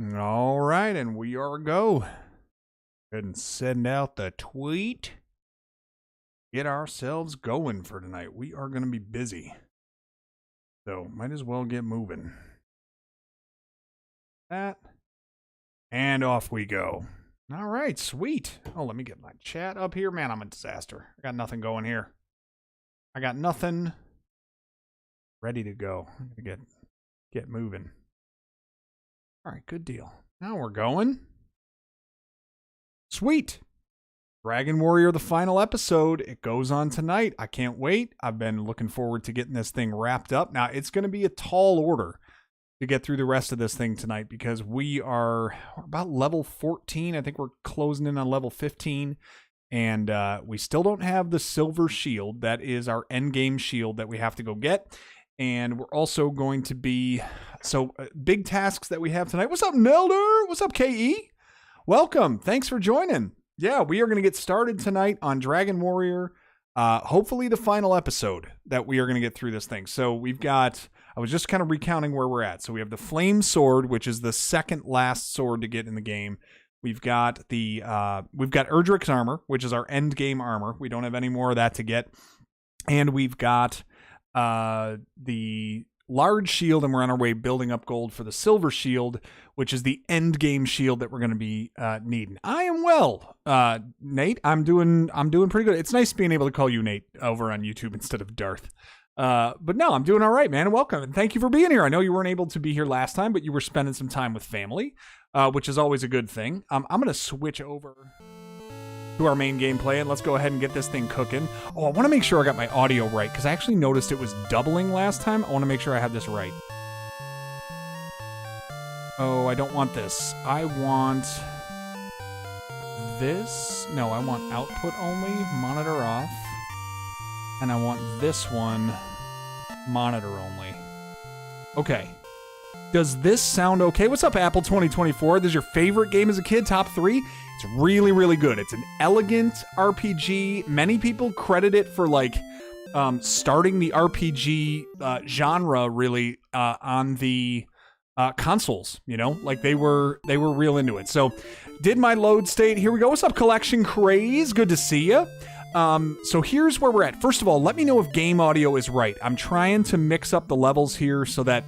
All right, and we are go. Go ahead and send out the tweet. Get ourselves going for tonight. We are going to be busy. So, might as well get moving. That. And off we go. All right, sweet. Oh, let me get my chat up here. Man, I'm a disaster. I got nothing going here. I got nothing ready to go. I'm going to get moving. All right, good deal. Now we're going. Sweet. Dragon Warrior, the final episode. It goes on tonight. I can't wait. I've been looking forward to getting this thing wrapped up. Now, it's going to be a tall order to get through the rest of this thing tonight because we're about level 14. I think we're closing in on level 15. And we still don't have the silver shield. That is our endgame shield that we have to go get. And we're also going to be... big tasks that we have tonight. What's up, Nelder? What's up, KE? Welcome. Thanks for joining. Yeah, we are going to get started tonight on Dragon Warrior. Hopefully the final episode that we are going to get through this thing. So we've got... I was just kind of recounting where we're at. So we have the Flame Sword, which is the second last sword to get in the game. We've got Erdrick's armor, which is our end game armor. We don't have any more of that to get. And we've got the large shield, and we're on our way building up gold for the silver shield, which is the end game shield that we're going to be needing. I am well, Nate. I'm doing pretty good. It's nice being able to call you Nate over on YouTube instead of Darth. But no, I'm doing all right, man. Welcome, and thank you for being here. I know you weren't able to be here last time, but you were spending some time with family, which is always a good thing. I'm going to switch over to our main gameplay, and let's go ahead and get this thing cooking. Oh, I want to make sure I got my audio right, because I actually noticed it was doubling last time. I want to make sure I have this right. Oh, I don't want this. I want this. No, I want output only, monitor off. And I want this one, monitor only. Okay. Does this sound okay? What's up, Apple 2024? This is your favorite game as a kid, top 3? It's really, really good. It's an elegant RPG. Many people credit it for, like, starting the RPG genre, really, on the consoles, you know? Like, they were real into it. So, did my load state. Here we go. What's up, Collection Craze? Good to see you. So here's where we're at. First of all, let me know if game audio is right. I'm trying to mix up the levels here so that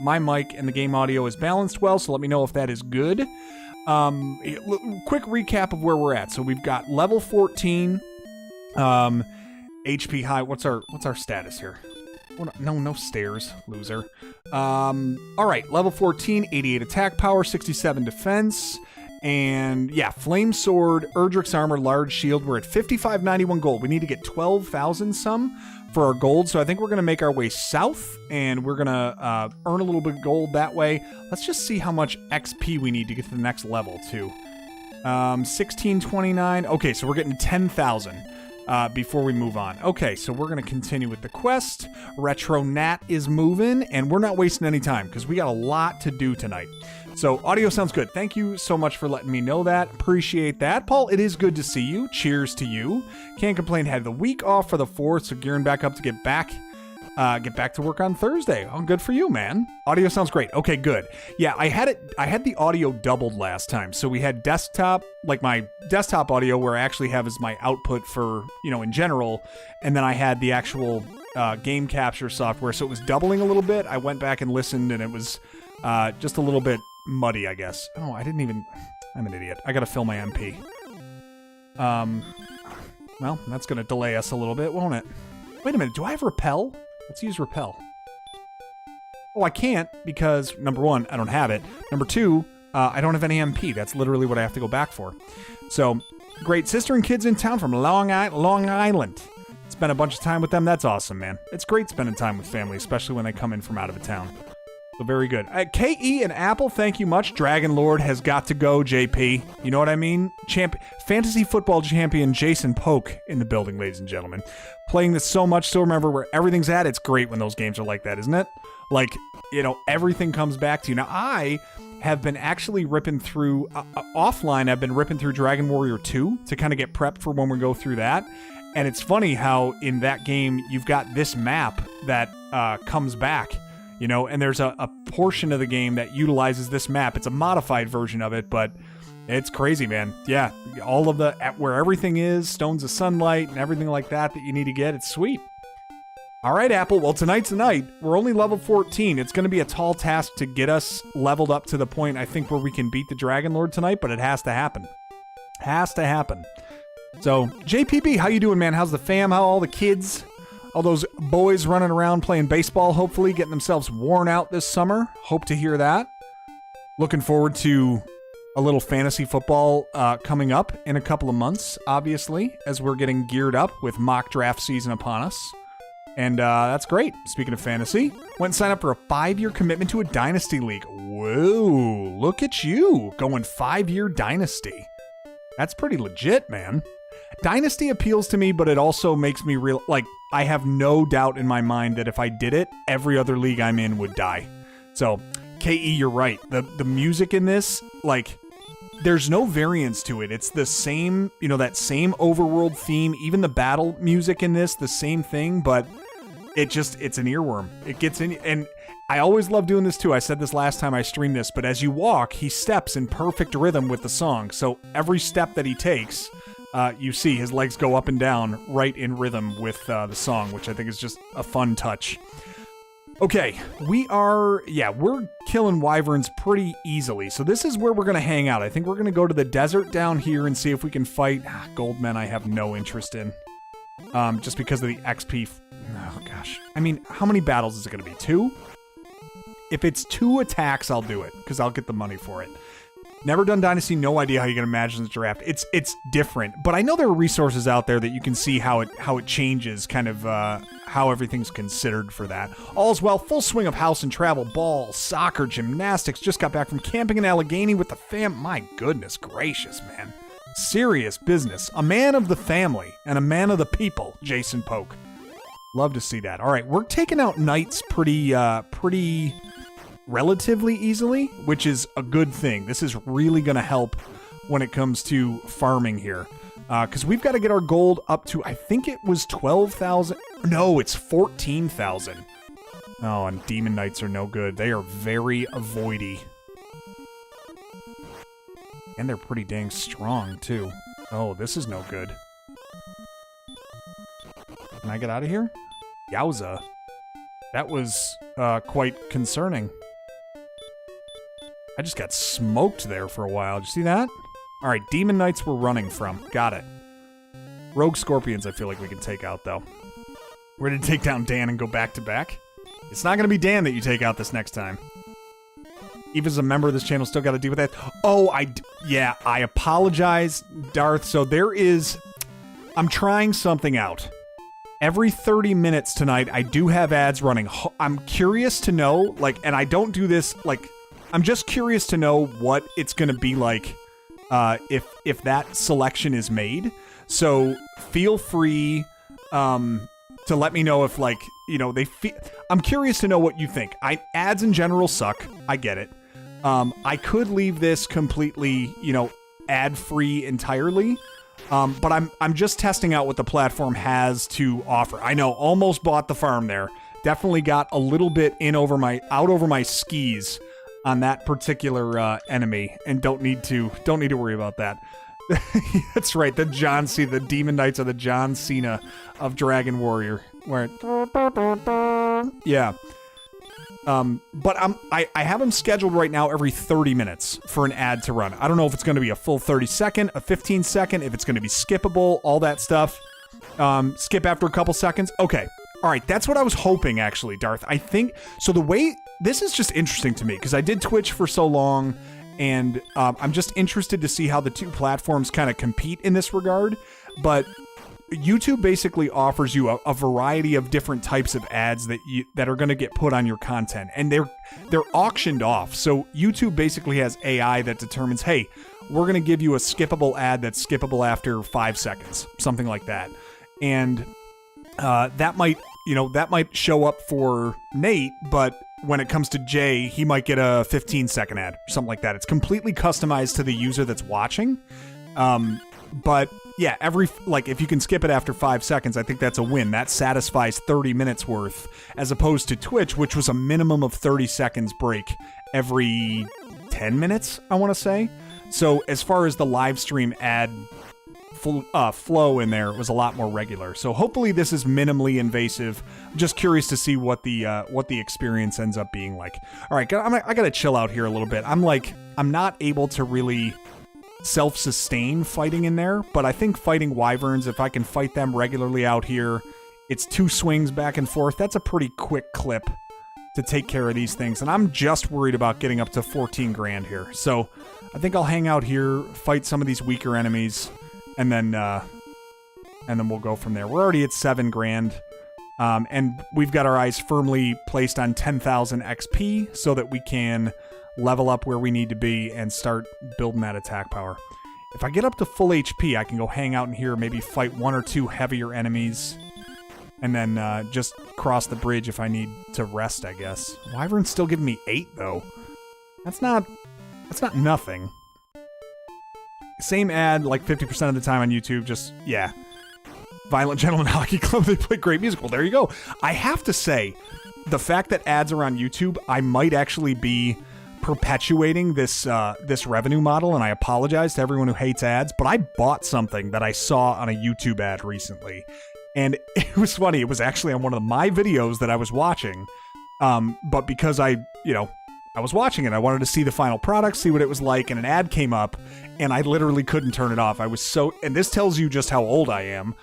my mic and the game audio is balanced well, so let me know if that is good. Quick recap of where we're at. So we've got level 14, HP high. What's our status here? No stairs, loser. All right, level 14, 88 attack power, 67 defense. And yeah, Flame Sword, Erdrick's armor, large shield. We're at 5591 gold. We need to get 12,000 some for our gold. So I think we're going to make our way south, and we're going to earn a little bit of gold that way. Let's just see how much XP we need to get to the next level too. 1629. Okay, so we're getting 10,000 before we move on. Okay, so we're going to continue with the quest. Retro Nat is moving, and we're not wasting any time because we got a lot to do tonight. So audio sounds good. Thank you so much for letting me know that. Appreciate that. Paul, it is good to see you. Cheers to you. Can't complain. Had the week off for the 4th, so gearing back up to get back to work on Thursday. Oh, good for you, man. Audio sounds great. Okay, good. Yeah, I had the audio doubled last time. So we had desktop, like my desktop audio where I actually have as my output for, in general. And then I had the actual game capture software. So it was doubling a little bit. I went back and listened, and it was just a little bit muddy, I guess. Oh, I'm an idiot. I gotta fill my MP. Well, that's gonna delay us a little bit, won't it? Wait a minute, do I have repel? Let's use repel. Oh, I can't because, number 1, I don't have it. Number 2, I don't have any MP. That's literally what I have to go back for. So, great. Sister and kids in town from Long Island. Spent a bunch of time with them. That's awesome, man. It's great spending time with family, especially when they come in from out of town. So very good. KE and Apple, thank you much. Dragon Lord has got to go, JP. You know what I mean? Fantasy football champion Jason Polk in the building, ladies and gentlemen. Playing this so much, still remember where everything's at. It's great when those games are like that, isn't it? Like, everything comes back to you. Now, I have been actually ripping through, offline, I've been ripping through Dragon Warrior 2 to kind of get prepped for when we go through that. And it's funny how in that game, you've got this map that comes back. you know, and there's a portion of the game that utilizes this map. It's a modified version of it, but it's crazy, man. Yeah, all of where everything is, stones of sunlight and everything like that you need to get, it's sweet. All right, Apple, well, tonight's the night. We're only level 14. It's going to be a tall task to get us leveled up to the point, I think, where we can beat the Dragon Lord tonight, but it has to happen. Has to happen. So, JPB, how you doing, man? How's the fam? How all the kids? All those boys running around playing baseball, hopefully, getting themselves worn out this summer. Hope to hear that. Looking forward to a little fantasy football coming up in a couple of months, obviously, as we're getting geared up with mock draft season upon us. And that's great. Speaking of fantasy, went and signed up for a 5-year commitment to a Dynasty League. Whoa, look at you, going 5-year Dynasty. That's pretty legit, man. Dynasty appeals to me, but it also makes me I have no doubt in my mind that if I did it, every other league I'm in would die. So, KE, you're right. The music in this, there's no variance to it. It's the same, that same overworld theme, even the battle music in this, the same thing, but it's an earworm. It gets in, and I always love doing this too. I said this last time I streamed this, but as you walk, he steps in perfect rhythm with the song. So every step that he takes, you see his legs go up and down right in rhythm with the song, which I think is just a fun touch. Okay, we're killing wyverns pretty easily. So this is where we're going to hang out. I think we're going to go to the desert down here and see if we can fight goldmen. I have no interest in. Just because of the XP. Oh, gosh. I mean, how many battles is it going to be? 2? If it's 2 attacks, I'll do it, because I'll get the money for it. Never done Dynasty, no idea how you can imagine the draft. It's different, but I know there are resources out there that you can see how it changes, kind of how everything's considered for that. All's well, full swing of house and travel, ball, soccer, gymnastics. Just got back from camping in Allegheny with the fam. My goodness gracious, man. Serious business. A man of the family and a man of the people, Jason Polk. Love to see that. All right, we're taking out knights pretty relatively easily, which is a good thing. This is really going to help when it comes to farming here. Because we've got to get our gold up to, I think it was 12,000. No, it's 14,000. Oh, and demon knights are no good. They are very avoidy. And they're pretty dang strong, too. Oh, this is no good. Can I get out of here? Yowza. That was quite concerning. I just got smoked there for a while. Did you see that? All right, demon knights we're running from. Got it. Rogue scorpions I feel like we can take out, though. We're going to take down Dan and go back to back. It's not going to be Dan that you take out this next time. Even as a member of this channel, still got to deal with that. Oh, I apologize, Darth. So I'm trying something out. Every 30 minutes tonight, I do have ads running. I'm curious to know, and I don't do this, I'm just curious to know what it's going to be like if that selection is made. So feel free to let me know if, I'm curious to know what you think. Ads in general suck. I get it. I could leave this completely, ad-free entirely. But I'm just testing out what the platform has to offer. I know, almost bought the farm there. Definitely got a little bit over my skis on that particular enemy, and don't need to worry about that. That's right, the Demon Knights are the John Cena of Dragon Warrior. Yeah. But I have them scheduled right now every 30 minutes for an ad to run. I don't know if it's going to be a full 30 second, a 15 second, if it's going to be skippable, all that stuff. Skip after a couple seconds. Okay. All right. That's what I was hoping, actually, Darth. I think, so the way, this is just interesting to me because I did Twitch for so long, and I'm just interested to see how the two platforms kind of compete in this regard. But YouTube basically offers you a variety of different types of ads that are going to get put on your content, and they're auctioned off. So YouTube basically has AI that determines, hey, we're going to give you a skippable ad that's skippable after 5 seconds, something like that. And that might show up for Nate, but when it comes to Jay, he might get a 15-second ad, something like that. It's completely customized to the user that's watching. But yeah, if you can skip it after 5 seconds, I think that's a win. That satisfies 30 minutes worth, as opposed to Twitch, which was a minimum of 30 seconds break every 10 minutes, I want to say. So as far as the live stream ad flow in there, it was a lot more regular. So hopefully this is minimally invasive. I'm just curious to see what the experience ends up being like. All right, I gotta chill out here a little bit. I'm not able to really self-sustain fighting in there, but I think fighting wyverns, if I can fight them regularly out here, it's 2 swings back and forth. That's a pretty quick clip to take care of these things, and I'm just worried about getting up to 14 grand here. So I think I'll hang out here, fight some of these weaker enemies, and then we'll go from there. We're already at 7 grand, and we've got our eyes firmly placed on 10,000 XP so that we can level up where we need to be and start building that attack power. If I get up to full HP, I can go hang out in here, maybe fight 1 or 2 heavier enemies, and then just cross the bridge if I need to rest, I guess. Wyvern's still giving me 8, though. That's not nothing. Same ad, like 50% of the time on YouTube, just, yeah. Violent Gentleman Hockey Club, they play great music. Well, there you go. I have to say, the fact that ads are on YouTube, I might actually be perpetuating this revenue model, and I apologize to everyone who hates ads, but I bought something that I saw on a YouTube ad recently, and it was funny. It was actually on one of my videos that I was watching, but because I was watching it, I wanted to see the final product, see what it was like, and an ad came up, and I literally couldn't turn it off. I was so, and this tells you just how old I am.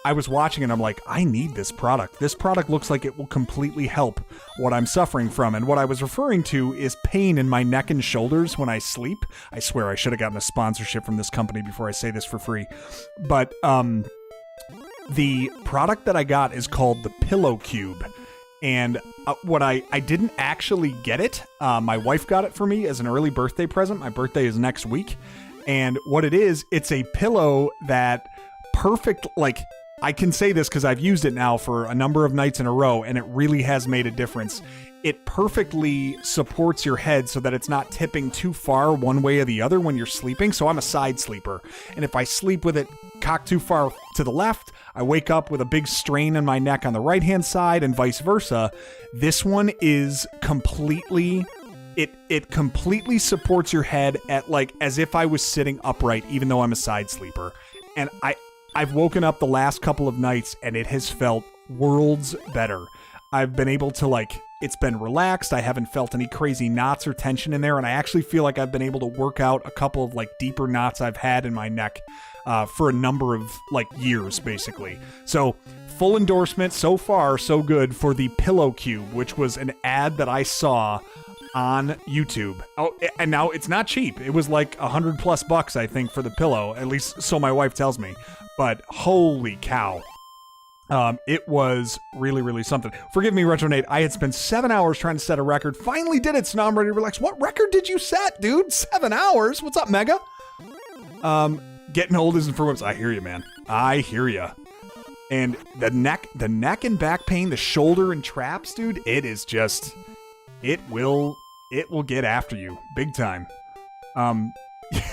I was watching and I'm like, I need this product. This product looks like it will completely help what I'm suffering from. And what I was referring to is pain in my neck and shoulders when I sleep. I swear I should have gotten a sponsorship from this company before I say this for free. But the product that I got is called the Pillow Cube. And what I didn't actually get it. My wife got it for me as an early birthday present. My birthday is next week. And what it is, it's a pillow that perfect, like, I can say this because I've used it now for a number of nights in a row, and it really has made a difference. It perfectly supports your head so that it's not tipping too far one way or the other when you're sleeping. So I'm a side sleeper, and if I sleep with it cocked too far to the left, I wake up with a big strain in my neck on the right-hand side, and vice versa. This one is completely... It completely supports your head at, like, as if I was sitting upright, even though I'm a side sleeper. And I've woken up the last couple of nights and it has felt worlds better. I've been able to, like, it's been relaxed. I haven't felt any crazy knots or tension in there. And I actually feel like I've been able to work out a couple of, like, deeper knots I've had in my neck for a number of, like, years, basically. So full endorsement. So far, so good for the Pillow Cube, which was an ad that I saw on YouTube. Oh, and now it's not cheap. It was like $100+ I think for the pillow, at least so my wife tells me. But holy cow. It was really, really something. Forgive me, Retronate. I had spent 7 hours trying to set a record. Finally did it, so now I'm ready to relax. What record did you set, dude? 7 hours? What's up, Mega? Getting old isn't for whips. I hear you, man. I hear you. And the neck and back pain, the shoulder and traps, dude, it is just... It will get after you big time.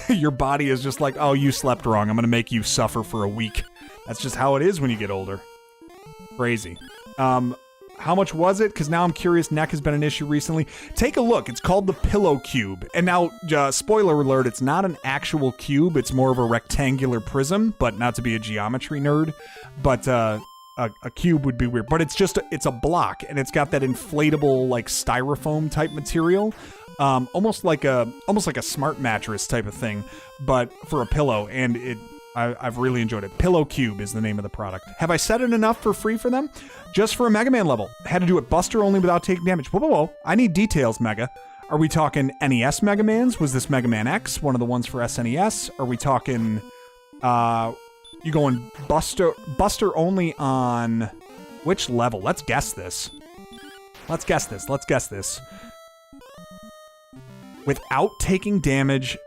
Your body is just like, oh, you slept wrong. I'm going to make you suffer for a week. That's just how it is when you get older. Crazy. How much was it? Because now I'm curious. Neck has been an issue recently. Take a look. It's called the Pillow Cube. And now, spoiler alert, it's not an actual cube. It's more of a rectangular prism, but not to be a geometry nerd. But, a cube would be weird, but it's a block, and it's got that inflatable, like, styrofoam type material, almost like a smart mattress type of thing, but for a pillow. And I've really enjoyed it. Pillow Cube is the name of the product. Have I set it enough for free for them? Just for a Mega Man level. Had to do it Buster only without taking damage. Whoa. I need details, Mega. Are we talking NES Mega Mans? Was this Mega Man X, one of the ones for SNES? Are we talking, you going Buster only on which level? Let's guess this. Without taking damage,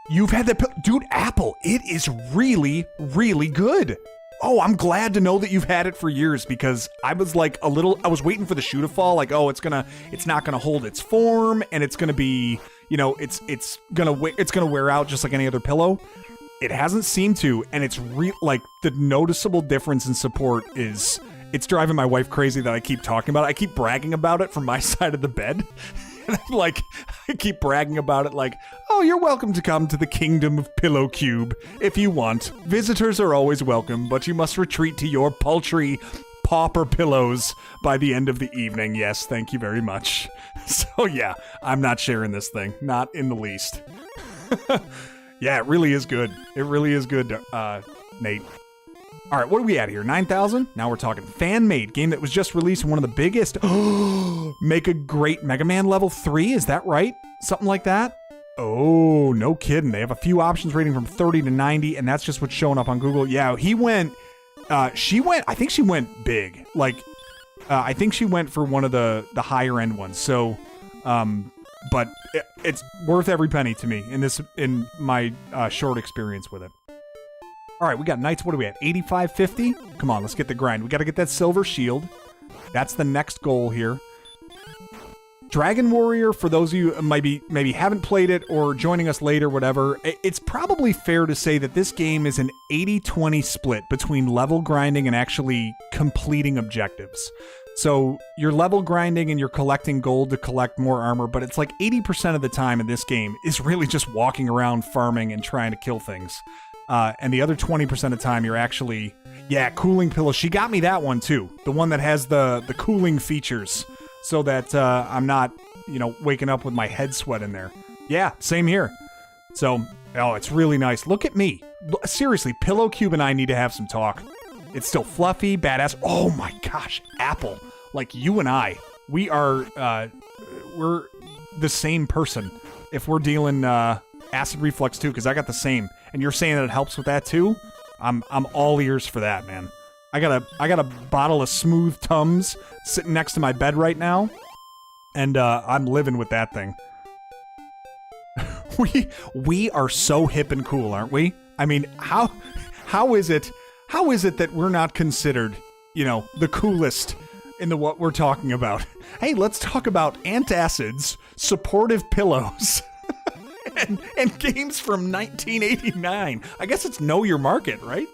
you've had that... Dude, Apple, it is really, really good. Oh, I'm glad to know that you've had it for years, because I was like I was waiting for the shoe to fall, like, oh, it's not gonna hold its form, and it's gonna be, it's gonna wear out just like any other pillow. It hasn't seemed to, and it's like the noticeable difference in support is it's driving my wife crazy that I keep talking about it. I keep bragging about it from my side of the bed. And I'm like, I keep bragging about it like, oh, you're welcome to come to the kingdom of Pillow Cube if you want. Visitors are always welcome, but you must retreat to your paltry pauper pillows by the end of the evening. Yes, thank you very much. So yeah, I'm not sharing this thing. Not in the least. Yeah, it really is good. It really is good, Nate. All right, what are we at here? 9,000? Now we're talking fan-made game that was just released in one of the biggest. Make a Great Mega Man Level 3? Is that right? Something like that? Oh, no kidding. They have a few options rating from 30 to 90, and that's just what's showing up on Google. Yeah, I think she went big. Like, I think she went for one of the higher end ones. So, but it's worth every penny to me in my short experience with it. All right, we got Knights. What are we at? 85.50? Come on, let's get the grind. We got to get that silver shield. That's the next goal here. Dragon Warrior, for those of you who maybe haven't played it or joining us later, whatever, it's probably fair to say that this game is an 80-20 split between level grinding and actually completing objectives. So you're level grinding and you're collecting gold to collect more armor, but it's like 80% of the time in this game is really just walking around farming and trying to kill things. And the other 20% of the time you're actually, cooling pillows. She got me that one too. The one that has the cooling features so that I'm not, waking up with my head sweat in there. Yeah, same here. So, it's really nice. Look at me. Seriously, Pillow Cube and I need to have some talk. It's still fluffy, badass. Oh my gosh, Apple. Like you and I, we're the same person if we're dealing acid reflux too, because I got the same. And you're saying that it helps with that too? I'm all ears for that, man. I got a bottle of Smooth Tums sitting next to my bed right now, and I'm living with that thing. we are so hip and cool, aren't we? I mean, how is it that we're not considered, the coolest in what we're talking about? Hey, let's talk about antacids, supportive pillows. And games from 1989. I guess it's know your market, right?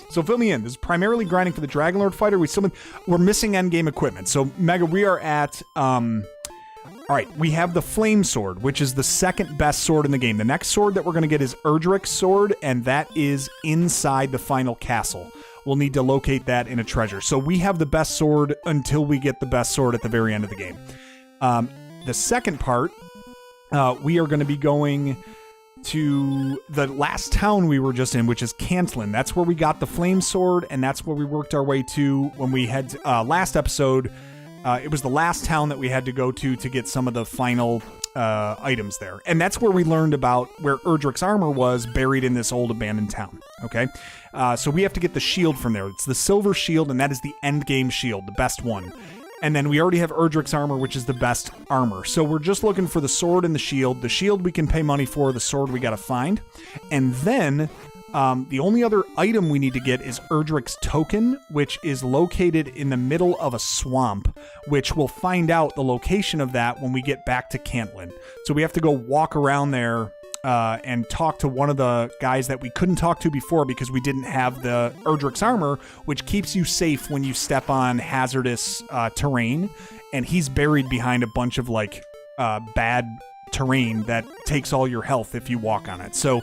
So fill me in. This is primarily grinding for the Dragon Lord fighter. We're missing endgame equipment. So Mega, we are at all right, we have the Flame Sword, which is the second best sword in the game. The next sword that we're going to get is Erdrick's sword, and that is inside the final castle. We'll need to locate that in a treasure. So we have the best sword until we get the best sword at the very end of the game. The second part, we are going to be going to the last town we were just in, which is Cantlin. That's where we got the Flame Sword, and that's where we worked our way to when we had last episode. It was the last town that we had to go to get some of the final items there. And that's where we learned about where Erdrick's armor was buried in this old abandoned town. Okay? So we have to get the shield from there. It's the silver shield, and that is the end game shield, the best one. And then we already have Erdrick's armor, which is the best armor. So we're just looking for the sword and the shield. The shield we can pay money for, the sword we gotta find. And then the only other item we need to get is Erdrick's token, which is located in the middle of a swamp, which we'll find out the location of that when we get back to Cantlin. So we have to go walk around there and talk to one of the guys that we couldn't talk to before because we didn't have the Erdrick's armor, which keeps you safe when you step on hazardous terrain. And he's buried behind a bunch of bad terrain that takes all your health if you walk on it. So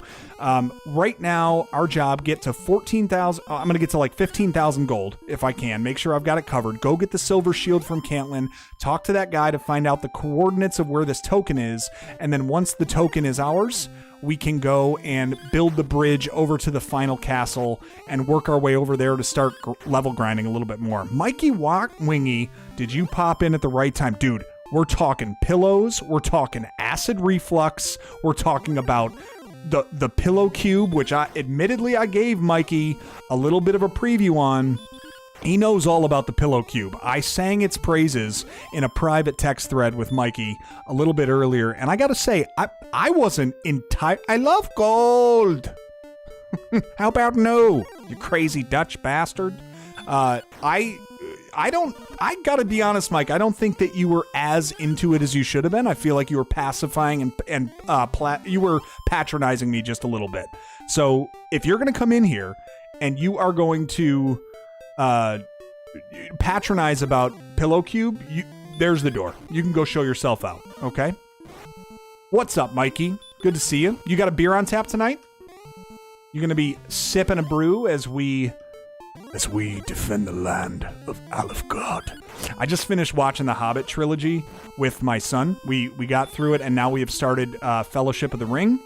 right now, our job, get to 14,000. I'm going to get to 15,000 gold if I can. Make sure I've got it covered. Go get the silver shield from Cantlin. Talk to that guy to find out the coordinates of where this token is. And then once the token is ours, we can go and build the bridge over to the final castle and work our way over there to start level grinding a little bit more. Mikey Wingy, did you pop in at the right time? Dude, we're talking pillows. We're talking acid reflux. We're talking about the Pillow Cube, which I gave Mikey a little bit of a preview on. He knows all about the Pillow Cube. I sang its praises in a private text thread with Mikey a little bit earlier, and I gotta say, I wasn't entire. I love gold. How about no, you crazy Dutch bastard? I I gotta be honest, Mike, I don't think that you were as into it as you should have been. I feel like you were pacifying and you were patronizing me just a little bit. So if you're gonna come in here and you are going to patronize about Pillow Cube, there's the door. You can go show yourself out, okay? What's up, Mikey? Good to see you. You got a beer on tap tonight? You're gonna be sipping a brew as we defend the land of Alefgard. I just finished watching the Hobbit trilogy with my son. We got through it, and now we have started Fellowship of the Ring,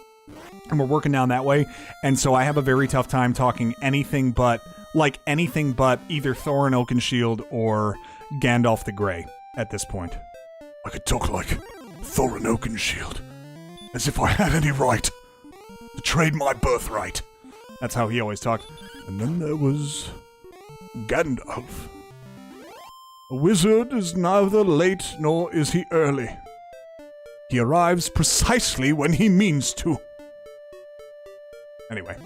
and we're working down that way. And so I have a very tough time talking anything but either Thorin Oakenshield or Gandalf the Grey at this point. I could talk like Thorin Oakenshield, as if I had any right to trade my birthright. That's how he always talked. And then there was Gandalf. A wizard is neither late nor is he early. He arrives precisely when he means to. Anyway,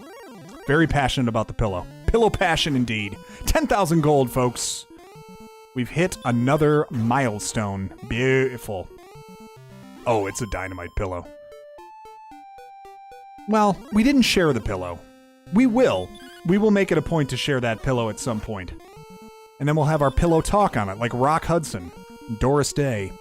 very passionate about the pillow. Pillow passion indeed. 10,000 gold, folks. We've hit another milestone. Beautiful. Oh, it's a dynamite pillow. Well, we didn't share the pillow. We will. We will make it a point to share that pillow at some point. And then we'll have our pillow talk on it, like Rock Hudson, Doris Day.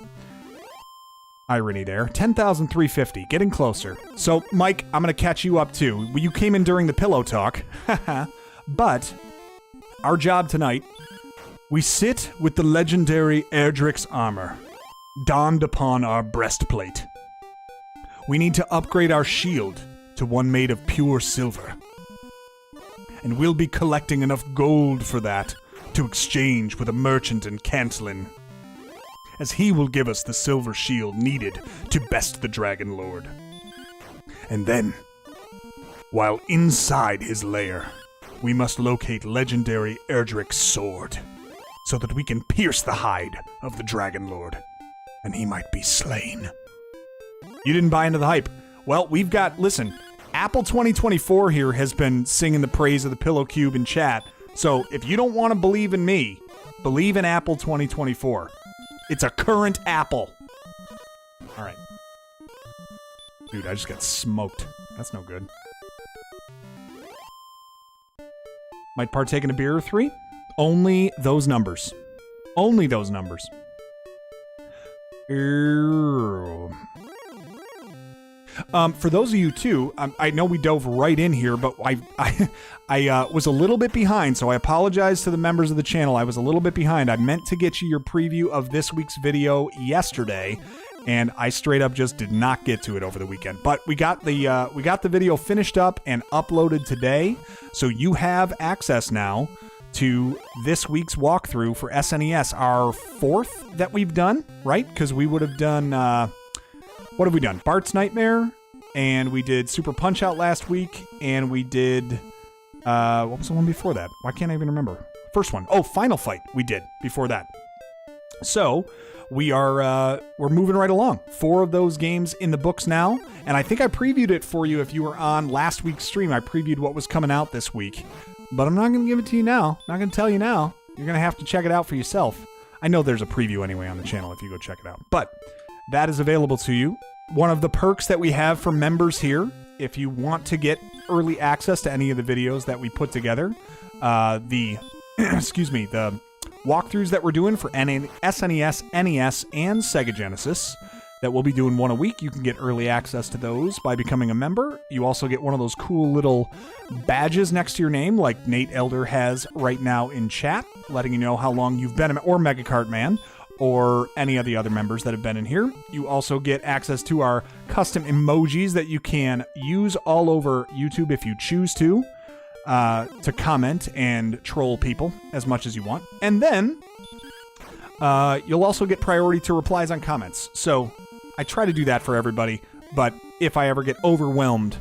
Irony there. 10,350, getting closer. So, Mike, I'm going to catch you up too. You came in during the pillow talk. But, our job tonight, we sit with the legendary Erdrick's armor, donned upon our breastplate. We need to upgrade our shield to one made of pure silver. And we'll be collecting enough gold for that to exchange with a merchant in Cantlin, as he will give us the silver shield needed to best the Dragon Lord. And then, while inside his lair, we must locate legendary Erdrick's sword, so that we can pierce the hide of the Dragon Lord, and he might be slain. You didn't buy into the hype. Well, listen, Apple 2024 here has been singing the praise of the Pillow Cube in chat. So if you don't want to believe in me, believe in Apple 2024. It's a current Apple. All right. Dude, I just got smoked. That's no good. Might partake in a beer or three? Only those numbers. Only those numbers. For those of you too, I know we dove right in here, but I was a little bit behind, so I apologize to the members of the channel. I was a little bit behind. I meant to get you your preview of this week's video yesterday, and I straight up just did not get to it over the weekend. But we got the video finished up and uploaded today, so you have access now to this week's walkthrough for SNES, our fourth that we've done, right? Because we would have done. What have we done? Bart's Nightmare, and we did Super Punch-Out last week, and we did, what was the one before that? Why can't I even remember? First one. Oh, Final Fight we did before that. So, we're moving right along. 4 of those games in the books now, and I think I previewed it for you if you were on last week's stream. I previewed what was coming out this week, but I'm not going to give it to you now. Not going to tell you now. You're going to have to check it out for yourself. I know there's a preview anyway on the channel if you go check it out, but that is available to you. One of the perks that we have for members here, if you want to get early access to any of the videos that we put together, the walkthroughs that we're doing for SNES, NES, and Sega Genesis, that we'll be doing one a week. You can get early access to those by becoming a member. You also get one of those cool little badges next to your name, like Nate Elder has right now in chat, letting you know how long you've been, or Megacart Man, or any of the other members that have been in here. You also get access to our custom emojis that you can use all over YouTube if you choose to comment and troll people as much as you want. And then you'll also get priority to replies on comments. So I try to do that for everybody, but if I ever get overwhelmed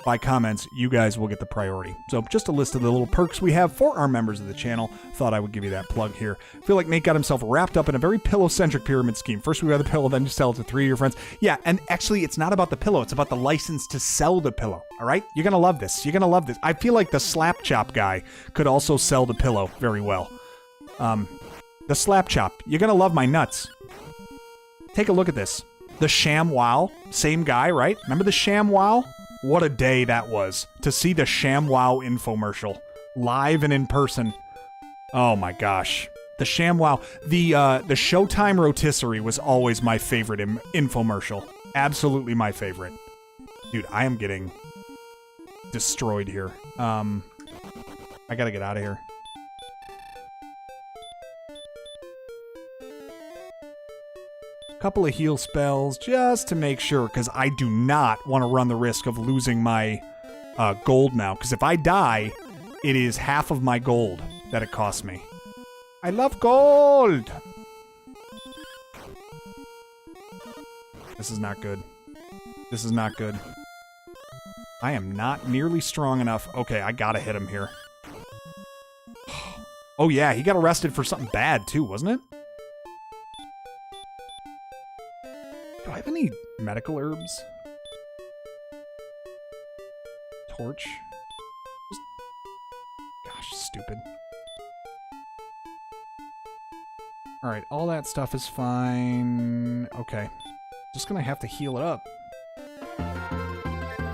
by comments, you guys will get the priority. So just a list of the little perks we have for our members of the channel. Thought I would give you that plug here. I feel like Nate got himself wrapped up in a very pillow-centric pyramid scheme. First we buy the pillow, then you sell it to 3 of your friends. Yeah, and actually it's not about the pillow. It's about the license to sell the pillow, all right? You're going to love this. You're going to love this. I feel like the Slap Chop guy could also sell the pillow very well. The slap chop. You're gonna love my nuts. Take a look at this. The ShamWow, same guy, right? Remember the ShamWow? What a day that was to see the ShamWow infomercial live and in person. Oh my gosh. The ShamWow. The Showtime rotisserie was always my favorite infomercial. Absolutely my favorite. Dude, I am getting destroyed here. I gotta get out of here. Couple of heal spells just to make sure, because I do not want to run the risk of losing my gold now. Because if I die, it is half of my gold that it costs me. I love gold! This is not good. This is not good. I am not nearly strong enough. Okay, I gotta hit him here. Oh yeah, he got arrested for something bad too, wasn't it? Do I have any medical herbs? Torch? Gosh, stupid. Alright, all that stuff is fine. Okay. Just gonna have to heal it up.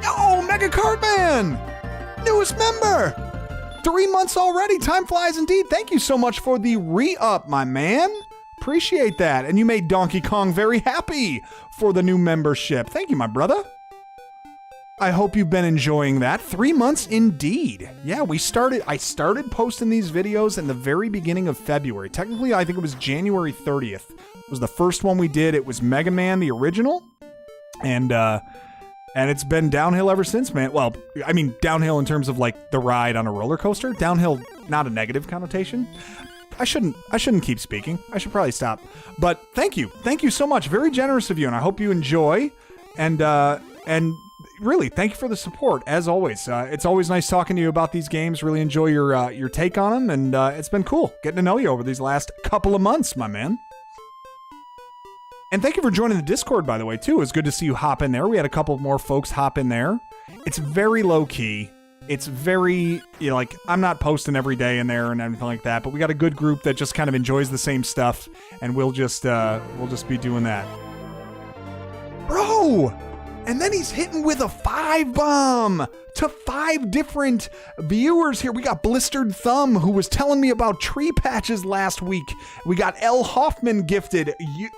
Oh, Mega Cartman! Newest member! 3 months already. Time flies indeed. Thank you so much for the re-up, my man. Appreciate that. And you made Donkey Kong very happy for the new membership. Thank you, my brother. I hope you've been enjoying that. 3 months indeed. Yeah, I started posting these videos in the very beginning of February. Technically, I think it was January 30th. It was the first one we did. It was Mega Man, the original. And it's been downhill ever since, man. Well, I mean, downhill in terms of like the ride on a roller coaster. Downhill, not a negative connotation. I shouldn't keep speaking. I should probably stop. But thank you. Thank you so much. Very generous of you, and I hope you enjoy. And really, thank you for the support, as always. It's always nice talking to you about these games. Really enjoy your take on them, and it's been cool getting to know you over these last couple of months, my man. And thank you for joining the Discord, by the way, too. It was good to see you hop in there. We had a couple more folks hop in there. It's very low-key. It's very, like, I'm not posting every day in there and everything like that, but we got a good group that just kind of enjoys the same stuff, and we'll just be doing that. Bro! And then he's hitting with a 5-bomb to 5 different viewers here. We got Blistered Thumb, who was telling me about tree patches last week. We got L. Hoffman gifted,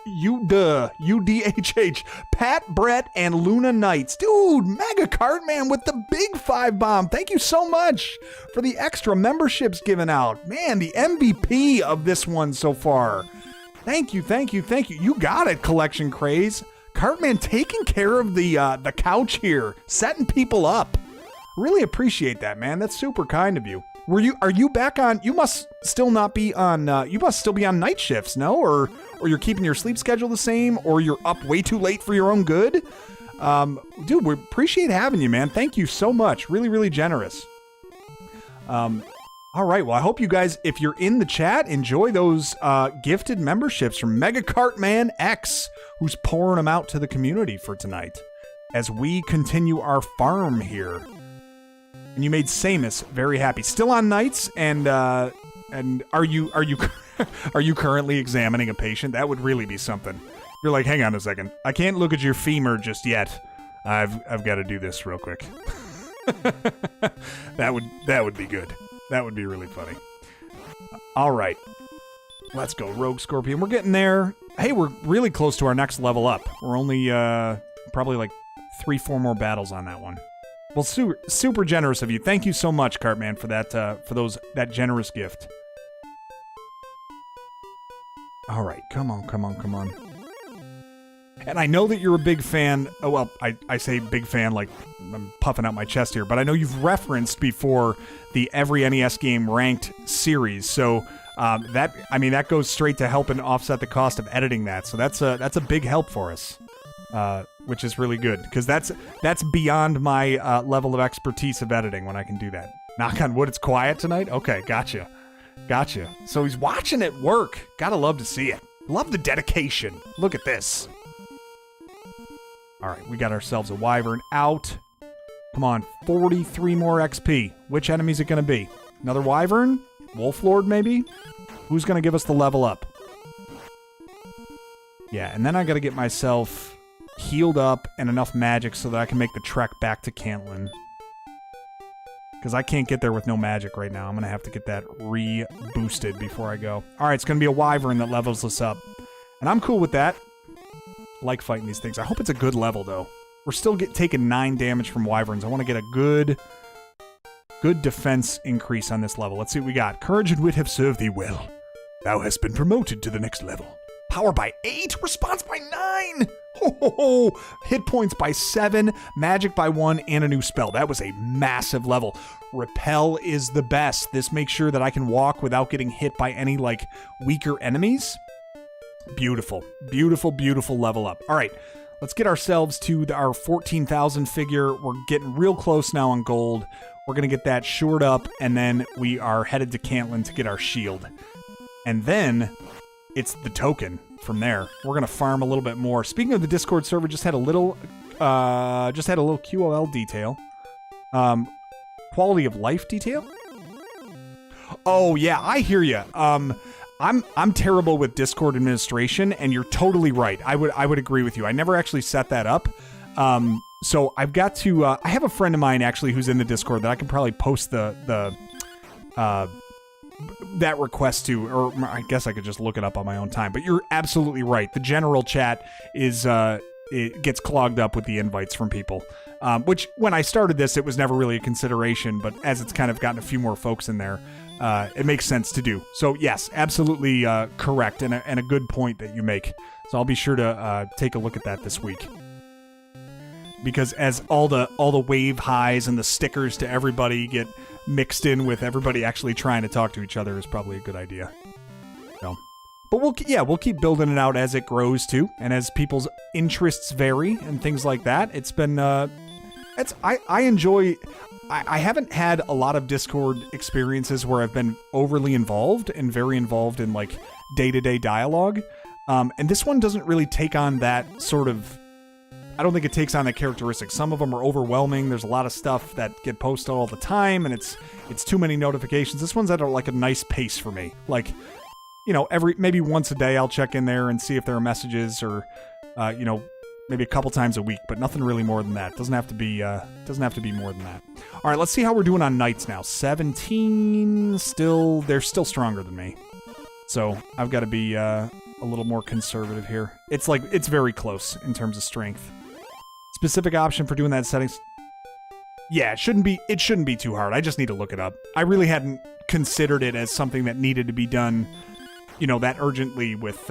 UDHH, Pat Brett, and Luna Knights. Dude, Mega Cartman with the big 5-bomb. Thank you so much for the extra memberships given out. Man, the MVP of this one so far. Thank you, thank you, thank you. You got it, Collection Craze. Cartman taking care of the couch here, setting people up. Really appreciate that, man. That's super kind of you. Are you back on? You must still not be on. You must still be on night shifts, no? Or you're keeping your sleep schedule the same, or you're up way too late for your own good. Dude, we appreciate having you, man. Thank you so much. Really, really generous. All right, well, I hope you guys, if you're in the chat, enjoy those gifted memberships from Mega Cartman X, who's pouring them out to the community for tonight as we continue our farm here. And you made Samus very happy. Still on nights, and are you are you currently examining a patient? That would really be something. You're like, hang on a second, I can't look at your femur just yet. I've got to do this real quick. That would be good. That would be really funny. All right. Let's go, Rogue Scorpion. We're getting there. Hey, we're really close to our next level up. We're only probably like 3-4 more battles on that one. Well, super generous of you. Thank you so much, Cartman, for that that generous gift. All right, come on. And I know that you're a big fan. Oh, well, I say big fan like I'm puffing out my chest here, but I know you've referenced before the Every NES Game Ranked series. So that goes straight to helping offset the cost of editing that. So that's a big help for us, which is really good because that's beyond my level of expertise of editing when I can do that. Knock on wood, it's quiet tonight. Okay, gotcha. So he's watching it work. Gotta love to see it. Love the dedication. Look at this. All right, we got ourselves a wyvern out. Come on, 43 more XP. Which enemy is it going to be? Another wyvern? Wolf Lord, maybe? Who's going to give us the level up? Yeah, and then I got to get myself healed up and enough magic so that I can make the trek back to Cantlin. Because I can't get there with no magic right now. I'm going to have to get that re-boosted before I go. Alright, it's going to be a wyvern that levels us up. And I'm cool with that. I like fighting these things. I hope it's a good level, though. We're still taking 9 damage from wyverns. I want to get a good defense increase on this level. Let's see what we got. Courage and wit have served thee well. Thou hast been promoted to the next level. Power by 8, response by 9! Ho, ho, ho. Hit points by 7, magic by 1, and a new spell. That was a massive level. Repel is the best. This makes sure that I can walk without getting hit by any, like, weaker enemies. Beautiful. Beautiful, beautiful level up. All right, let's get ourselves to our 14,000 figure. We're getting real close now on gold. We're going to get that shored up, and then we are headed to Cantlin to get our shield. And then it's the token from there. We're going to farm a little bit more. Speaking of the Discord server, just had a little QOL detail. Quality of life detail? Oh, yeah, I hear you. I'm terrible with Discord administration, and you're totally right. I would agree with you. I never actually set that up. So I've got to, I have a friend of mine actually who's in the Discord that I can probably post that request to, or I guess I could just look it up on my own time. But you're absolutely right. The general chat is, it gets clogged up with the invites from people. Which, when I started this, it was never really a consideration, but as it's kind of gotten a few more folks in there, it makes sense to do. So yes, absolutely correct, and a good point that you make. So I'll be sure to take a look at that this week. Because as all the wave highs and the stickers to everybody get mixed in with everybody actually trying to talk to each other is probably a good idea. So, but we'll keep building it out as it grows too, and as people's interests vary and things like that. It's been I enjoy. I haven't had a lot of Discord experiences where I've been overly involved and very involved in like day-to-day dialogue. And this one doesn't really take on that sort of. I don't think it takes on that characteristic. Some of them are overwhelming. There's a lot of stuff that get posted all the time, and it's too many notifications. This one's at like a nice pace for me. Like, you know, maybe once a day I'll check in there and see if there are messages, or maybe a couple times a week, but nothing really more than that. Doesn't have to be more than that. All right, let's see how we're doing on knights now. 17, they're still stronger than me. So I've got to be a little more conservative here. It's very close in terms of strength. Specific option for doing that settings. Yeah, it shouldn't be too hard. I just need to look it up. I really hadn't considered it as something that needed to be done, that urgently with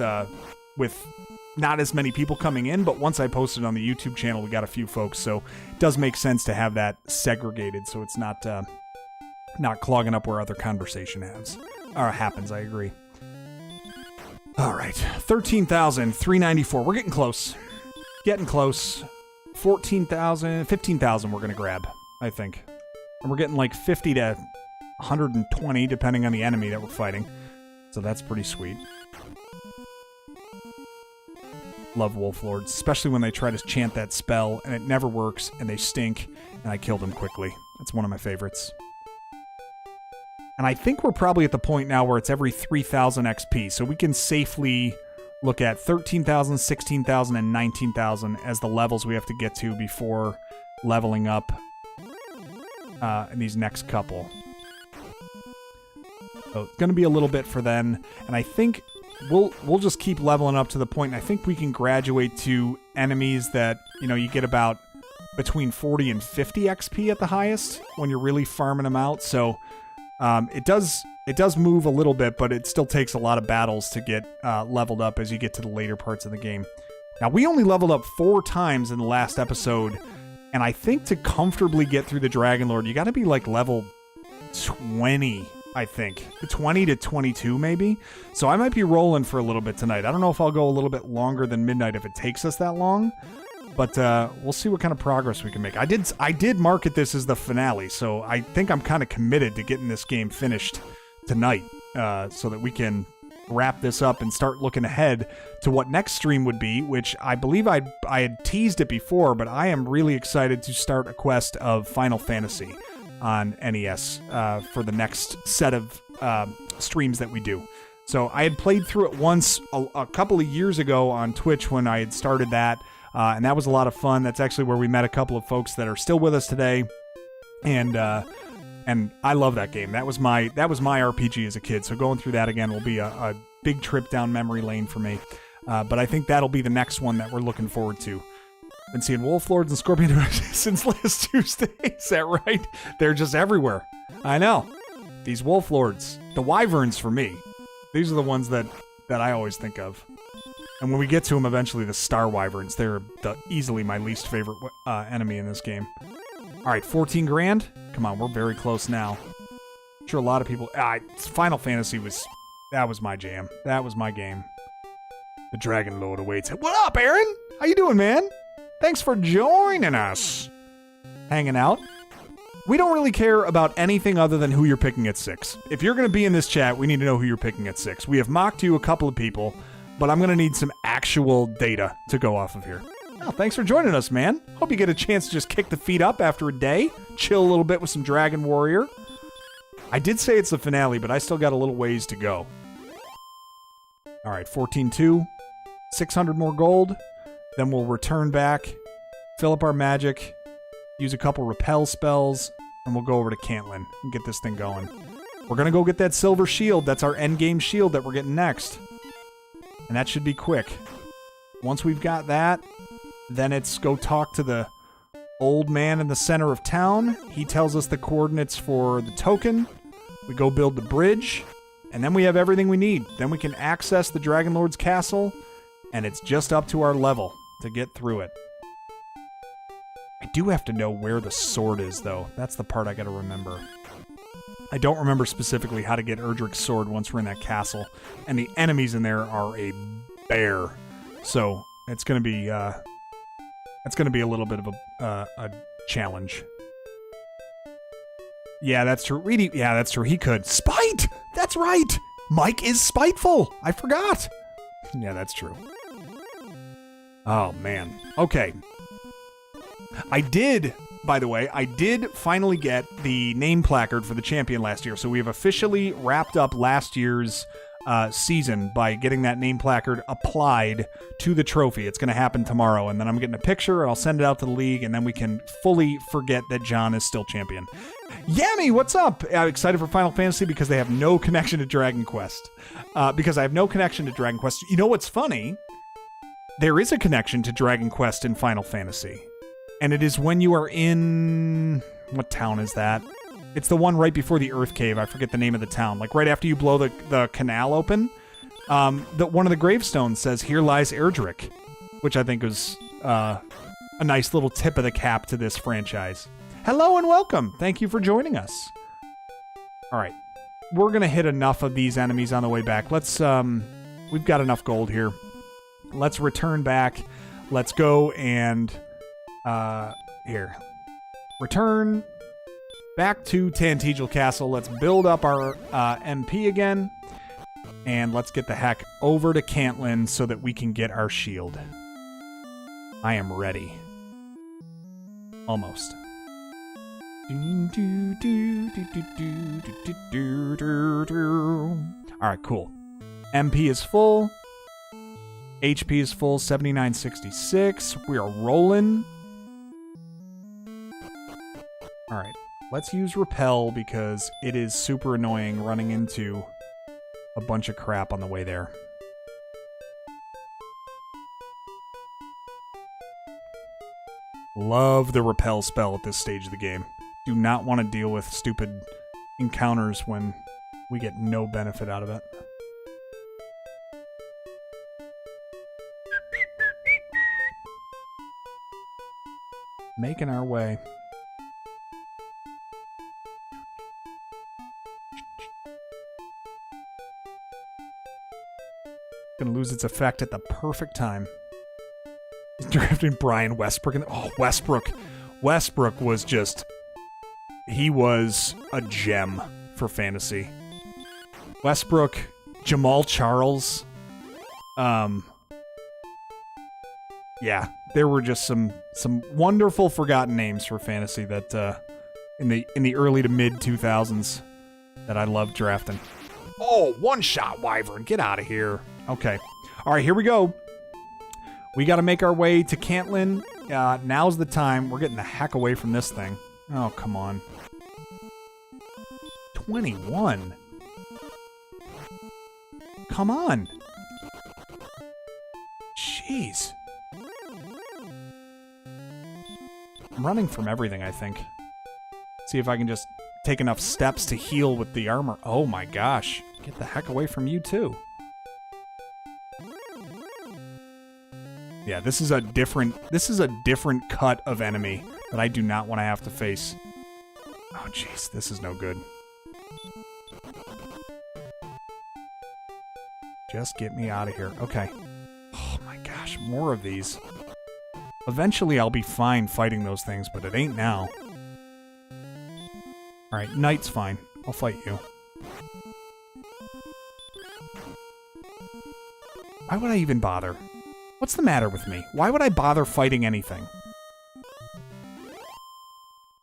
not as many people coming in, but once I posted on the YouTube channel, we got a few folks, so it does make sense to have that segregated so it's not clogging up where other conversation happens. I agree. All right, 13,394. We're getting close. Getting close. 14,000, 15,000 we're going to grab, I think. And we're getting like 50 to 120, depending on the enemy that we're fighting. So that's pretty sweet. Love Wolf Lords, especially when they try to chant that spell, and it never works, and they stink, and I kill them quickly. That's one of my favorites. And I think we're probably at the point now where it's every 3,000 XP, so we can safely look at 13,000, 16,000, and 19,000 as the levels we have to get to before leveling up in these next couple. So it's going to be a little bit for then, and I think we'll just keep leveling up to the point, and I think we can graduate to enemies that, you get about between 40 and 50 XP at the highest when you're really farming them out, so it does move a little bit, but it still takes a lot of battles to get leveled up as you get to the later parts of the game. Now, we only leveled up 4 times in the last episode, and I think to comfortably get through the Dragon Lord, you gotta be like level 20, I think. 20 to 22, maybe? So I might be rolling for a little bit tonight. I don't know if I'll go a little bit longer than midnight if it takes us that long, but we'll see what kind of progress we can make. I did market this as the finale, so I think I'm kind of committed to getting this game finished tonight, so that we can wrap this up and start looking ahead to what next stream would be, which I believe I had teased it before, but I am really excited to start a quest of Final Fantasy on NES for the next set of streams that we do. So I had played through it once a couple of years ago on Twitch when I had started that, and that was a lot of fun. That's actually where we met a couple of folks that are still with us today, and I love that game. That was my RPG as a kid. So going through that again will be a big trip down memory lane for me. But I think that'll be the next one that we're looking forward to. Been seeing wolf lords and scorpion since last Tuesday. Is that right? They're just everywhere. I know. These wolf lords, the wyverns for me. These are the ones that I always think of. And when we get to them eventually, the star wyverns, they're easily my least favorite enemy in this game. All right, 14 grand. Come on, we're very close now. I'm sure a lot of people. Final Fantasy was my jam. That was my game. The Dragon Lord awaits. What up, Aaron? How you doing, man? Thanks for joining us. Hanging out. We don't really care about anything other than who you're picking at 6. If you're going to be in this chat, we need to know who you're picking at 6. We have mocked you a couple of people, but I'm going to need some actual data to go off of here. Oh, thanks for joining us, man. Hope you get a chance to just kick the feet up after a day, chill a little bit with some Dragon Warrior. I did say it's the finale, but I still got a little ways to go. All right, 14-2, 600 more gold. Then we'll return back, fill up our magic, use a couple repel spells, and we'll go over to Cantlin and get this thing going. We're going to go get that silver shield. That's our endgame shield that we're getting next. And that should be quick. Once we've got that, then it's go talk to the old man in the center of town. He tells us the coordinates for the token. We go build the bridge, and then we have everything we need. Then we can access the Dragon Lord's castle, and it's just up to our level to get through it. I do have to know where the sword is, though. That's the part I gotta remember. I don't remember specifically how to get Erdrick's sword once we're in that castle, and the enemies in there are a bear. So it's gonna be a little bit of a challenge. Yeah, that's true. Reedy, yeah, that's true. He could. Spite! That's right! Mike is spiteful! I forgot! Yeah, that's true. Oh, man. Okay. By the way, I did finally get the name placard for the champion last year, so we have officially wrapped up last year's season by getting that name placard applied to the trophy. It's going to happen tomorrow, and then I'm getting a picture, and I'll send it out to the league, and then we can fully forget that John is still champion. Yami, what's up? I'm excited for Final Fantasy because they have no connection to Dragon Quest. Because I have no connection to Dragon Quest. You know what's funny? There is a connection to Dragon Quest in Final Fantasy. And it is when you are in... What town is that? It's the one right before the Earth Cave. I forget the name of the town. Like right after you blow the canal open. One of the gravestones says, "Here lies Erdrick," which I think was a nice little tip of the cap to this franchise. Hello and welcome. Thank you for joining us. All right. We're going to hit enough of these enemies on the way back. Let's, we've got enough gold here. Let's return back. Let's go and, here. Return back to Tantegel Castle. Let's build up our MP again. And let's get the heck over to Cantlin so that we can get our shield. I am ready. Almost. Alright, cool. MP is full. HP is full, 7966. We are rolling. Alright, let's use Repel because it is super annoying running into a bunch of crap on the way there. Love the Repel spell at this stage of the game. Do not want to deal with stupid encounters when we get no benefit out of it. Making our way. Gonna lose its effect at the perfect time. Drafting Brian Westbrook. Oh, Westbrook. Westbrook was just... He was a gem for fantasy. Westbrook, Jamal Charles. Yeah, there were just some wonderful forgotten names for fantasy that in the early to mid 2000s that I loved drafting. Oh, one-shot wyvern. Get out of here. Okay. All right, here we go. We got to make our way to Cantlin. Now's the time. We're getting the heck away from this thing. Oh, come on. 21. Come on. Jeez. I'm running from everything, I think. See if I can just take enough steps to heal with the armor. Oh my gosh. Get the heck away from you too. Yeah, this is a different cut of enemy that I do not want to have to face. Oh jeez, this is no good. Just get me out of here. Okay. Oh my gosh, more of these. Eventually I'll be fine fighting those things, but it ain't now. Alright, Knight's fine. I'll fight you. Why would I even bother? What's the matter with me? Why would I bother fighting anything?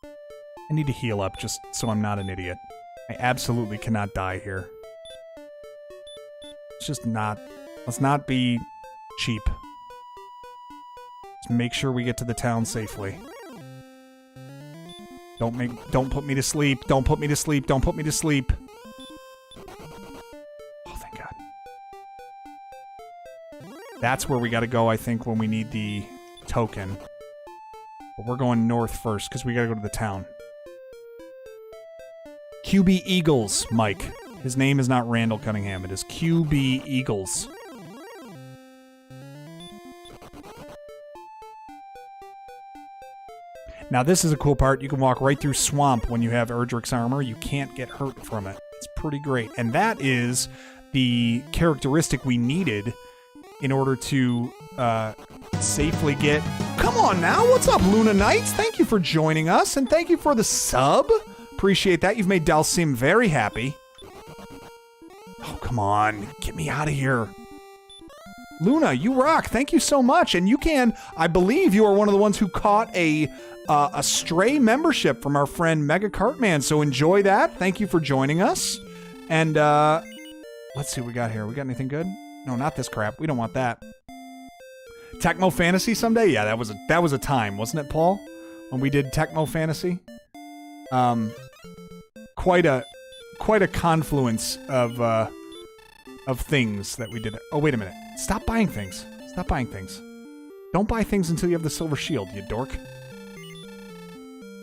I need to heal up just so I'm not an idiot. I absolutely cannot die here. It's just not... Let's not be cheap. Just make sure we get to the town safely. Don't put me to sleep. Don't put me to sleep. Don't put me to sleep. Oh, thank God. That's where we gotta go, I think, when we need the token. But we're going north first, because we gotta go to the town. QB Eagles, Mike. His name is not Randall Cunningham. It is QB Eagles. Now this is a cool part. You can walk right through swamp when you have Erdrick's armor. You can't get hurt from it. It's pretty great. And that is the characteristic we needed in order to safely get... Come on now! What's up, Luna Knights? Thank you for joining us, and thank you for the sub. Appreciate that. You've made Dalsim very happy. Oh, come on. Get me out of here. Luna, you rock. Thank you so much. And you can... I believe you are one of the ones who caught a stray membership from our friend Mega Cartman, so enjoy that. Thank you for joining us. And let's see what we got here. We got anything good? No, not this crap. We don't want that. Tecmo Fantasy someday? Yeah, that was a time, wasn't it, Paul? When we did Tecmo Fantasy? Quite a confluence of things that we did. Oh, wait a minute. Stop buying things. Stop buying things. Don't buy things until you have the silver shield, you dork.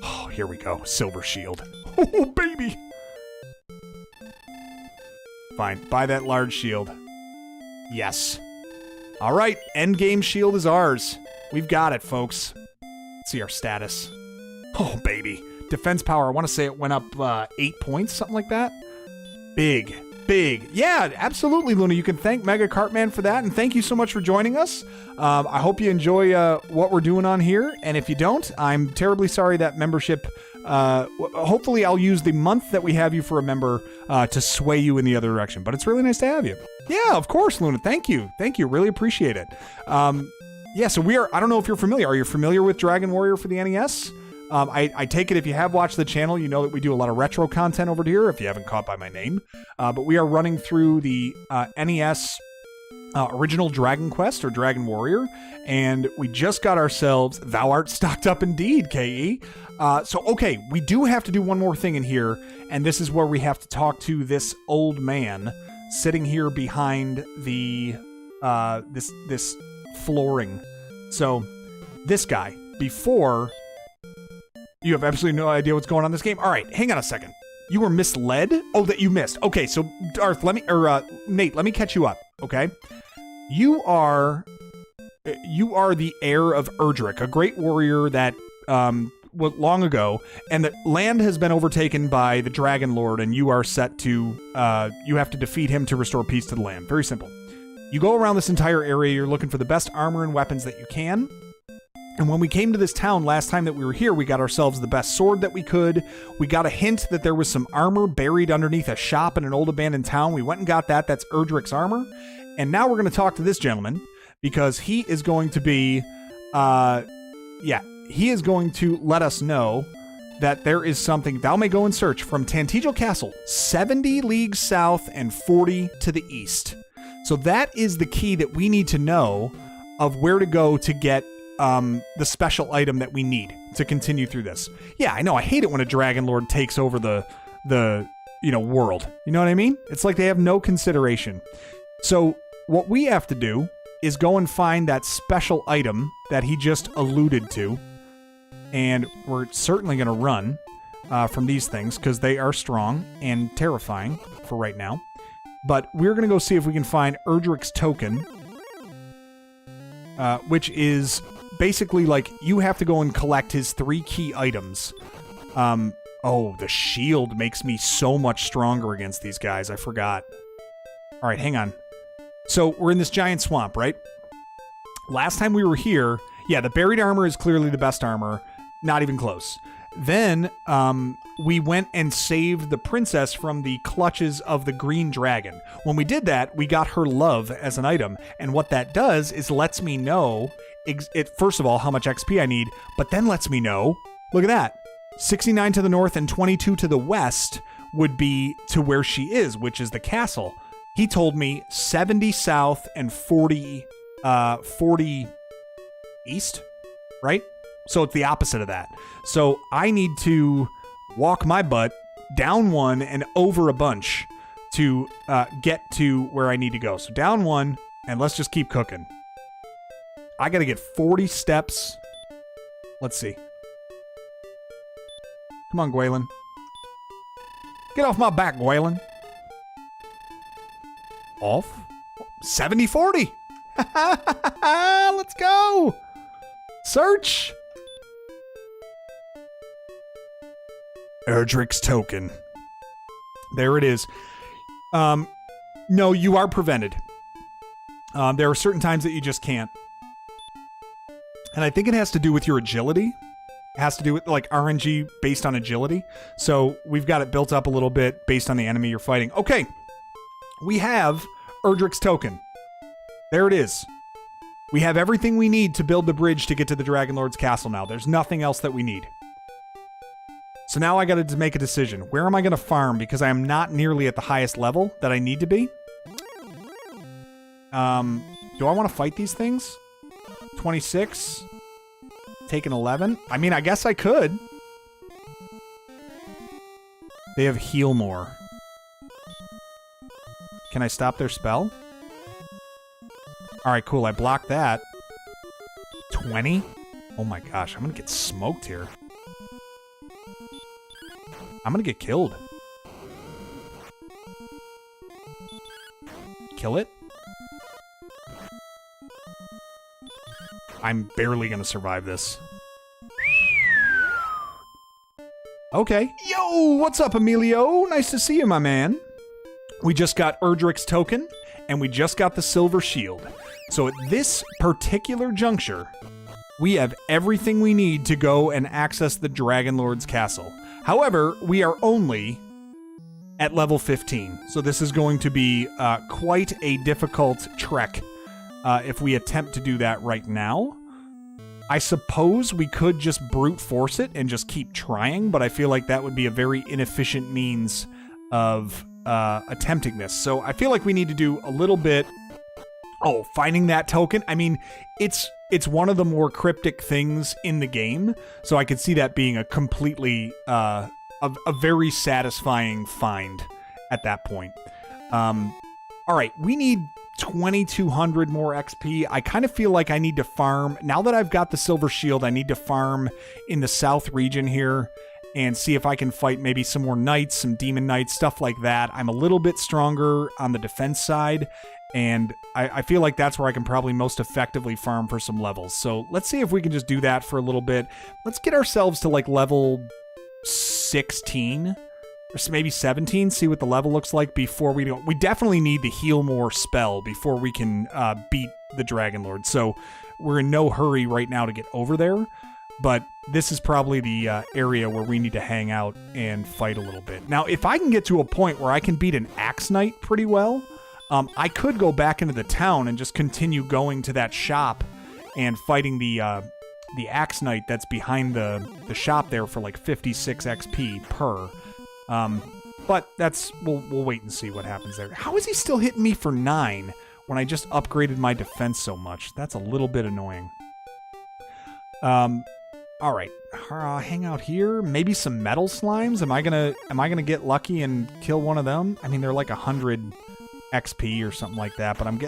Oh, here we go. Silver shield. Oh, baby! Fine. Buy that large shield. Yes. All right. Endgame shield is ours. We've got it, folks. Let's see our status. Oh, baby. Defense power. I want to say it went up 8 points, something like that. Big. Big. Yeah, absolutely, Luna. You can thank Mega Cartman for that, and thank you so much for joining us. I hope you enjoy what we're doing on here, and if you don't, I'm terribly sorry that membership... hopefully I'll use the month that we have you for a member to sway you in the other direction, but it's really nice to have you. Yeah, of course, Luna. Thank you. Thank you. Really appreciate it. Yeah, so we are... I don't know if you're familiar. Are you familiar with Dragon Warrior for the NES? I take it if you have watched the channel, you know that we do a lot of retro content over here, if you haven't caught by my name. But we are running through the NES original Dragon Quest, or Dragon Warrior, and we just got ourselves... Thou art stocked up indeed, K.E. So, okay, we do have to do one more thing in here, and this is where we have to talk to this old man sitting here behind the... this flooring. So, this guy, before... You have absolutely no idea what's going on in this game? All right, hang on a second. You were misled? Oh, that you missed. Okay, so Darth, Nate, let me catch you up, okay? You are the heir of Erdrick, a great warrior that long ago, and the land has been overtaken by the Dragon Lord, and you are set to you have to defeat him to restore peace to the land. Very simple. You go around this entire area, you're looking for the best armor and weapons that you can. And when we came to this town last time that we were here, we got ourselves the best sword that we could. We got a hint that there was some armor buried underneath a shop in an old abandoned town. We went and got that. That's Erdrick's armor. And now we're going to talk to this gentleman because he is going to be, he is going to let us know that there is something. Thou may go and search from Tantegel Castle, 70 leagues south and 40 to the east. So that is the key that we need to know of where to go to get the special item that we need to continue through this. Yeah, I know. I hate it when a Dragon Lord takes over the world. You know what I mean? It's like they have no consideration. So what we have to do is go and find that special item that he just alluded to. And we're certainly going to run from these things because they are strong and terrifying for right now. But we're going to go see if we can find Erdrick's token, which is basically like you have to go and collect his 3 key items. Oh, the shield makes me so much stronger against these guys. I forgot. All right, hang on. So we're in this giant swamp, right? Last time we were here, yeah, the buried armor is clearly the best armor. Not even close. Then we went and saved the princess from the clutches of the green dragon. When we did that, we got her love as an item. And what that does is lets me know, first of all, how much XP I need, but then lets me know, look at that, 69 to the north and 22 to the west would be to where she is, which is the castle. He told me 70 south and 40 east, right? So it's the opposite of that. So I need to walk my butt down 1 and over a bunch to get to where I need to go. So down 1, and let's just keep cooking. I got to get 40 steps. Let's see. Come on, Gwaylin. Get off my back, Gwaylin. Off? 70-40. Let's go. Search. Erdrick's token. There it is. No, you are prevented. There are certain times that you just can't. And I think it has to do with your agility. It has to do with like RNG based on agility. So we've got it built up a little bit based on the enemy you're fighting. Okay. We have Erdrick's token. There it is. We have everything we need to build the bridge to get to the Dragon Lord's castle now. There's nothing else that we need. So now I got to make a decision. Where am I going to farm? Because I am not nearly at the highest level that I need to be. Do I want to fight these things? 26. Taking 11. I mean, I guess I could. They have heal more. Can I stop their spell? All right, cool. I blocked that. 20? Oh my gosh, I'm going to get smoked here. I'm going to get killed. Kill it? I'm barely going to survive this. Okay. Yo, what's up, Emilio? Nice to see you, my man. We just got Erdrick's token, and we just got the silver shield. So at this particular juncture, we have everything we need to go and access the Dragon Lord's castle. However, we are only at level 15, so this is going to be quite a difficult trek if we attempt to do that right now. I suppose we could just brute force it and just keep trying, but I feel like that would be a very inefficient means of attempting this. So I feel like we need to do a little bit. Oh, finding that token. I mean, it's one of the more cryptic things in the game, so I could see that being a completely a very satisfying find at that point. All right, we need 2,200 more XP. I kind of feel like I need to farm. Now that I've got the silver shield, I need to farm in the south region here and see if I can fight maybe some more knights, some demon knights, stuff like that. I'm a little bit stronger on the defense side, and I feel like that's where I can probably most effectively farm for some levels. So let's see if we can just do that for a little bit. Let's get ourselves to like level 16 or maybe 17, see what the level looks like before we go. We definitely need the heal more spell before we can beat the Dragon Lord. So we're in no hurry right now to get over there, but this is probably the area where we need to hang out and fight a little bit. Now, if I can get to a point where I can beat an Axe Knight pretty well, I could go back into the town and just continue going to that shop and fighting the the Axe Knight that's behind the shop there for like 56 XP per. But we'll wait and see what happens there. How is he still hitting me for 9 when I just upgraded my defense so much? That's a little bit annoying. All right, hang out here. Maybe some metal slimes. Am I gonna get lucky and kill one of them? I mean, they're like 100 XP or something like that, but I'm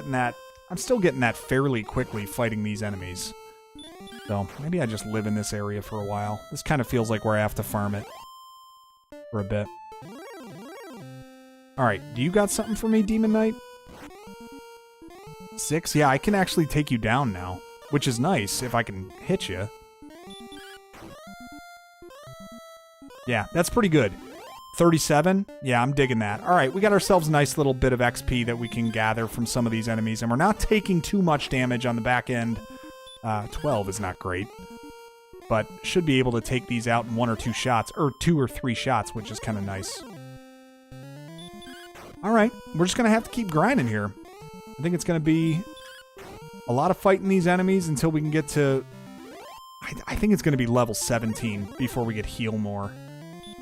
still getting that fairly quickly fighting these enemies. So maybe I just live in this area for a while. This kind of feels like where I have to farm it for a bit. All right, do you got something for me, Demon Knight? 6? Yeah, I can actually take you down now, which is nice if I can hit you. Yeah, that's pretty good. 37? Yeah, I'm digging that. All right, we got ourselves a nice little bit of XP that we can gather from some of these enemies, and we're not taking too much damage on the back end. 12 is not great, but should be able to take these out in 1 or 2 shots, or 2 or 3 shots, which is kind of nice. All right, we're just going to have to keep grinding here. I think it's going to be a lot of fighting these enemies until we can get to... I think it's going to be level 17 before we get heal more.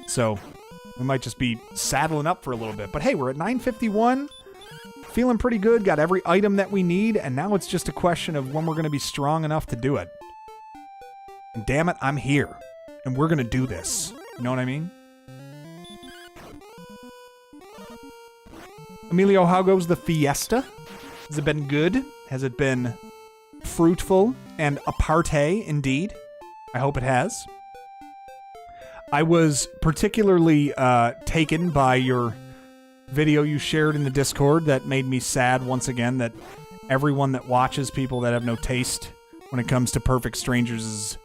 So we might just be saddling up for a little bit. But hey, we're at 951. Feeling pretty good. Got every item that we need. And now it's just a question of when we're going to be strong enough to do it. And damn it, I'm here. And we're going to do this. You know what I mean? Emilio, how goes the fiesta? Has it been good? Has it been fruitful and aparte indeed? I hope it has. I was particularly taken by your video you shared in the Discord that made me sad once again that everyone that watches people that have no taste when it comes to Perfect Strangers'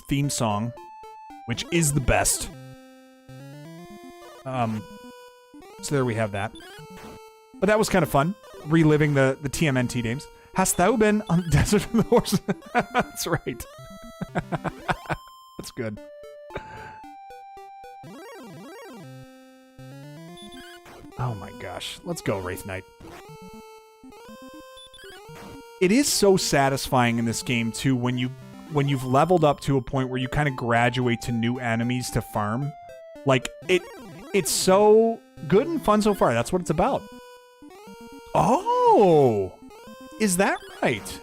theme song, which is the best. So there we have that. But that was kind of fun, reliving the TMNT games. Hast thou been on the desert of the horse? That's right. That's good. Oh my gosh. Let's go, Wraith Knight. It is so satisfying in this game, too, when you've leveled up to a point where you kind of graduate to new enemies to farm. Like, it's so good and fun so far. That's what it's about. Oh! Is that right?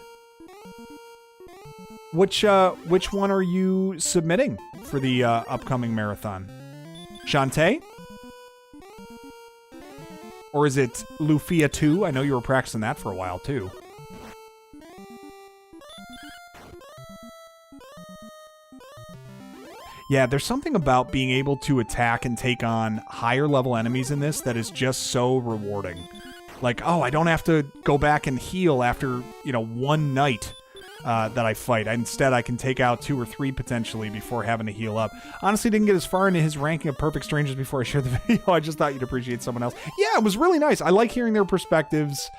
Which one are you submitting for the upcoming marathon? Shantae? Or is it Lufia 2? I know you were practicing that for a while, too. Yeah, there's something about being able to attack and take on higher level enemies in this that is just so rewarding. Like, oh, I don't have to go back and heal after, one night that I fight. Instead, I can take out 2 or 3 potentially before having to heal up. Honestly, didn't get as far into his ranking of Perfect Strangers before I shared the video. I just thought you'd appreciate someone else. Yeah, it was really nice. I like hearing their perspectives.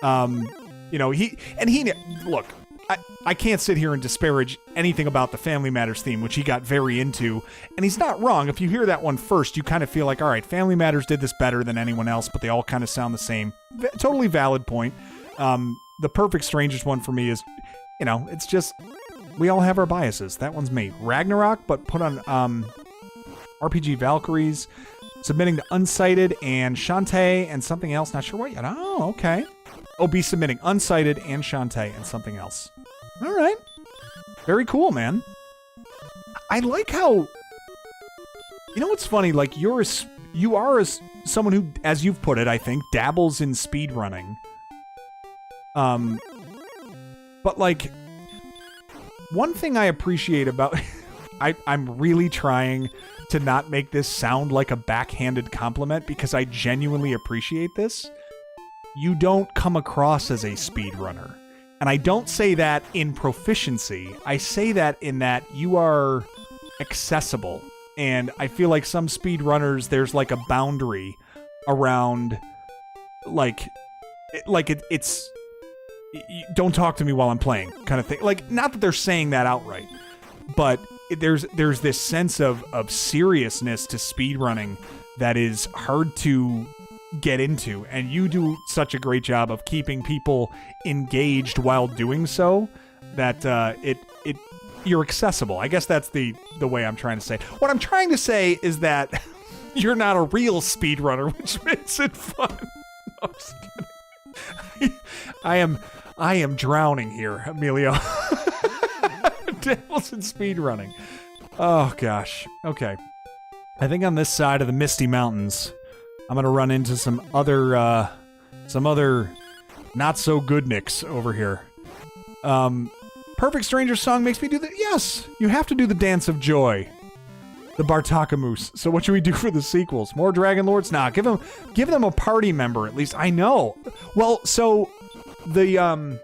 Look, I can't sit here and disparage anything about the Family Matters theme, which he got very into. And he's not wrong. If you hear that one first, you kind of feel like, all right, Family Matters did this better than anyone else, but they all kind of sound the same. Totally valid point. The Perfect Strangers one for me is, it's just, we all have our biases. That one's me. Ragnarok, but put on RPG Valkyries, submitting to Unsighted and Shantae and something else. Not sure what yet. Oh, okay. Oh, be submitting Unsighted and Shantae and something else. All right. Very cool, man. I like how... what's funny? Like, you are someone who, as you've put it, I think, dabbles in speedrunning. But, like, one thing I appreciate about... I'm really trying to not make this sound like a backhanded compliment because I genuinely appreciate this. You don't come across as a speedrunner. And I don't say that in proficiency. I say that in that you are accessible. And I feel like some speedrunners, there's like a boundary around, it's don't talk to me while I'm playing kind of thing. Like, not that they're saying that outright, but there's this sense of seriousness to speedrunning that is hard to get into, and you do such a great job of keeping people engaged while doing so that you're accessible. I guess that's the way I'm trying to say. What I'm trying to say is that you're not a real speedrunner, which makes it fun. No, I'm just kidding. I am drowning here, Emilio. Devils in speedrunning. Oh gosh. Okay. I think on this side of the Misty Mountains, I'm gonna run into some other not so good nicks over here. Perfect Stranger song makes me do the yes. You have to do the dance of joy. The Bartakamoose. So what should we do for the sequels? More Dragon Lords? Nah, give them a party member at least. I know. Well, so the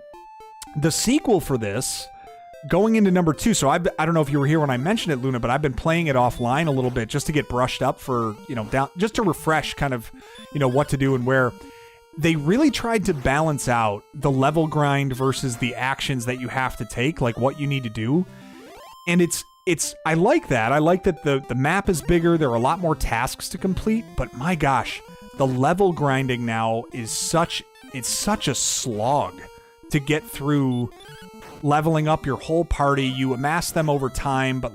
sequel for this, going into number 2. So I don't know if you were here when I mentioned it, Luna, but I've been playing it offline a little bit just to get brushed up for, just to refresh kind of, what to do and where. They really tried to balance out the level grind versus the actions that you have to take, like what you need to do. And I like that. I like that the map is bigger. There are a lot more tasks to complete, but my gosh, the level grinding now is such a slog to get through leveling up your whole party. You amass them over time, but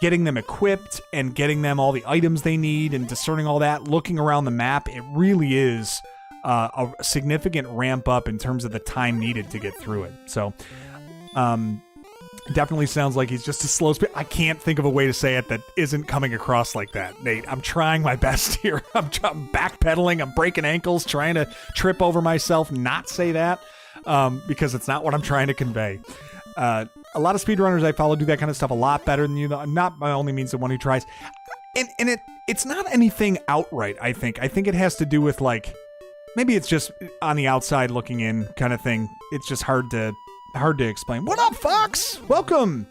getting them equipped and getting them all the items they need and discerning all that, looking around the map, it really is a significant ramp up in terms of the time needed to get through it. So, definitely sounds like he's just a slow speed. I can't think of a way to say it that isn't coming across like that, Nate. I'm trying my best here. I'm backpedaling. I'm breaking ankles, trying to trip over myself, not say that, because it's not what I'm trying to convey. A lot of speedrunners I follow do that kind of stuff a lot better than you. Not by only means the one who tries. And it's not anything outright, I think. I think it has to do with, maybe it's just on the outside looking in kind of thing. It's just hard to explain. What up, Fox? Welcome.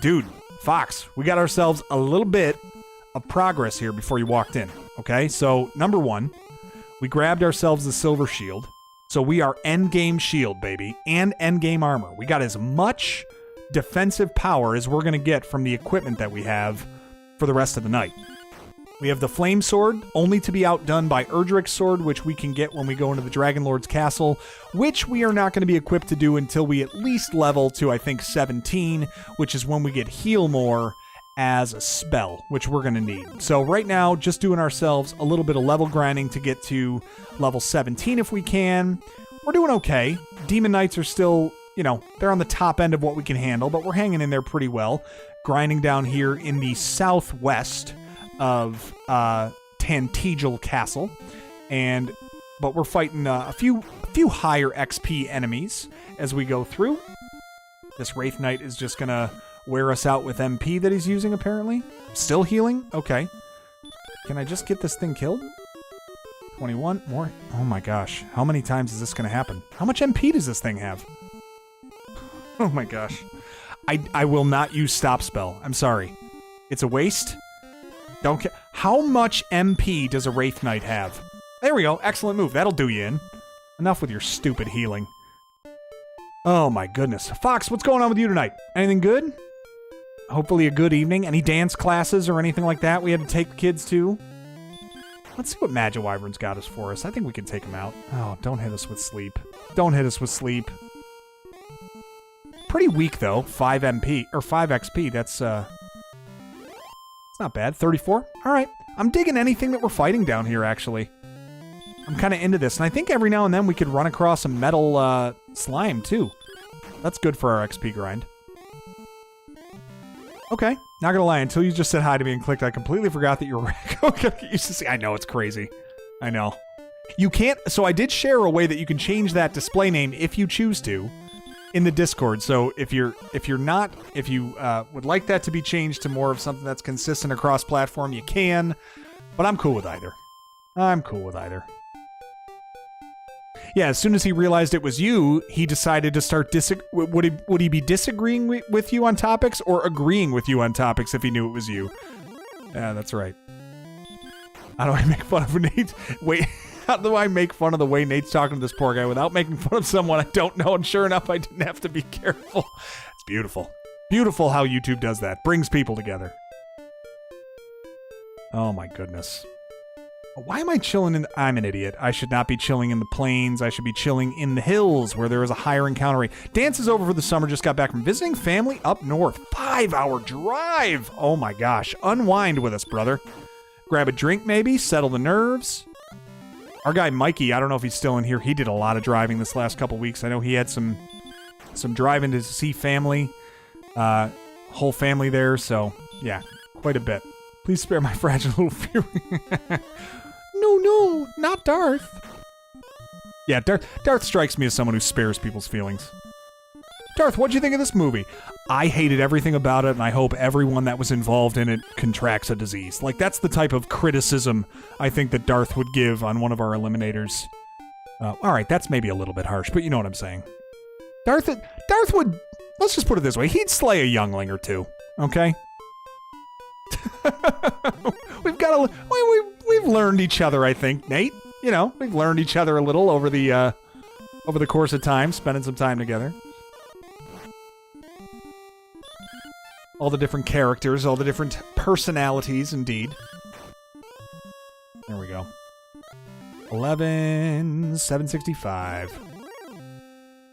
Dude, Fox, we got ourselves a little bit of progress here before you walked in. Okay, so number 1, we grabbed ourselves the silver shield. So we are endgame shield, baby, and endgame armor. We got as much defensive power as we're going to get from the equipment that we have for the rest of the night. We have the flame sword, only to be outdone by Erdrick's sword, which we can get when we go into the Dragon Lord's castle, which we are not going to be equipped to do until we at least level to, I think, 17, which is when we get heal more as a spell, which we're going to need. So right now, just doing ourselves a little bit of level grinding to get to level 17 if we can. We're doing okay. Demon Knights are still, they're on the top end of what we can handle, but we're hanging in there pretty well. Grinding down here in the southwest of Tantegel Castle. But we're fighting a few higher XP enemies as we go through. This Wraith Knight is just going to wear us out with MP that he's using, apparently. Still healing? Okay. Can I just get this thing killed? 21 more? Oh my gosh. How many times is this going to happen? How much MP does this thing have? Oh my gosh. I will not use stop spell. I'm sorry. It's a waste. Don't care. How much MP does a Wraith Knight have? There we go. Excellent move. That'll do you in. Enough with your stupid healing. Oh my goodness. Fox, what's going on with you tonight? Anything good? Hopefully a good evening. Any dance classes or anything like that we had to take the kids to? Let's see what Magiwyvern's got us for us. I think we can take him out. Oh, don't hit us with sleep. Don't hit us with sleep. Pretty weak, though. 5 MP, or 5 XP. That's, it's not bad. 34? Alright. I'm digging anything that we're fighting down here, actually. I'm kind of into this. And I think every now and then we could run across a metal, slime, too. That's good for our XP grind. Okay, not gonna lie, until you just said hi to me and clicked, I completely forgot that you were used to see. I know, it's crazy. I know. You can't, so I did share a way that you can change that display name if you choose to in the Discord. So if you would like that to be changed to more of something that's consistent across platform, you can, but I'm cool with either. Yeah, as soon as he realized it was you, he decided to start would he be disagreeing with you on topics or agreeing with you on topics if he knew it was you? Yeah, that's right. How do I make fun of Nate? Wait, how do I make fun of the way Nate's talking to this poor guy without making fun of someone I don't know? And sure enough, I didn't have to be careful. It's beautiful. Beautiful how YouTube does that. Brings people together. Oh my goodness. Why am I chilling in... I'm an idiot. I should not be chilling in the plains. I should be chilling in the hills where there is a higher encounter rate. Dance is over for the summer. Just got back from visiting family up north. 5-hour drive. Oh my gosh. Unwind with us, brother. Grab a drink maybe. Settle the nerves. Our guy Mikey, I don't know if he's still in here. He did a lot of driving this last couple weeks. I know he had some driving to see family. Whole family there. So, yeah, quite a bit. Please spare my fragile little fury. No, not Darth. Yeah, Darth strikes me as someone who spares people's feelings. Darth, what'd you think of this movie? I hated everything about it, and I hope everyone that was involved in it contracts a disease. Like, that's the type of criticism I think that Darth would give on one of our eliminators. All right, that's maybe a little bit harsh, but you know what I'm saying. Darth would, let's just put it this way, he'd slay a youngling or two, okay? We've learned each other, I think, Nate. You know, we've learned each other a little over the course of time, spending some time together. All the different characters, all the different personalities, indeed. There we go. 11,765.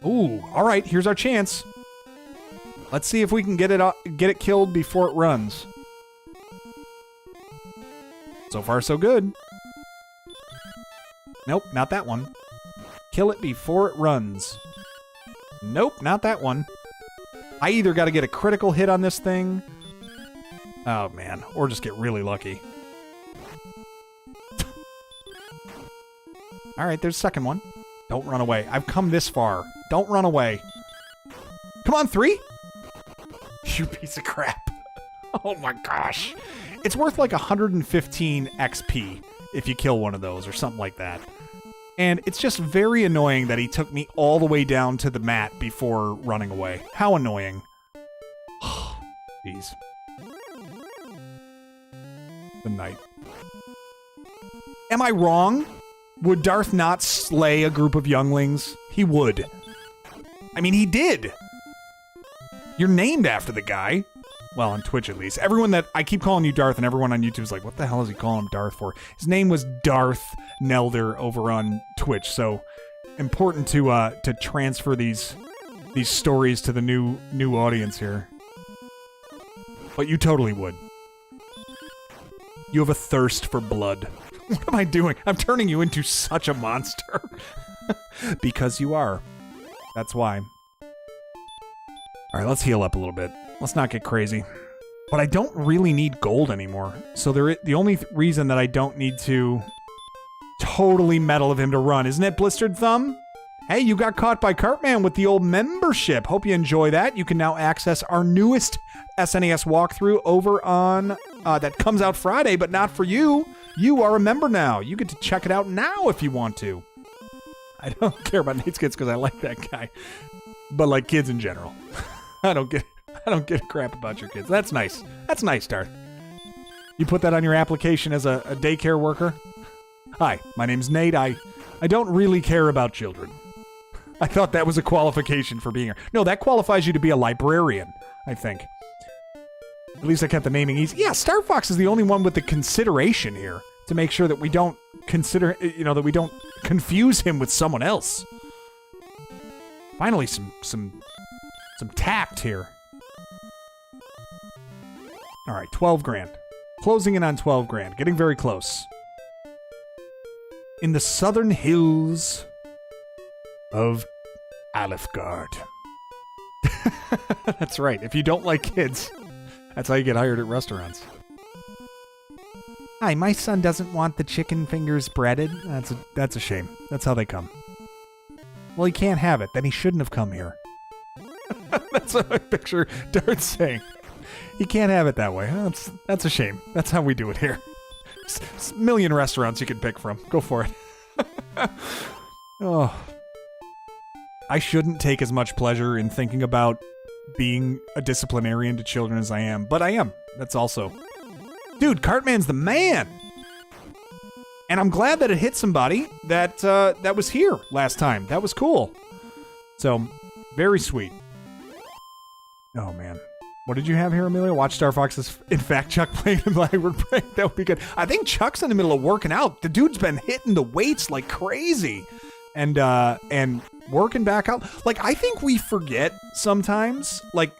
Ooh, all right, here's our chance. Let's see if we can get it killed before it runs. So far, so good. Nope, not that one. Kill it before it runs. Nope, not that one. I either got to get a critical hit on this thing. Oh, man. Or just get really lucky. All right, there's the second one. Don't run away. I've come this far. Don't run away. Come on, 3. You piece of crap. Oh, my gosh. It's worth like 115 XP if you kill one of those or something like that. And it's just very annoying that he took me all the way down to the mat before running away. How annoying. Jeez. The knight. Am I wrong? Would Darth not slay a group of younglings? He would. I mean, he did. You're named after the guy. Well, on Twitch at least. Everyone that... I keep calling you Darth, and everyone on YouTube is like, what the hell is he calling him Darth for? His name was Darth Nelder over on Twitch, so important to transfer these stories to the new audience here. But you totally would. You have a thirst for blood. What am I doing? I'm turning you into such a monster. Because you are. That's why. Alright, let's heal up a little bit. Let's not get crazy. But I don't really need gold anymore. So the only reason that I don't need to totally metal of him to run, isn't it, Blistered Thumb? Hey, you got caught by Cartman with the old membership. Hope you enjoy that. You can now access our newest SNES walkthrough over on... that comes out Friday, but not for you. You are a member now. You get to check it out now if you want to. I don't care about Nate's kids because I like that guy. But like kids in general. I don't give a crap about your kids. That's nice. That's nice, Darth. You put that on your application as a daycare worker? Hi, my name's Nate. I don't really care about children. I thought that was a qualification for being here. No, that qualifies you to be a librarian, I think. At least I kept the naming easy. Yeah, Star Fox is the only one with the consideration here to make sure that we don't that we don't confuse him with someone else. Finally, some tact here. All right, 12 grand. Closing in on 12 grand. Getting very close. In the southern hills of Alifgard. That's right. If you don't like kids, that's how you get hired at restaurants. Hi, my son doesn't want the chicken fingers breaded. That's a shame. That's how they come. Well, he can't have it. Then he shouldn't have come here. That's what I picture Darth saying. He can't have it that way. That's a shame. That's how we do it here. A million restaurants you can pick from. Go for it. Oh. I shouldn't take as much pleasure in thinking about being a disciplinarian to children as I am, but I am. That's also... Dude, Cartman's the man! And I'm glad that it hit somebody that was here last time. That was cool. So, very sweet. Oh, man. What did you have here, Amelia? Watch Star Fox's, in fact, Chuck playing the Blackbird Break. That would be good. I think Chuck's in the middle of working out. The dude's been hitting the weights like crazy. And working back out. Like, I think we forget sometimes. Like,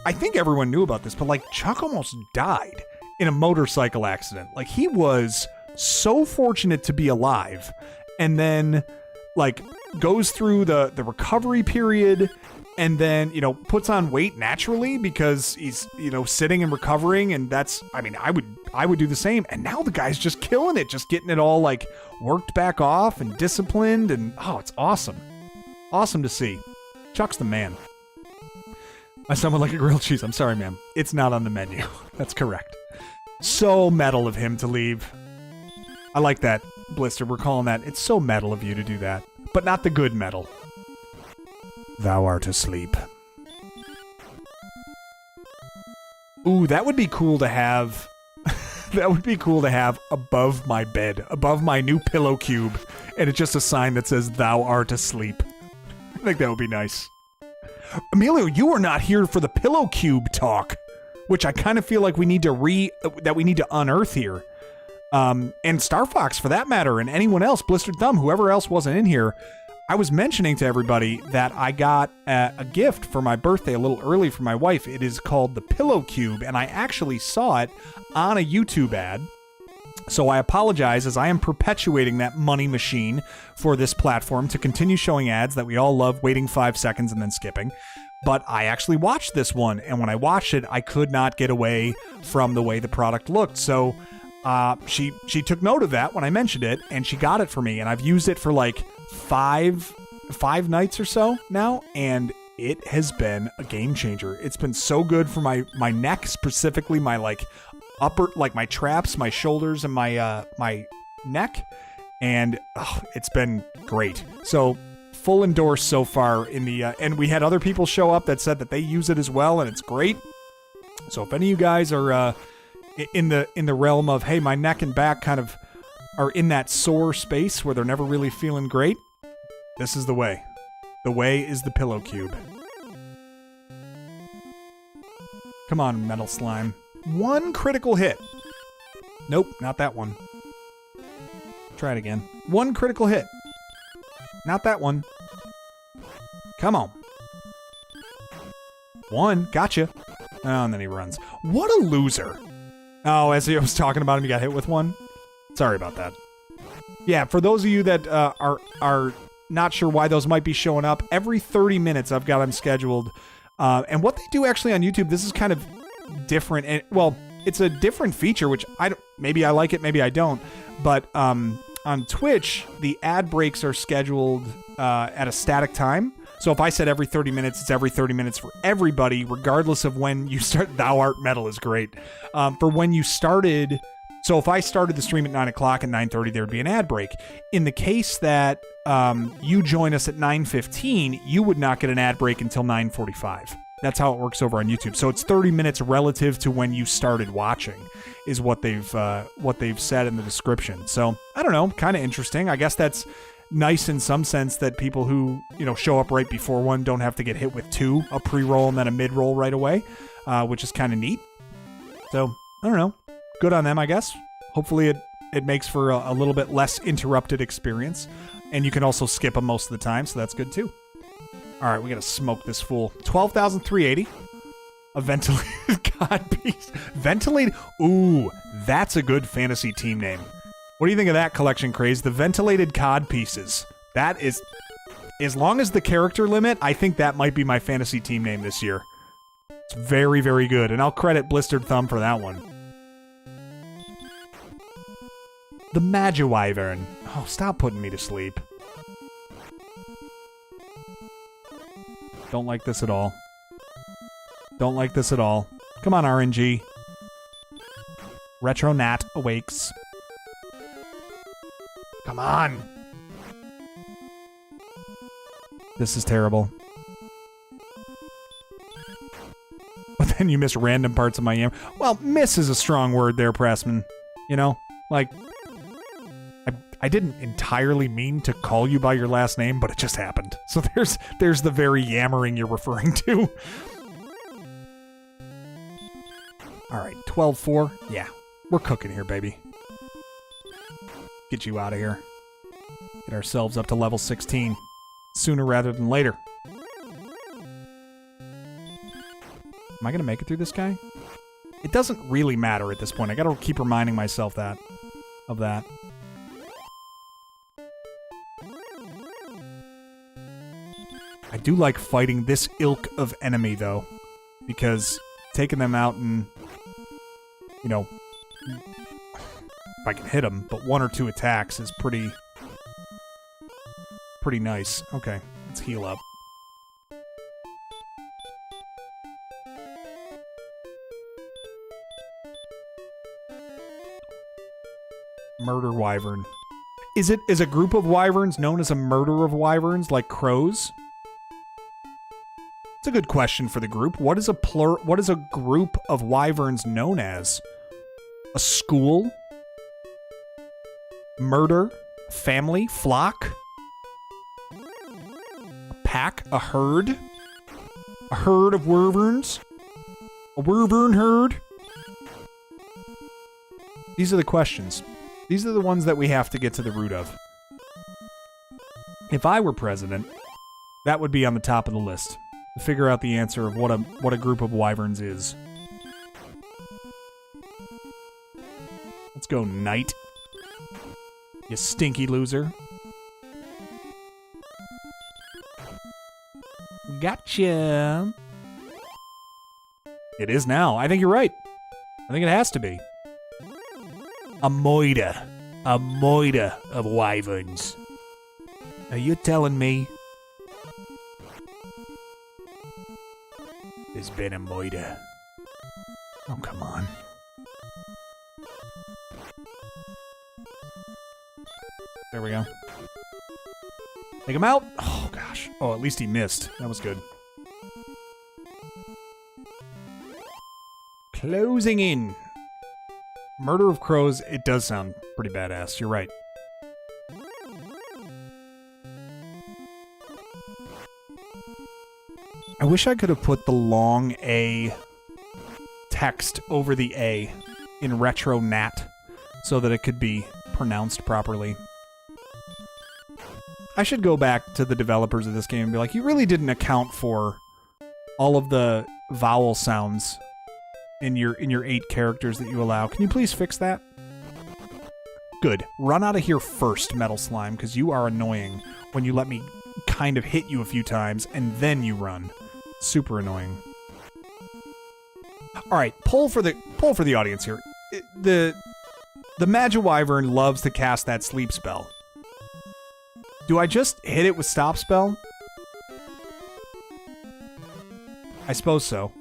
I think everyone knew about this, but like, Chuck almost died in a motorcycle accident. Like, he was so fortunate to be alive. And then, like, goes through the recovery period. And then, you know, puts on weight naturally because he's, you know, sitting and recovering. And that's, I mean, I would do the same. And now the guy's just killing it, just getting it all like worked back off and disciplined. And oh, it's awesome. Awesome to see. Chuck's the man. I sound like a grilled cheese. I'm sorry, ma'am. It's not on the menu. That's correct. So metal of him to leave. I like that, Blister. We're calling that. It's so metal of you to do that. But not the good metal. Thou art asleep. Ooh, that would be cool to have. That would be cool to have above my bed, above my new pillow cube, and it's just a sign that says "Thou art asleep." I think that would be nice. Emilio, you are not here for the pillow cube talk, which I kind of feel like we need to unearth here. And Star Fox, for that matter, and anyone else, Blistered Thumb, whoever else wasn't in here. I was mentioning to everybody that I got a gift for my birthday a little early from my wife. It is called the Pillow Cube, and I actually saw it on a YouTube ad. So I apologize, as I am perpetuating that money machine for this platform to continue showing ads that we all love, waiting 5 seconds and then skipping. But I actually watched this one, and when I watched it, I could not get away from the way the product looked. So she took note of that when I mentioned it, and she got it for me, and I've used it for like five nights or so now, and it has been a game changer. It's been so good for my neck, specifically my like upper, like my traps, my shoulders, and my neck, and it's been great. So full endorse so far in the and we had other people show up that said that they use it as well, and it's great. So if any of you guys are in the realm of, hey, my neck and back kind of are in that sore space where they're never really feeling great, this is the way. The way is the Pillow Cube. Come on, Metal Slime. One critical hit. Nope, not that one. Try it again. One critical hit. Not that one. Come on. One, gotcha. Oh, and then he runs. What a loser. Oh, as I was talking about him, you got hit with one? Sorry about that. Yeah, for those of you that are not sure why those might be showing up, every 30 minutes I've got them scheduled. And what they do actually on YouTube, this is kind of different. And, well, it's a different feature, which maybe I like it, maybe I don't. But on Twitch, the ad breaks are scheduled at a static time. So if I said every 30 minutes, it's every 30 minutes for everybody, regardless of when you start. Thou Art Metal is great. For when you started. So if I started the stream at 9 o'clock and 9:30, there would be an ad break. In the case that you join us at 9:15, you would not get an ad break until 9:45. That's how it works over on YouTube. So it's 30 minutes relative to when you started watching, is what they've said in the description. So I don't know, kind of interesting. I guess that's nice in some sense that people who show up right before one don't have to get hit with two, a pre-roll and then a mid-roll right away, which is kind of neat. So I don't know. Good on them, I guess. Hopefully it makes for a little bit less interrupted experience. And you can also skip them most of the time, so that's good too. All right, we got to smoke this fool. 12,380. A ventilated cod piece. Ventilated. Ooh, that's a good fantasy team name. What do you think of that, Collection Craze? The ventilated cod pieces. That is, as long as the character limit, I think that might be my fantasy team name this year. It's very, very good. And I'll credit Blistered Thumb for that one. The Magiwyvern. Oh, stop putting me to sleep. Don't like this at all. Don't like this at all. Come on, RNG. Retronat awakes. Come on. This is terrible. But then you miss random parts of my yam. Well, miss is a strong word there, Pressman. Like, I didn't entirely mean to call you by your last name, but it just happened. So there's the very yammering you're referring to. All right, 12-4. Yeah, we're cooking here, baby. Get you out of here. Get ourselves up to level 16. Sooner rather than later. Am I going to make it through this guy? It doesn't really matter at this point. I got to keep reminding myself of that. I do like fighting this ilk of enemy, though, because taking them out and, you know, if I can hit them, but 1 or 2 attacks is pretty nice. Okay, let's heal up. Murder wyvern. Is a group of wyverns known as a murder of wyverns, like crows? It's a good question for the group. What is a group of wyverns known as? A school? Murder? Family? Flock? A pack? A herd? A herd of wyverns? A wyvern herd? These are the questions. These are the ones that we have to get to the root of. If I were president, that would be on the top of the list. To figure out the answer of what a group of wyverns is. Let's go, knight. You stinky loser. Gotcha. It is now. I think you're right. I think it has to be. A moida of wyverns. Are you telling me there's been a moida? Oh, come on. There we go. Take him out. Oh, gosh. Oh, at least he missed. That was good. Closing in. Murder of Crows, it does sound pretty badass. You're right. I wish I could have put the long A text over the A in retro nat so that it could be pronounced properly. I should go back to the developers of this game and be like, you really didn't account for all of the vowel sounds in your 8 characters that you allow. Can you please fix that? Good. Run out of here first, Metal Slime, because you are annoying when you let me kind of hit you a few times and then you run. Super annoying. All right, poll for the audience here. The Magiwyvern loves to cast that sleep spell. Do I just hit it with stop spell? I suppose so.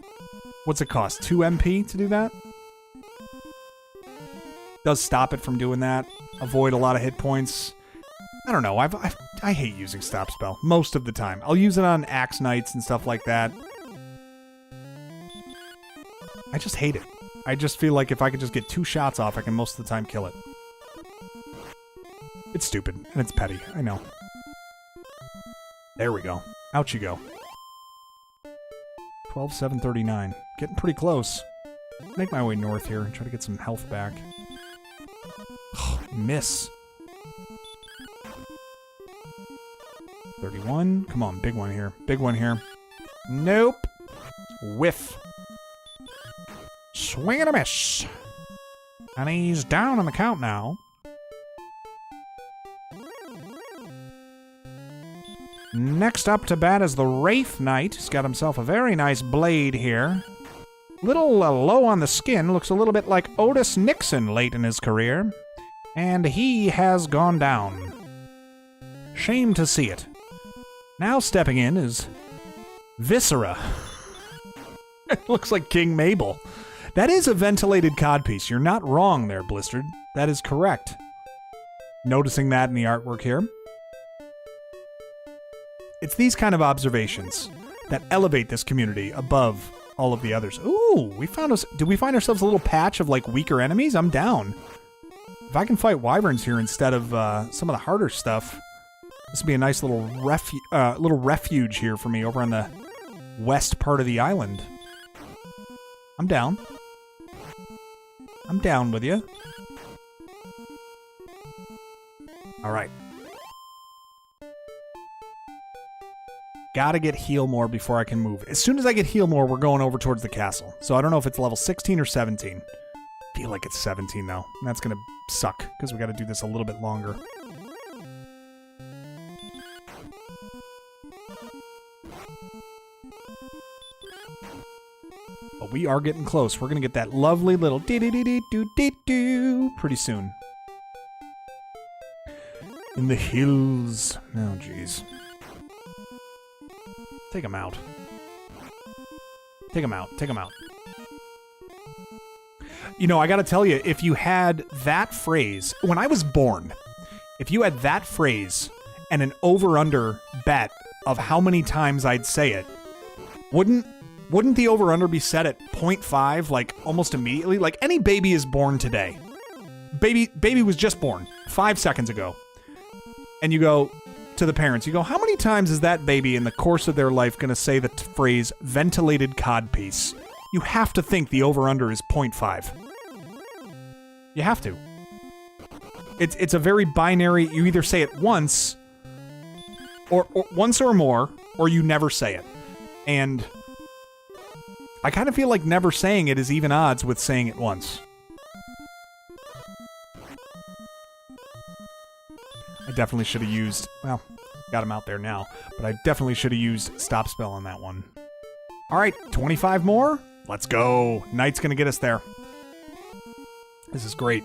What's it cost? 2 MP to do that? Does stop it from doing that. Avoid a lot of hit points. I don't know. I hate using stop spell most of the time. I'll use it on Axe Knights and stuff like that. I just hate it. I just feel like if I could just get 2 shots off, I can most of the time kill it. It's stupid, and it's petty. I know. There we go. Out you go. 12,739. Getting pretty close. Make my way north here and try to get some health back. Miss. 31. Come on, big one here. Big one here. Nope. Whiff. Swing and a miss. And he's down on the count now. Next up to bat is the Wraith Knight. He's got himself a very nice blade here. Little low on the skin. Looks a little bit like Otis Nixon late in his career. And he has gone down. Shame to see it. Now stepping in is Viscera. It looks like King Mabel. That is a ventilated codpiece. You're not wrong there, Blistered. That is correct. Noticing that in the artwork here. It's these kind of observations that elevate this community above all of the others. Ooh, did we find ourselves a little patch of like weaker enemies? I'm down. If I can fight wyverns here instead of some of the harder stuff, this would be a nice little refuge here for me over on the west part of the island. I'm down. I'm down with you. All right. Gotta get heal more before I can move. As soon as I get heal more, we're going over towards the castle. So I don't know if it's level 16 or 17. I feel like it's 17 though. And that's gonna suck because we gotta do this a little bit longer. But we are getting close. We're gonna get that lovely little dee-dee-dee-dee-doo-dee-doo pretty soon. In the hills. Oh, jeez. Take him out. Take him out. Take him out. You know, I gotta tell you, if you had that phrase, when I was born, if you had that phrase and an over-under bet of how many times I'd say it, wouldn't the over-under be set at 0.5, like, almost immediately? Like, any baby is born today. Baby was just born 5 seconds ago. And you go to the parents, you go, how many times is that baby in the course of their life going to say the phrase ventilated codpiece? You have to think the over-under is 0.5. You have to. It's a very binary, you either say it once, or once or more, or you never say it. And I kind of feel like never saying it is even odds with saying it once. I definitely should have used, well, got him out there now, but I definitely should have used stop spell on that one. All right, 25 more. Let's go. Knight's going to get us there. This is great.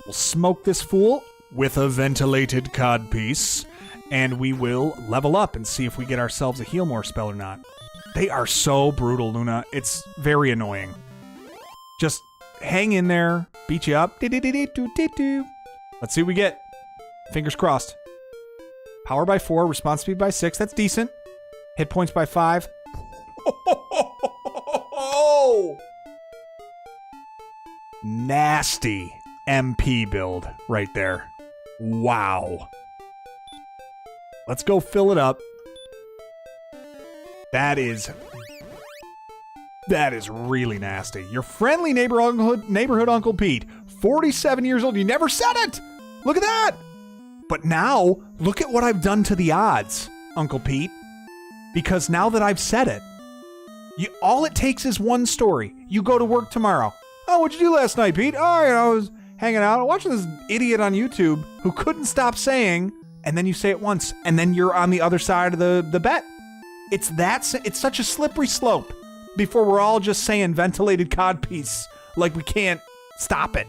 We'll smoke this fool with a ventilated codpiece, and we will level up and see if we get ourselves a heal more spell or not. They are so brutal, Luna. It's very annoying. Just hang in there, beat you up. Let's see what we get. Fingers crossed. Power by 4, response speed by 6. That's decent. Hit points by 5. Nasty MP build right there. Wow. Let's go fill it up. That is really nasty. Your friendly neighborhood Uncle Pete, 47 years old. You never said it. Look at that. But now, look at what I've done to the odds, Uncle Pete. Because now that I've said it, all it takes is one story. You go to work tomorrow. Oh, what'd you do last night, Pete? Oh, I was hanging out, watching this idiot on YouTube who couldn't stop saying, and then you say it once, and then you're on the other side of the bet. It's such a slippery slope before we're all just saying ventilated codpiece like we can't stop it.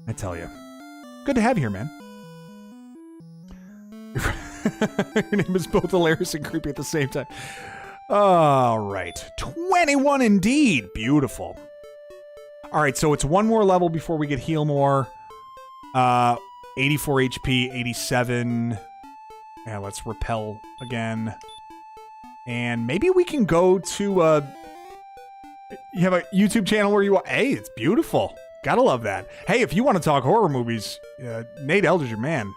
I tell you. Good to have you here, man. Your name is both hilarious and creepy at the same time. All right. 21 indeed. Beautiful. All right, so it's one more level before we get heal more. 84 HP, 87. Yeah, let's repel again. And maybe we can go to... you have a YouTube channel where you... Hey, it's beautiful. Gotta love that. Hey, if you want to talk horror movies, Nate Elder's your man.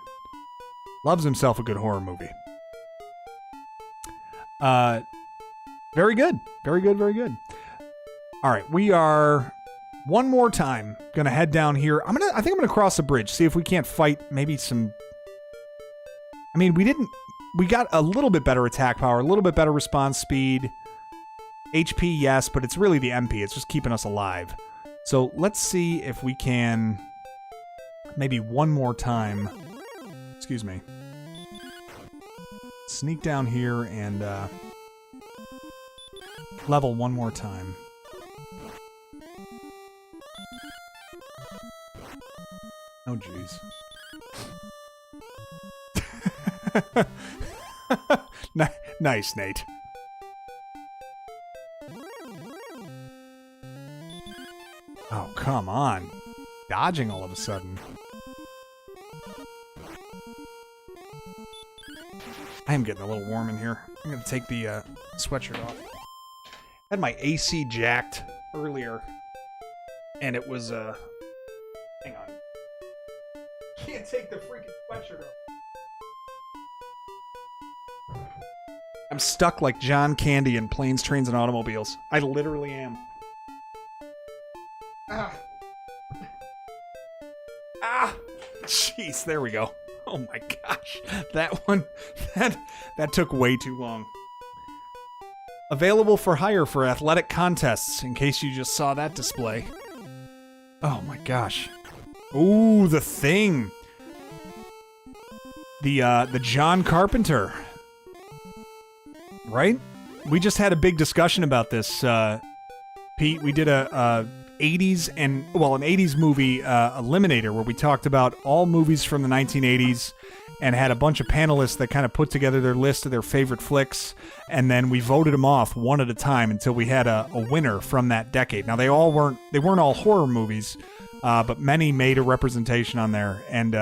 Loves himself a good horror movie. Very good. Very good, very good. All right, we are one more time gonna head down here. I think I'm gonna cross the bridge, see if we can't fight maybe some... I mean, we got a little bit better attack power, a little bit better response speed. HP, yes, but it's really the MP. It's just keeping us alive. So let's see if we can maybe one more time. Excuse me. Sneak down here and level one more time. Oh, jeez. Nice, Nate. Oh, come on. Dodging all of a sudden. I am getting a little warm in here. I'm going to take the sweatshirt off. I had my AC jacked earlier, and it was, hang on. Can't take the freaking sweatshirt off. I'm stuck like John Candy in Planes, Trains, and Automobiles. I literally am. Jeez, there we go. Oh my gosh. That one, that took way too long. Available for hire for athletic contests, in case you just saw that display. Oh my gosh. Ooh, The Thing. The John Carpenter. Right? We just had a big discussion about this, Pete. We did an 80s movie eliminator where we talked about all movies from the 1980s and had a bunch of panelists that kind of put together their list of their favorite flicks, and then we voted them off one at a time until we had a winner from that decade. Now they weren't all horror movies, but many made a representation on there, and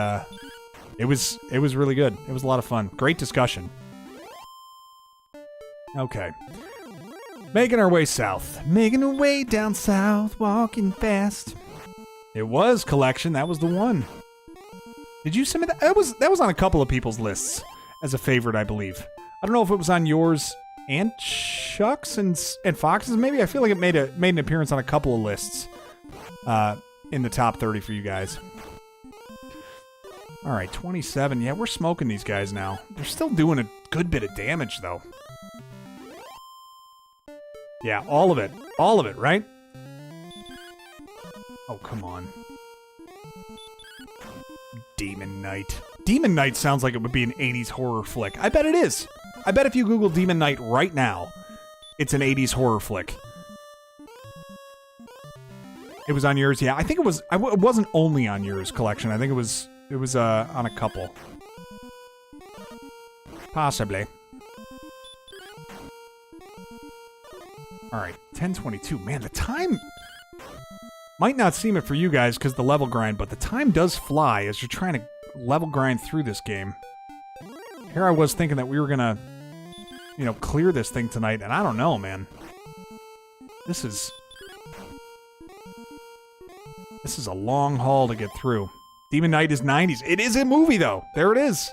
it was really good. It was a lot of fun. Great discussion. Okay. Making our way south. Making our way down south, walking fast. It was Collection. That was the one. Did you submit that? That was on a couple of people's lists as a favorite, I believe. I don't know if it was on yours and Chuck's and Fox's. Maybe I feel like it made an appearance on a couple of lists in the top 30 for you guys. All right, 27. Yeah, we're smoking these guys now. They're still doing a good bit of damage, though. Yeah, all of it. All of it, right? Oh, come on. Demon Knight. Demon Knight sounds like it would be an 80s horror flick. I bet it is. I bet if you Google Demon Knight right now, it's an 80s horror flick. It was on yours, yeah. I think it was. It wasn't only on yours, Collection. I think it was on a couple. Possibly. All right, 10:22. Man, the time might not seem it for you guys because the level grind, but the time does fly as you're trying to level grind through this game. Here I was thinking that we were gonna, clear this thing tonight, and I don't know, man. This is a long haul to get through. Demon Knight is 90s. It is a movie, though. There it is.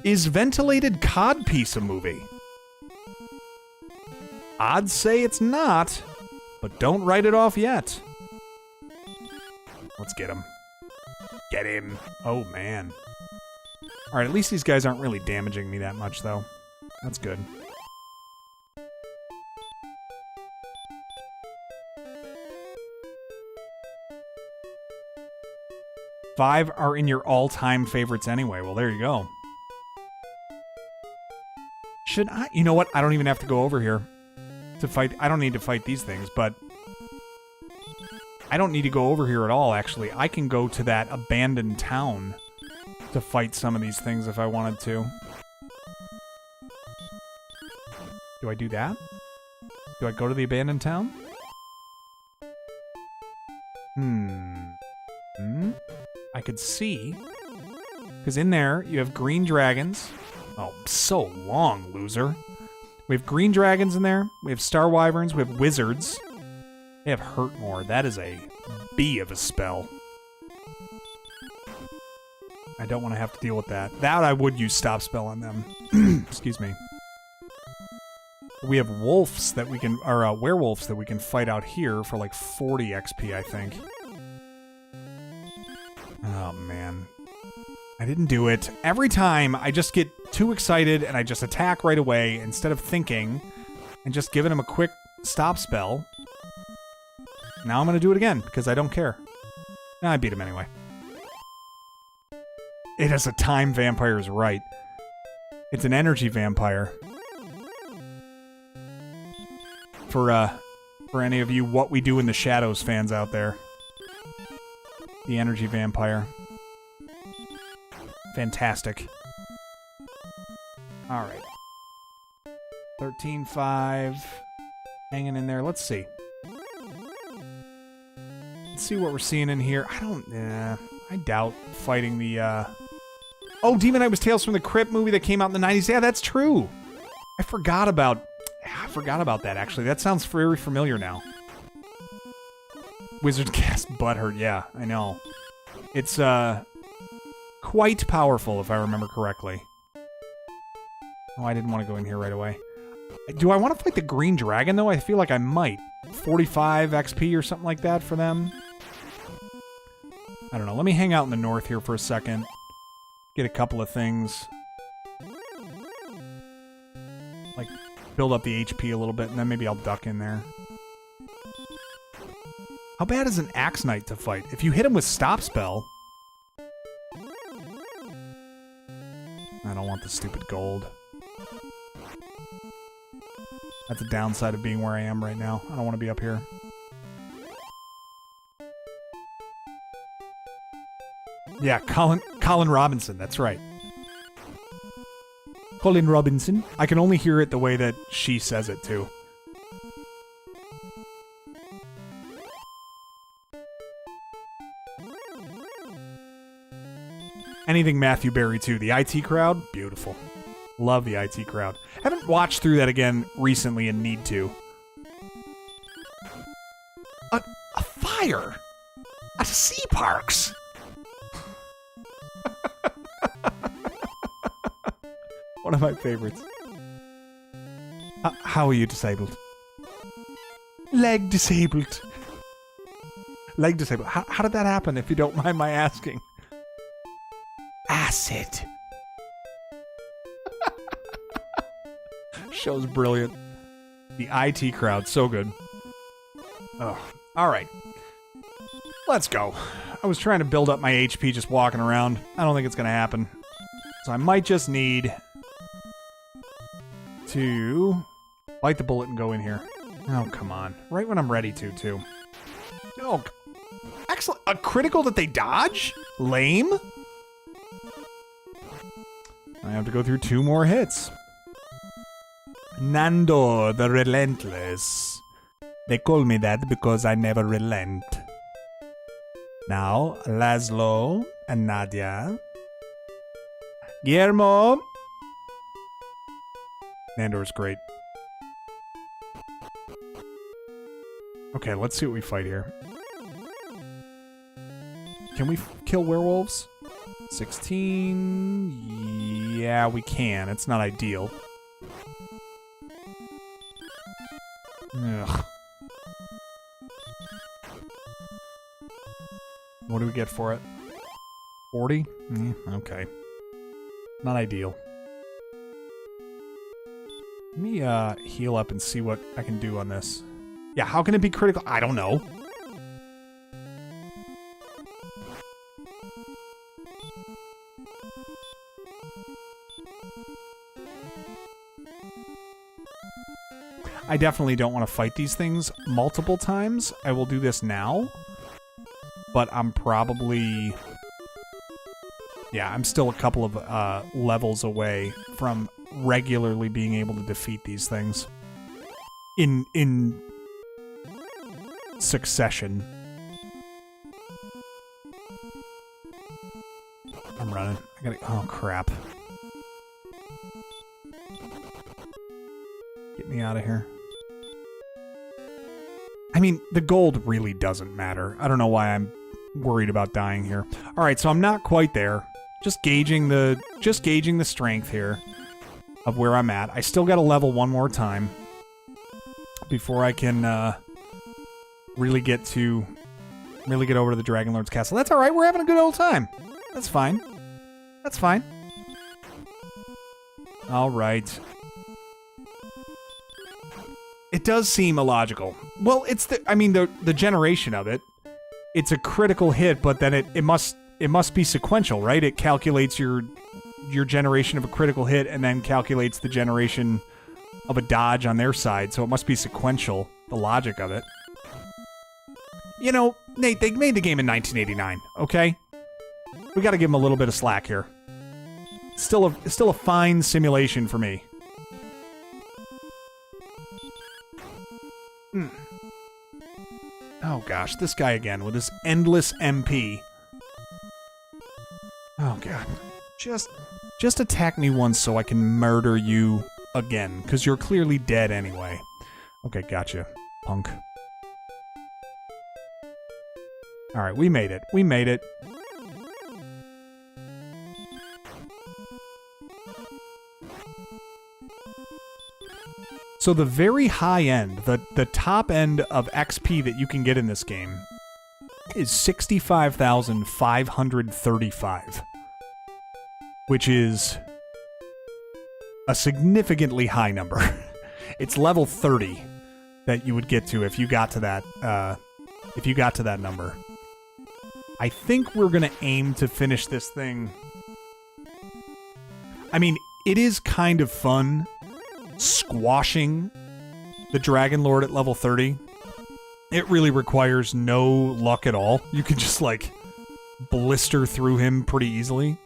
Is Ventilated Codpiece a movie? I'd say it's not, but don't write it off yet. Let's get him. Get him. Oh, man. All right, at least these guys aren't really damaging me that much, though. That's good. Five are in your all-time favorites anyway. Well, there you go. Should I? You know what? I don't even have to go over here to fight. I don't need to fight these things, but I don't need to go over here at all, actually. I can go to that abandoned town to fight some of these things if I wanted to. Do I do that? Do I go to the abandoned town? I could see. Because in there, you have green dragons. Oh, so long, loser. We have green dragons in there. We have star wyverns. We have wizards. They have hurt more. That is a B of a spell. I don't want to have to deal with that. That I would use stop spell on them. Excuse me. We have wolves that we can, or werewolves that we can fight out here for like 40 XP, I think. Oh, man. I didn't do it. Every time, I just get too excited and I just attack right away instead of thinking and just giving him a quick stop spell. Now I'm going to do it again because I don't care. Nah, I beat him anyway. It is a time vampire is right. It's an energy vampire. For any of you What We Do in the Shadows fans out there. The energy vampire. Fantastic. Alright. 13-5. Hanging in there. Let's see. Let's see what we're seeing in here. I doubt fighting the, Oh, Demon Knight was Tales from the Crypt movie that came out in the 90s. Yeah, that's true. I forgot about that, actually. That sounds very familiar now. Wizard cast Butthurt. Yeah, I know. It's, quite powerful, if I remember correctly. Oh, I didn't want to go in here right away. Do I want to fight the green dragon, though? I feel like I might. 45 XP or something like that for them. I don't know. Let me hang out in the north here for a second. Get a couple of things. Like, build up the HP a little bit, and then maybe I'll duck in there. How bad is an Axe Knight to fight? If you hit him with Stop Spell... I don't want the stupid gold. That's a downside of being where I am right now. I don't want to be up here. Yeah, Colin Robinson, that's right. Colin Robinson. I can only hear it the way that she says it, too. Anything Matthew Berry, too. The IT crowd, beautiful. Love the IT crowd. Haven't watched through that again recently and need to. A fire at Sea Parks. One of my favorites. How are you disabled? Leg disabled. Leg disabled. How did that happen, if you don't mind my asking? Acid. Show's brilliant. The IT crowd, so good. Oh, all right. Let's go. I was trying to build up my HP just walking around. I don't think it's going to happen. So I might just need to bite the bullet and go in here. Oh, come on. Right when I'm ready to, too. Oh, excellent. A critical that they dodge? Lame? I have to go through 2 more hits. Nando the Relentless. They call me that because I never relent. Now, Laszlo and Nadia. Guillermo. Nandor's great. Okay, let's see what we fight here. Can we kill werewolves? 16... Yeah, we can. It's not ideal. Ugh. What do we get for it? 40? Okay. Not ideal. Let me heal up and see what I can do on this. Yeah, how can it be critical? I don't know. I definitely don't want to fight these things multiple times. I will do this now. But I'm probably... Yeah, I'm still a couple of levels away from regularly being able to defeat these things. In succession. I'm running. I gotta... Oh, crap. Get me out of here. I mean, the gold really doesn't matter. I don't know why I'm worried about dying here. All right, so I'm not quite there. Just gauging the strength here of where I'm at. I still got to level one more time before I can really get over to the Dragon Lord's castle. That's all right. We're having a good old time. That's fine. That's fine. All right. It does seem illogical. Well, it's the generation of it. It's a critical hit, but then it must be sequential, right? It calculates your generation of a critical hit and then calculates the generation of a dodge on their side, so it must be sequential, the logic of it. You know, Nate, they made the game in 1989, okay? We gotta give them a little bit of slack here. Still a fine simulation for me. Oh gosh, this guy again with his endless MP. Oh god. Just attack me once so I can murder you again, because you're clearly dead anyway. Okay, gotcha, punk. Alright, we made it. We made it. So the very high end, the top end of XP that you can get in this game is 65,535, which is a significantly high number. It's level 30 that you would get to if you got to that number. I think we're going to aim to finish this thing. I mean, it is kind of fun squashing the Dragon Lord at level 30. It really requires no luck at all. You can just, like, blister through him pretty easily.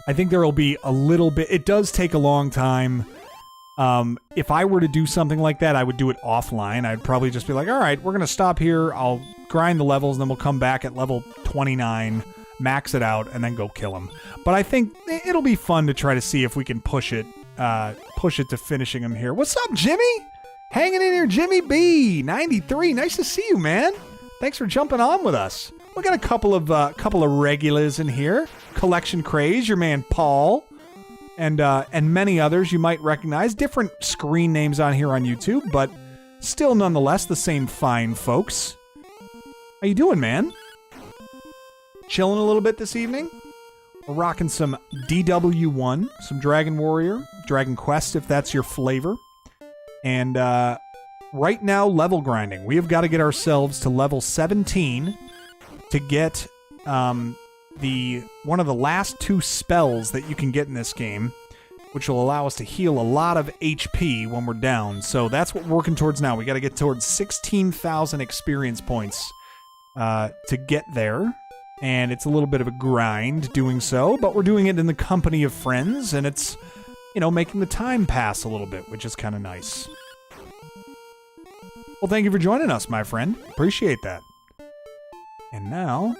I think there will be a little bit... It does take a long time. If I were to do something like that, I would do it offline. I'd probably just be like, all right, we're going to stop here. I'll grind the levels, and then we'll come back at level 29, max it out, and then go kill him. But I think it'll be fun to try to see if we can push it to finishing him here. What's up, Jimmy? Hanging in here, Jimmy B, 93. Nice to see you, man. Thanks for jumping on with us. We got a couple of regulars in here. Collection Craze, your man Paul, and many others you might recognize. Different screen names on here on YouTube, but still nonetheless the same fine folks. How you doing, man? Chilling a little bit this evening? We're rocking some DW1, some Dragon Warrior, Dragon Quest if that's your flavor. And right now, level grinding. We have got to get ourselves to level 17 to get one of the last 2 spells that you can get in this game, which will allow us to heal a lot of HP when we're down. So that's what we're working towards now. We got to get towards 16,000 experience points to get there. And it's a little bit of a grind doing so, but we're doing it in the company of friends, and it's, making the time pass a little bit, which is kind of nice. Well, thank you for joining us, my friend. Appreciate that. And now,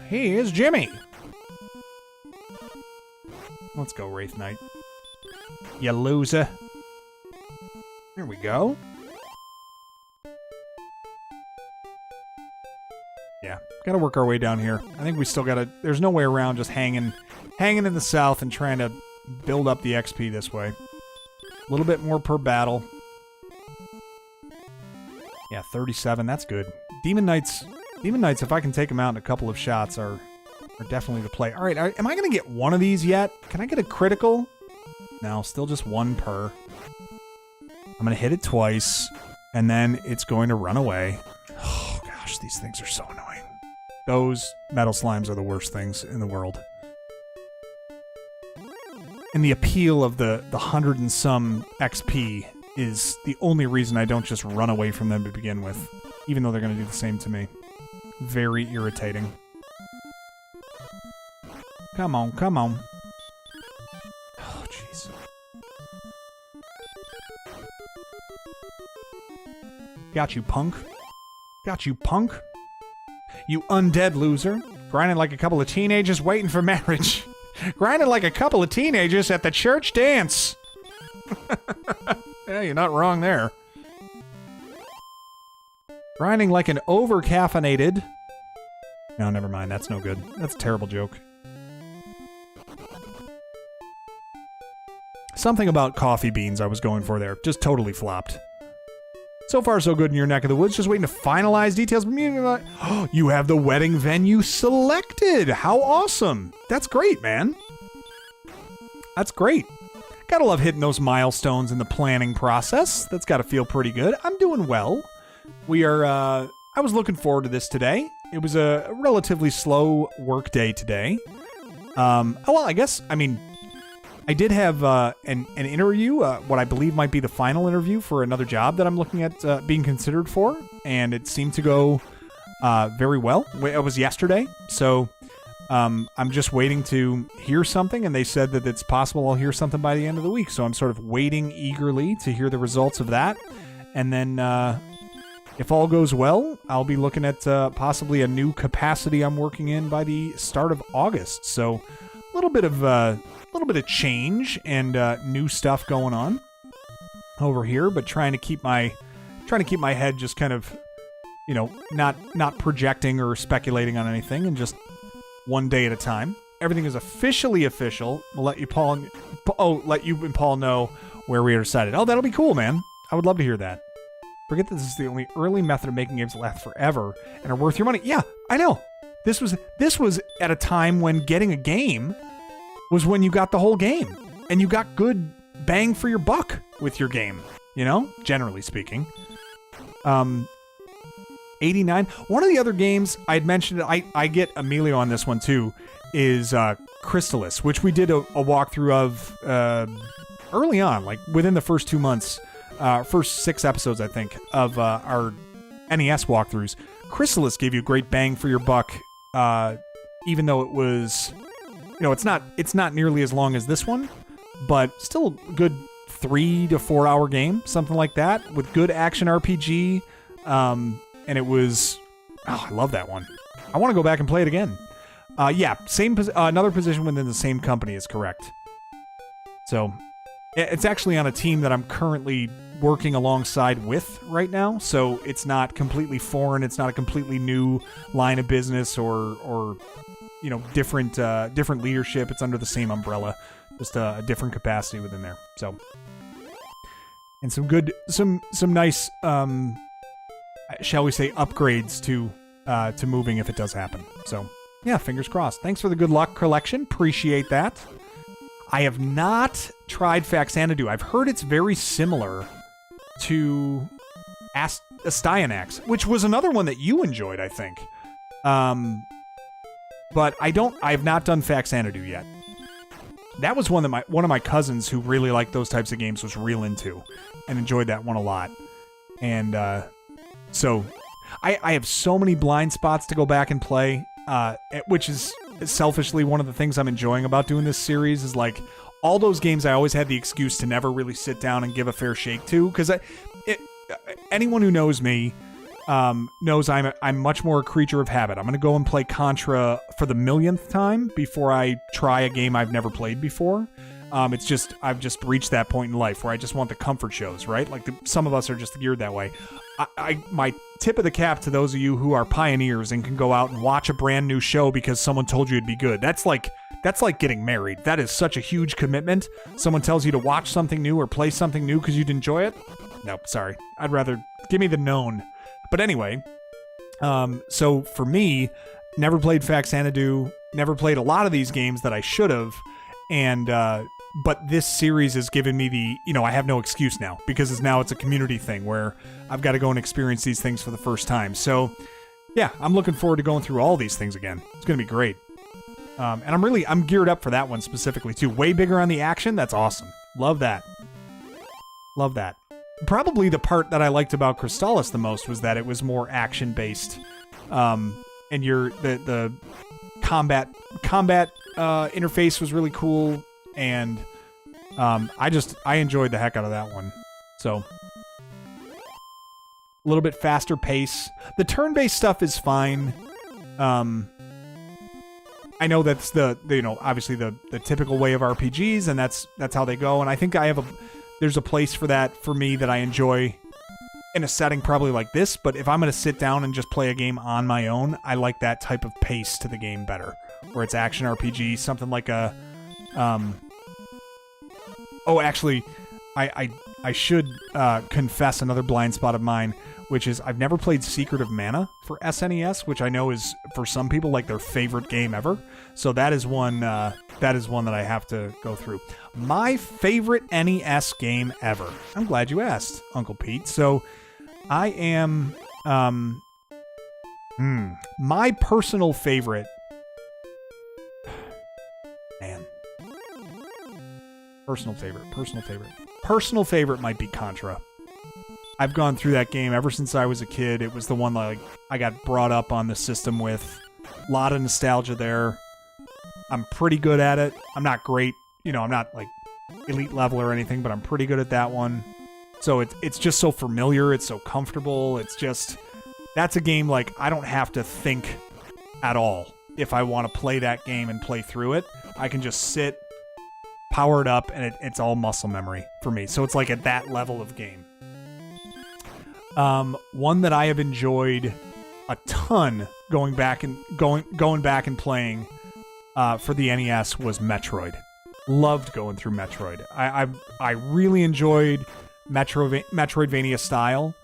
here's Jimmy. Let's go, Wraith Knight. You loser. Here we go. Yeah, gotta work our way down here. I think we still gotta... There's no way around just hanging in the south and trying to build up the XP this way. A little bit more per battle. Yeah, 37, that's good. Demon Knights, if I can take them out in a couple of shots, are definitely the play. All right, am I gonna get one of these yet? Can I get a critical? No, still just one per. I'm gonna hit it twice, and then it's going to run away. Oh gosh, these things are so annoying. Those metal slimes are the worst things in the world. And the appeal of the 100 and some XP is the only reason I don't just run away from them to begin with, even though they're going to do the same to me. Very irritating. Come on, come on. Oh, jeez. Got you, punk. Got you, punk. You undead loser. Grinding like a couple of teenagers waiting for marriage. Grinding like a couple of teenagers at the church dance. Yeah, you're not wrong there. Grinding like an over-caffeinated... No, never mind. That's no good. That's a terrible joke. Something about coffee beans I was going for there. Just totally flopped. So far, so good in your neck of the woods. Just waiting to finalize details. Oh, you have the wedding venue selected. How awesome. That's great, man. That's great. Gotta love hitting those milestones in the planning process. That's gotta feel pretty good. I'm doing well. We are, I was looking forward to this today. It was a relatively slow work day today. I did have an interview, what I believe might be the final interview for another job that I'm looking at being considered for, and it seemed to go very well. It was yesterday, so I'm just waiting to hear something, and they said that it's possible I'll hear something by the end of the week, so I'm sort of waiting eagerly to hear the results of that, and then if all goes well, I'll be looking at possibly a new capacity I'm working in by the start of August, so a little bit of change and new stuff going on over here, but trying to keep my head just kind of, not projecting or speculating on anything, and just one day at a time. Everything is officially official. We'll let you and Paul know where we are decided. Oh, that'll be cool, man. I would love to hear that. Forget that this is the only early method of making games that last forever and are worth your money. Yeah, I know. This was at a time when getting a game was when you got the whole game. And you got good bang for your buck with your game, you know, generally speaking. 89. One of the other games I had mentioned, I get Emilio on this one too, is Crystalis, which we did a walkthrough of early on, like within the first 2 months, first 6 episodes, I think, of our NES walkthroughs. Crystalis gave you a great bang for your buck, even though it was, you know, it's not nearly as long as this one, but still a good 3 to 4 hour game, something like that, with good action RPG. And it was, I love that one. I want to go back and play it again. Yeah, another position within the same company is correct. So it's actually on a team that I'm currently working alongside with right now. So it's not completely foreign. It's not a completely new line of business or you know, different leadership. It's under the same umbrella, just a different capacity within there. So, and some nice, shall we say, upgrades to moving if it does happen. So yeah, fingers crossed. Thanks for the good luck collection. Appreciate that. I have not tried Faxanadu. I've heard it's very similar to Astyanax, which was another one that you enjoyed, I think. But I have not done Faxanadu yet. That was one that one of my cousins who really liked those types of games was real into and enjoyed that one a lot. And so I have so many blind spots to go back and play, which is selfishly one of the things I'm enjoying about doing this series is like all those games I always had the excuse to never really sit down and give a fair shake to, because anyone who knows me knows I'm much more a creature of habit. I'm going to go and play Contra for the millionth time before I try a game I've never played before. It's just I've just reached that point in life where I just want the comfort shows, right? Like some of us are just geared that way. My tip of the cap to those of you who are pioneers and can go out and watch a brand new show because someone told you it'd be good. That's like getting married. That is such a huge commitment. Someone tells you to watch something new or play something new because you'd enjoy it. Nope, sorry. I'd rather give me the known. But anyway, so for me, never played Faxanadu, never played a lot of these games that I should have, and but this series has given me the, you know, I have no excuse now because it's a community thing where I've got to go and experience these things for the first time. So yeah, I'm looking forward to going through all these things again. It's going to be great. And I'm geared up for that one specifically too. Way bigger on the action. That's awesome. Love that. Love that. Probably the part that I liked about Crystalis the most was that it was more action based. And the combat interface was really cool. And I enjoyed the heck out of that one. So a little bit faster pace. The turn-based stuff is fine. I know that's obviously the typical way of RPGs, and that's how they go. And I think there's a place for that for me that I enjoy in a setting probably like this. But if I'm going to sit down and just play a game on my own, I like that type of pace to the game better, where it's action RPG, something like a actually, I should confess another blind spot of mine, which is I've never played Secret of Mana for SNES, which I know is for some people like their favorite game ever. So that is one that I have to go through. My favorite NES game ever. I'm glad you asked, Uncle Pete. So I am my personal favorite. Man. Personal favorite might be Contra. I've gone through that game ever since I was a kid. It was the one that I got brought up on the system with. A lot of nostalgia there. I'm pretty good at it. I'm not great. You know, I'm not like elite level or anything, but I'm pretty good at that one. So it's just so familiar. It's so comfortable. It's just, that's a game like I don't have to think at all. If I want to play that game and play through it, I can just sit, power it up, and it's all muscle memory for me. So it's like at that level of game. One that I have enjoyed a ton going back and playing for the NES was Metroid. Loved going through Metroid. I really enjoyed Metroidvania style.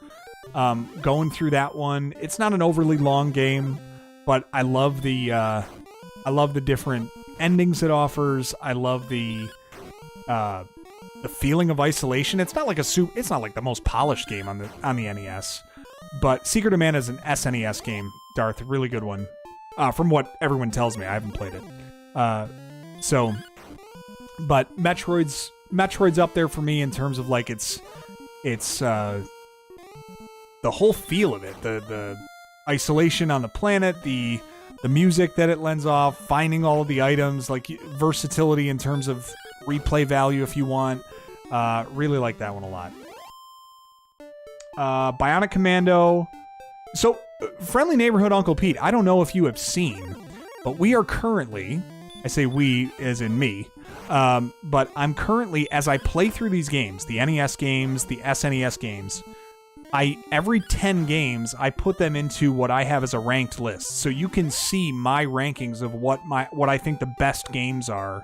Going through that one. It's not an overly long game, but I love the different endings it offers. I love the feeling of isolation. It's not like it's not like the most polished game on the NES, but Secret of Mana is an SNES game. Darth, really good one. From what everyone tells me, I haven't played it. But Metroid's up there for me in terms of like it's the whole feel of it, the isolation on the planet, the music that it lends off, finding all of the items, like versatility in terms of replay value if you want. Really like that one a lot. Bionic Commando. So, Friendly Neighborhood Uncle Pete, I don't know if you have seen, but we are currently, I say we as in me, but I'm currently, as I play through these games, the NES games, the SNES games, every 10 games, I put them into what I have as a ranked list. So you can see my rankings of what I think the best games are,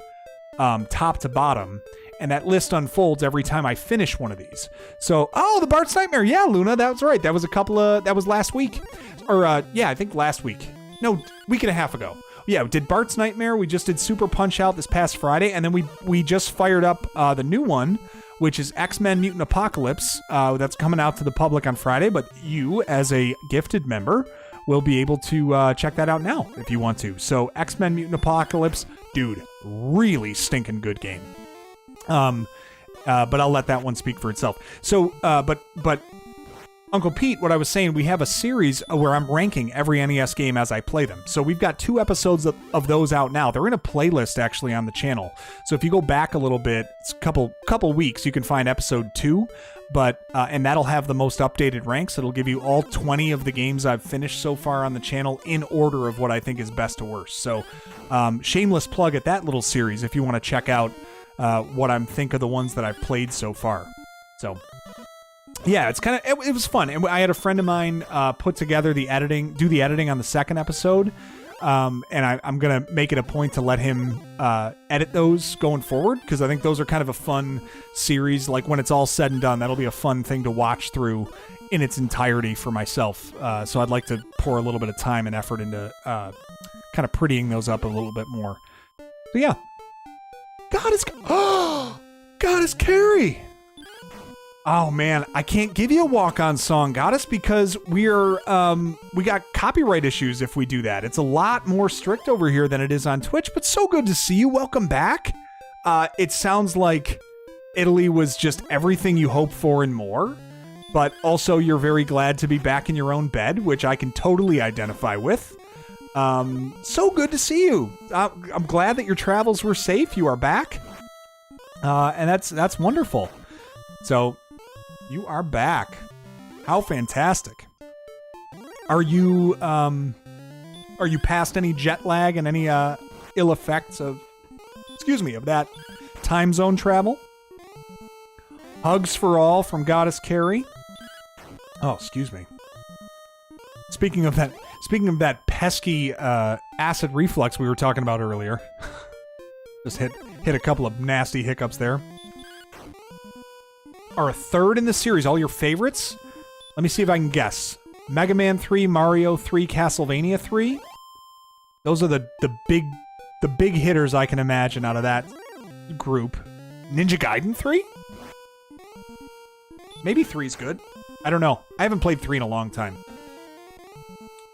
top to bottom. And that list unfolds every time I finish one of these. So, the Bart's Nightmare. Yeah, Luna, that was right. That was last week. Or, I think last week. No, week and a half ago. Yeah, we did Bart's Nightmare. We just did Super Punch-Out this past Friday. And then we just fired up the new one, which is X-Men Mutant Apocalypse. That's coming out to the public on Friday. But you, as a gifted member, will be able to check that out now if you want to. So, X-Men Mutant Apocalypse, dude, really stinking good game. But I'll let that one speak for itself. So, but Uncle Pete, what I was saying, we have a series where I'm ranking every NES game as I play them. So we've got 2 episodes of those out now. They're in a playlist actually on the channel. So if you go back a little bit, it's a couple weeks, you can find episode 2. But and that'll have the most updated ranks. It'll give you all 20 of the games I've finished so far on the channel in order of what I think is best to worst. So shameless plug at that little series if you want to check out what I'm think of the ones that I've played so far. So, yeah, it's kind of it was fun, and I had a friend of mine put together the editing on the second episode, and I'm gonna make it a point to let him edit those going forward because I think those are kind of a fun series. Like when it's all said and done, that'll be a fun thing to watch through in its entirety for myself. So I'd like to pour a little bit of time and effort into kind of prettying those up a little bit more. So yeah. Goddess Carrie. Oh man, I can't give you a walk-on song, Goddess, because we got copyright issues if we do that. It's a lot more strict over here than it is on Twitch, but so good to see you. Welcome back. It sounds like Italy was just everything you hoped for and more, but also you're very glad to be back in your own bed, which I can totally identify with. So good to see you. I'm glad that your travels were safe. You are back. And that's wonderful. So you are back. How fantastic. Are you past any jet lag and any ill effects of that time zone travel? Hugs for all from Goddess Carrie. Oh, excuse me. Speaking of that pesky acid reflux we were talking about earlier. Just hit a couple of nasty hiccups there. Are a third in the series all your favorites? Let me see if I can guess. Mega Man 3, Mario 3, Castlevania 3? Those are the big hitters I can imagine out of that group. Ninja Gaiden 3? Maybe 3's good. I don't know. I haven't played 3 in a long time.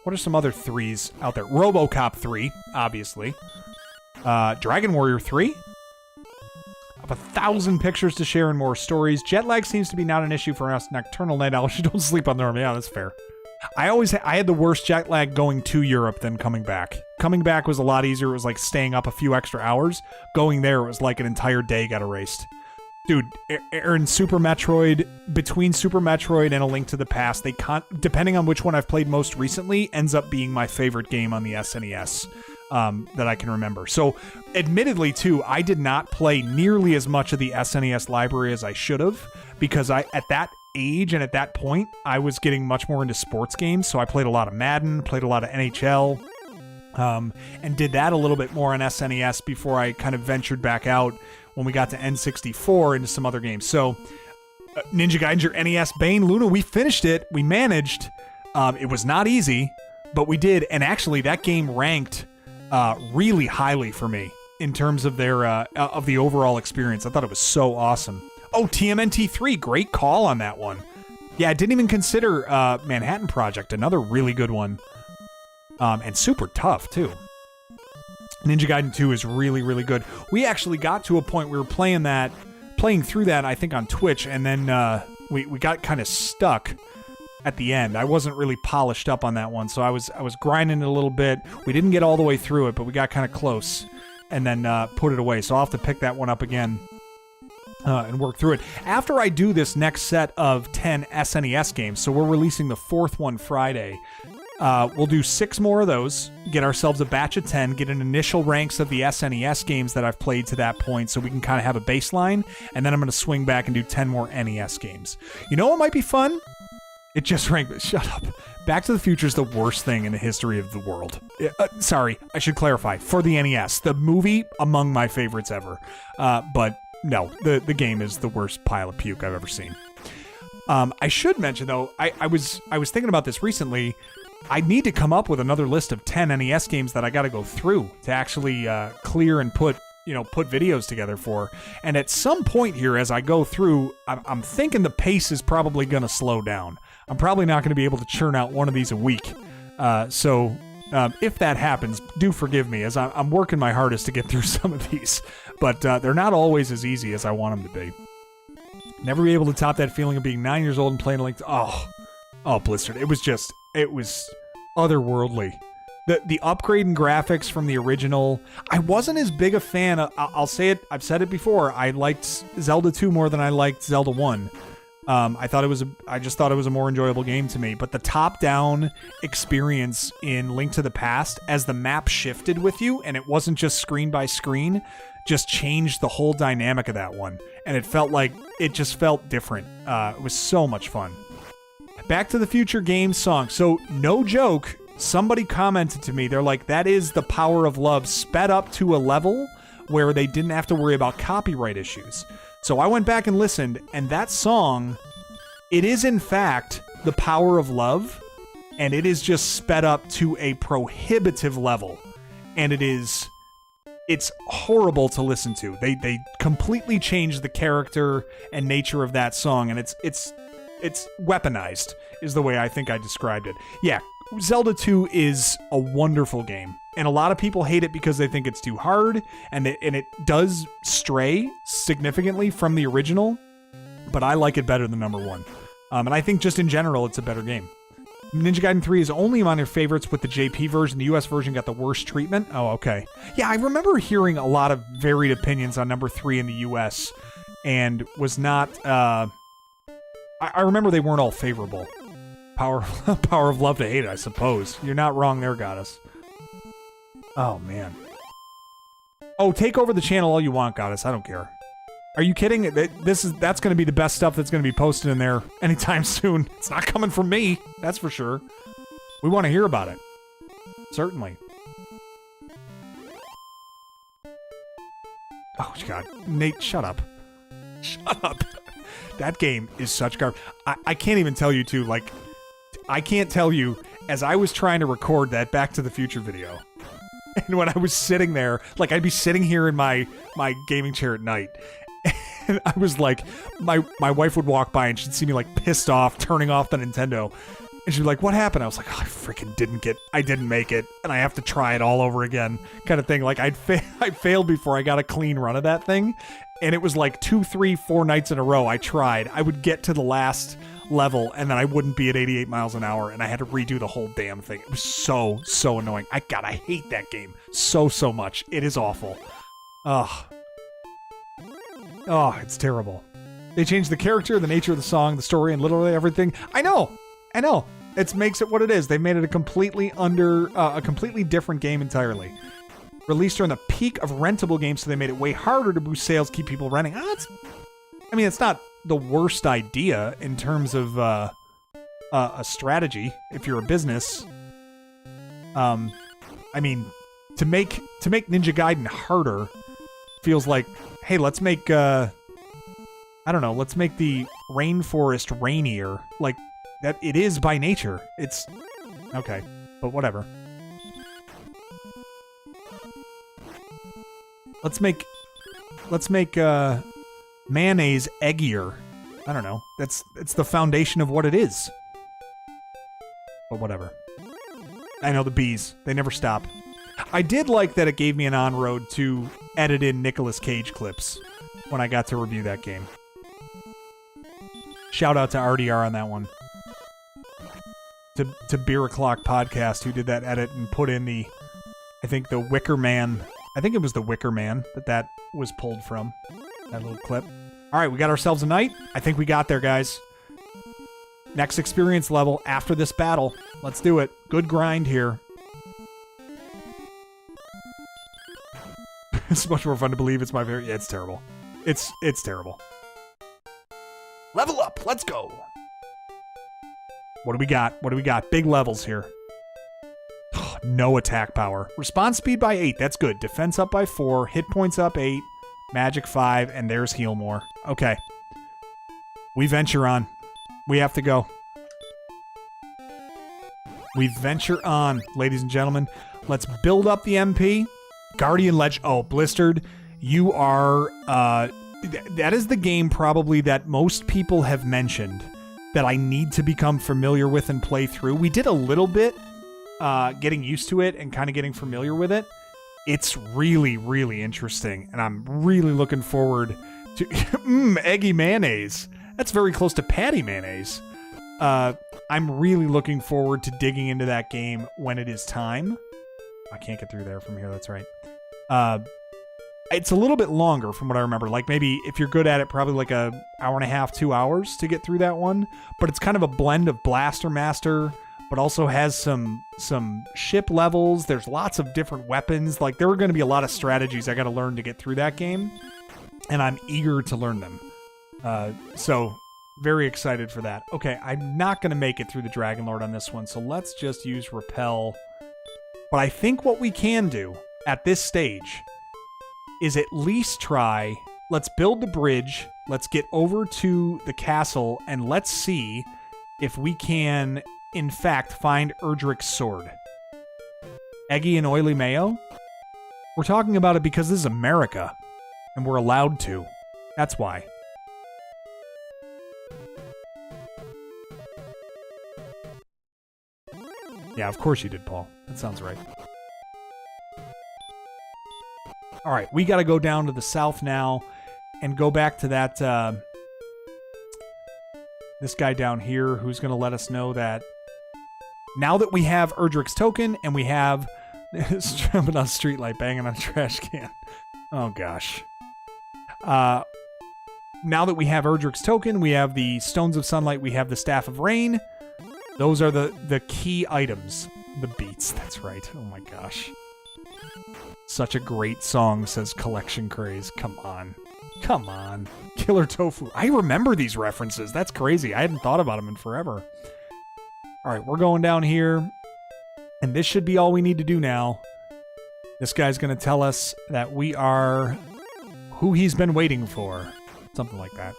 What are some other 3s out there? RoboCop 3, obviously. Dragon Warrior 3? I have 1,000 pictures to share and more stories. Jet lag seems to be not an issue for us nocturnal night owls who don't sleep on their own. Yeah, that's fair. I had the worst jet lag going to Europe than coming back. Coming back was a lot easier. It was like staying up a few extra hours. Going there, it was like an entire day got erased. Dude, in Super Metroid, between Super Metroid and A Link to the Past, depending on which one I've played most recently, ends up being my favorite game on the SNES that I can remember. So, admittedly, too, I did not play nearly as much of the SNES library as I should have, because at that age and at that point, I was getting much more into sports games, so I played a lot of Madden, played a lot of NHL, and did that a little bit more on SNES before I kind of ventured back out when we got to N64 into some other games. So Ninja Gaiden, your NES Bane, Luna, we finished it. We managed. It was not easy, but we did. And actually, that game ranked really highly for me in terms of their of the overall experience. I thought it was so awesome. Oh, TMNT3, great call on that one. Yeah, I didn't even consider Manhattan Project, another really good one. And super tough, too. Ninja Gaiden 2 is really, really good. We actually got to a point we were playing through that, I think, on Twitch, and then we got kind of stuck at the end. I wasn't really polished up on that one, so I was grinding it a little bit. We didn't get all the way through it, but we got kind of close, and then put it away. So I'll have to pick that one up again and work through it. After I do this next set of 10 SNES games, so we're releasing the 4th one Friday, we'll do 6 more of those, get ourselves a batch of 10, get an initial ranks of the SNES games that I've played to that point so we can kind of have a baseline, and then I'm going to swing back and do 10 more NES games. You know what might be fun? It just ranked. Shut up. Back to the Future is the worst thing in the history of the world. Sorry, I should clarify. For the NES, the movie, among my favorites ever. But no, the game is the worst pile of puke I've ever seen. I should mention, though, I was thinking about this recently. I need to come up with another list of 10 NES games that I got to go through to actually clear and put videos together for. And at some point here, as I go through, I'm thinking the pace is probably going to slow down. I'm probably not going to be able to churn out one of these a week. So if that happens, do forgive me, as I'm working my hardest to get through some of these. But they're not always as easy as I want them to be. Never be able to top that feeling of being 9 years old and playing like, oh, Blizzard. It was otherworldly. The upgrade in graphics from the original, I wasn't as big a fan. I'll say it, I've said it before, I liked Zelda 2 more than I liked Zelda 1. I just thought it was a more enjoyable game to me. But the top-down experience in Link to the Past, as the map shifted with you, and it wasn't just screen by screen, just changed the whole dynamic of that one. And it just felt different. It was so much fun. Back to the Future game song. So, no joke, somebody commented to me, they're like, that is the Power of Love sped up to a level where they didn't have to worry about copyright issues. So I went back and listened, and that song, it is in fact the Power of Love, and it is just sped up to a prohibitive level. And it's horrible to listen to. They completely changed the character and nature of that song, and it's weaponized, is the way I think I described it. Yeah, Zelda 2 is a wonderful game, and a lot of people hate it because they think it's too hard, and it does stray significantly from the original, but I like it better than number 1. And I think just in general, it's a better game. Ninja Gaiden 3 is only among your favorites with the JP version. The US version got the worst treatment. Oh, okay. Yeah, I remember hearing a lot of varied opinions on number 3 in the US, and was not... I remember they weren't all favorable. Power of love to hate it, I suppose. You're not wrong there, Goddess. Oh, man. Oh, take over the channel all you want, Goddess. I don't care. Are you kidding? That's going to be the best stuff that's going to be posted in there anytime soon. It's not coming from me, that's for sure. We want to hear about it. Certainly. Oh, God. Nate, shut up. Shut up. That game is such garbage. I can't even tell you, too, like... I can't tell you, as I was trying to record that Back to the Future video, and when I was sitting there, like I'd be sitting here in my gaming chair at night, and I was like, my wife would walk by and she'd see me like pissed off, turning off the Nintendo, and she'd be like, what happened? I was like, oh, I didn't make it, and I have to try it all over again, kind of thing. Like I failed before I got a clean run of that thing, and it was like 2, 3, 4 nights in a row I tried. I would get to the last level, and then I wouldn't be at 88 miles an hour, and I had to redo the whole damn thing. It was so annoying. I hate that game so much. It is awful. Oh, it's terrible. They changed the character, the nature of the song, the story, and literally everything. I know. It makes it what it is. They made it a completely different game entirely. Released during the peak of rentable games, so they made it way harder to boost sales, keep people renting. It's not the worst idea in terms of a strategy if you're a business. I mean, to make Ninja Gaiden harder feels like, hey, let's make I don't know, let's make the rainforest rainier. Like that it is by nature. It's okay, but whatever. Let's make mayonnaise eggier. I don't know. It's the foundation of what it is. But whatever. I know the bees. They never stop. I did like that it gave me an on-road to edit in Nicolas Cage clips when I got to review that game. Shout out to RDR on that one. To Beer O'Clock Podcast, who did that edit and put in the Wicker Man. I think it was the Wicker Man that was pulled from. That little clip. All right, we got ourselves a night. I think we got there, guys. Next experience level after this battle. Let's do it. Good grind here. It's much more fun to believe it's my favorite. Yeah, it's terrible. It's terrible. Level up. Let's go. What do we got? What do we got? Big levels here. No attack power. Response speed by 8. That's good. Defense up by 4. Hit points up 8. Magic 5. And there's heal more. Okay. We venture on. We have to go. We venture on, ladies and gentlemen. Let's build up the MP. Guardian Ledge. Oh, Blistered. You are... that is the game probably that most people have mentioned that I need to become familiar with and play through. We did a little bit getting used to it and kind of getting familiar with it. It's really, really interesting, and I'm really looking forward to... eggy mayonnaise. That's very close to patty mayonnaise. I'm really looking forward to digging into that game when it is time. I can't get through there from here, that's right. It's a little bit longer from what I remember. Like maybe if you're good at it, probably like a hour and a half, 2 hours to get through that one. But it's kind of a blend of Blaster Master, but also has some ship levels. There's lots of different weapons. Like there are going to be a lot of strategies I got to learn to get through that game, and I'm eager to learn them. So very excited for that. Okay, I'm not going to make it through the Dragon Lord on this one, so let's just use Repel. But I think what we can do at this stage is at least try, let's build the bridge, let's get over to the castle, and let's see if we can, in fact, find Erdrick's sword. Eggy and oily mayo? We're talking about it because this is America, and we're allowed to. That's why. Yeah, of course you did, Paul. That sounds right. All right, we got to go down to the south now and go back to that, this guy down here who's going to let us know that now that we have Erdrick's token and we have jumping on a streetlight, banging on a trash can. Oh, gosh. Now that we have Erdrick's token, we have the Stones of Sunlight, we have the Staff of Rain. Those are the key items. The beats, that's right. Oh, my gosh. Such a great song, says Collection Craze. Come on. Come on. Killer Tofu. I remember these references. That's crazy. I hadn't thought about them in forever. All right, we're going down here. And this should be all we need to do now. This guy's going to tell us that we are who he's been waiting for. Something like that.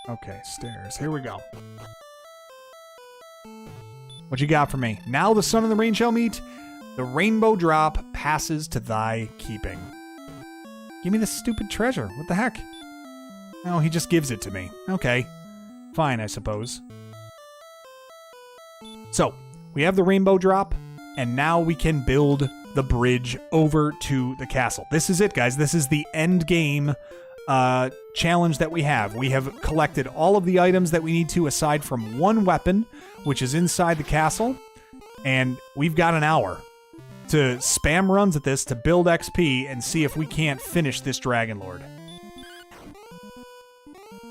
Okay, stairs. Here we go. What you got for me? Now the sun and the rain shall meet. The rainbow drop passes to thy keeping. Give me this stupid treasure. What the heck? Oh, he just gives it to me. Okay. Fine, I suppose. So, we have the rainbow drop, and now we can build the bridge over to the castle. This is it, guys. This is the end game challenge that we have. We have collected all of the items that we need to aside from one weapon, which is inside the castle, and we've got an hour to spam runs at this to build XP and see if we can't finish this Dragon Lord.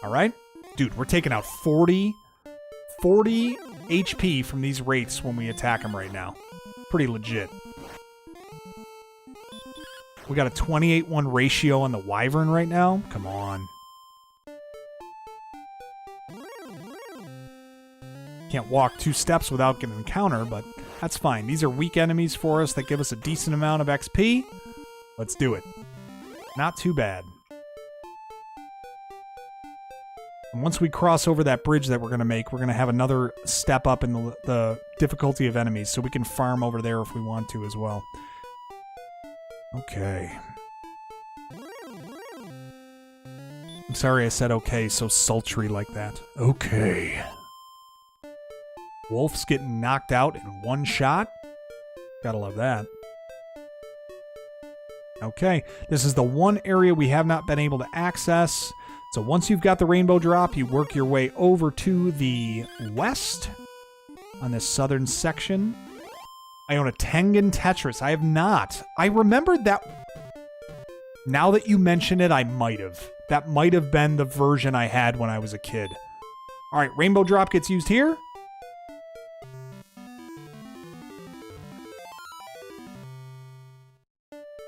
Alright? Dude, we're taking out 40 HP from these wraiths when we attack them right now. Pretty legit. We got a 28-1 ratio on the Wyvern right now. Come on. Can't walk 2 steps without getting an encounter, but that's fine. These are weak enemies for us that give us a decent amount of XP. Let's do it. Not too bad. And once we cross over that bridge that we're going to make, we're going to have another step up in the difficulty of enemies, so we can farm over there if we want to as well. Okay. I'm sorry I said okay so sultry like that. Okay. Wolf's getting knocked out in 1 shot. Gotta love that. Okay, this is the one area we have not been able to access. So once you've got the rainbow drop, you work your way over to the west on this southern section. I own a Tengen Tetris. I have not. I remembered that. Now that you mention it, I might have. That might have been the version I had when I was a kid. All right, rainbow drop gets used here.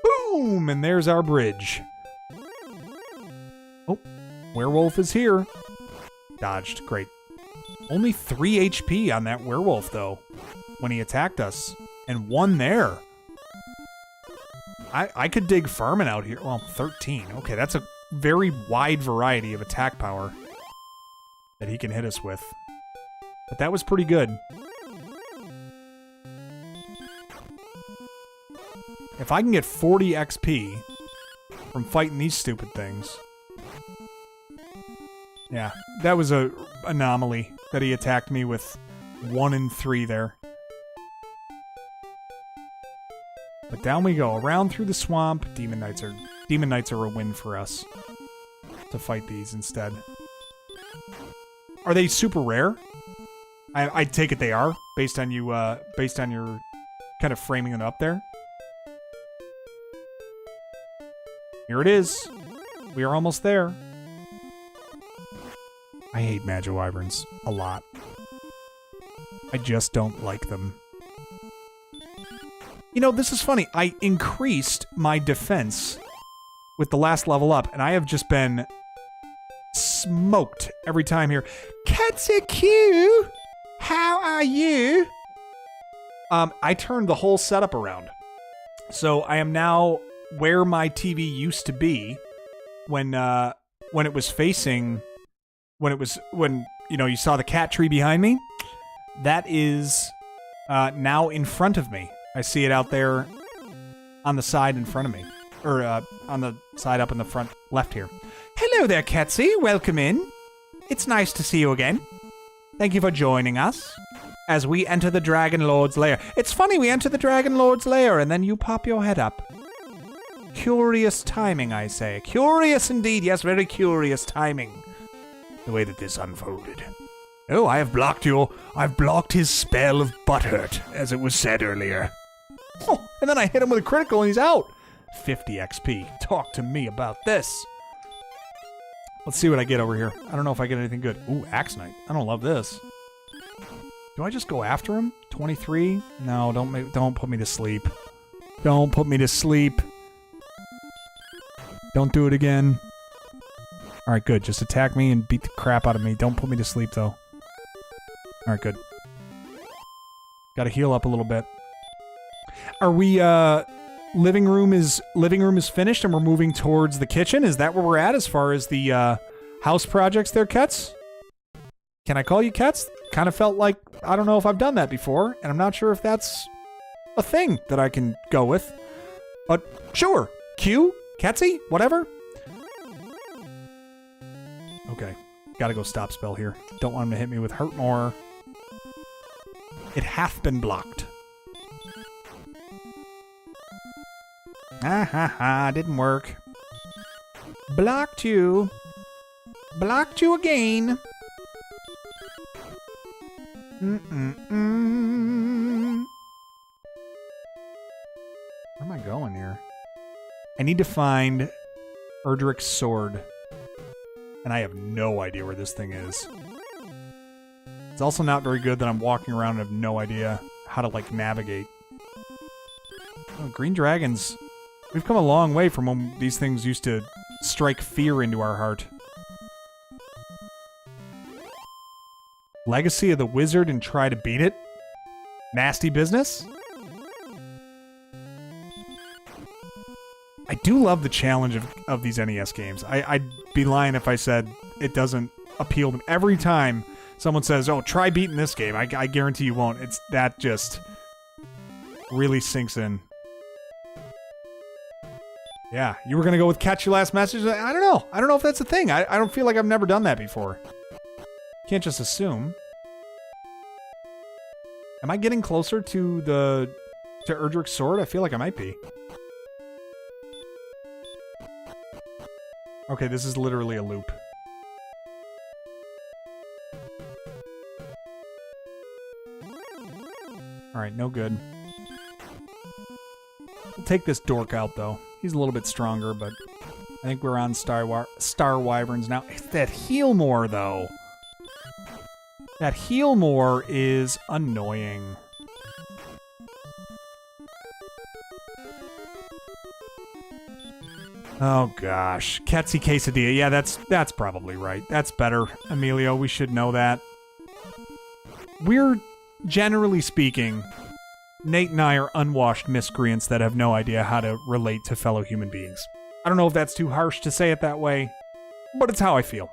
Boom, and there's our bridge. Oh, werewolf is here. Dodged, great. Only 3 HP on that werewolf, though, when he attacked us. And 1 there. I could dig farming out here. Well, 13. Okay, that's a very wide variety of attack power that he can hit us with. But that was pretty good. If I can get 40 XP from fighting these stupid things. Yeah, that was a anomaly that he attacked me with 1 and 3 there. But down we go, around through the swamp. Demon Knights are a win for us to fight these instead. Are they super rare? I take it they are, based on your kind of framing it up there. Here it is. We are almost there. I hate Magi-Wyverns a lot. I just don't like them. You know, this is funny. I increased my defense with the last level up, and I have just been smoked every time here. Katsuki, how are you? I turned the whole setup around. So I am now where my TV used to be when it was facing, when you know, you saw the cat tree behind me. That is now in front of me. I see it out there on the side in front of me. Or on the side up in the front left here. Hello there, Ketsy. Welcome in. It's nice to see you again. Thank you for joining us as we enter the Dragon Lord's lair. It's funny, we enter the Dragon Lord's lair and then you pop your head up. Curious timing, I say. Curious indeed. Yes, very curious timing. The way that this unfolded. Oh, I've blocked his spell of butthurt, as it was said earlier. Oh, and then I hit him with a critical and he's out. 50 XP. Talk to me about this. Let's see what I get over here. I don't know if I get anything good. Ooh, Axe Knight. I don't love this. Do I just go after him? 23? No, don't put me to sleep. Don't put me to sleep. Don't do it again. Alright, good. Just attack me and beat the crap out of me. Don't put me to sleep, though. Alright, good. Gotta heal up a little bit. Are we, living room is finished and we're moving towards the kitchen? Is that where we're at as far as the, house projects there, Kets? Can I call you Kets? Kind of felt like, I don't know if I've done that before, and I'm not sure if that's a thing that I can go with. But, sure. Q? Ketsy? Whatever? Okay. Gotta go stop spell here. Don't want him to hit me with hurt more. It hath been blocked. Ah ha ha, didn't work. Blocked you. Blocked you again. Mm-mm-mm. Where am I going here? I need to find Erdrick's sword. And I have no idea where this thing is. It's also not very good that I'm walking around and have no idea how to, like, navigate. Oh, green dragons. We've come a long way from when these things used to strike fear into our heart. Legacy of the Wizard and try to beat it? Nasty business? I do love the challenge of these NES games. I'd be lying if I said it doesn't appeal to me. Every time someone says, oh, try beating this game, I guarantee you won't. It's that just really sinks in. Yeah, you were going to go with Catch Your Last Message? I don't know. I don't know if that's a thing. I don't feel like I've never done that before. Can't just assume. Am I getting closer to Erdrick's sword? I feel like I might be. Okay, this is literally a loop. Alright, no good. We'll take this dork out, though. He's a little bit stronger, but I think we're on Star Wyverns now. It's that Healmore, though. That Healmore is annoying. Oh gosh, Ketsy Quesadilla. Yeah, that's probably right. That's better, Emilio. We should know that. We're, generally speaking, Nate and I are unwashed miscreants that have no idea how to relate to fellow human beings. I don't know if that's too harsh to say it that way, but it's how I feel.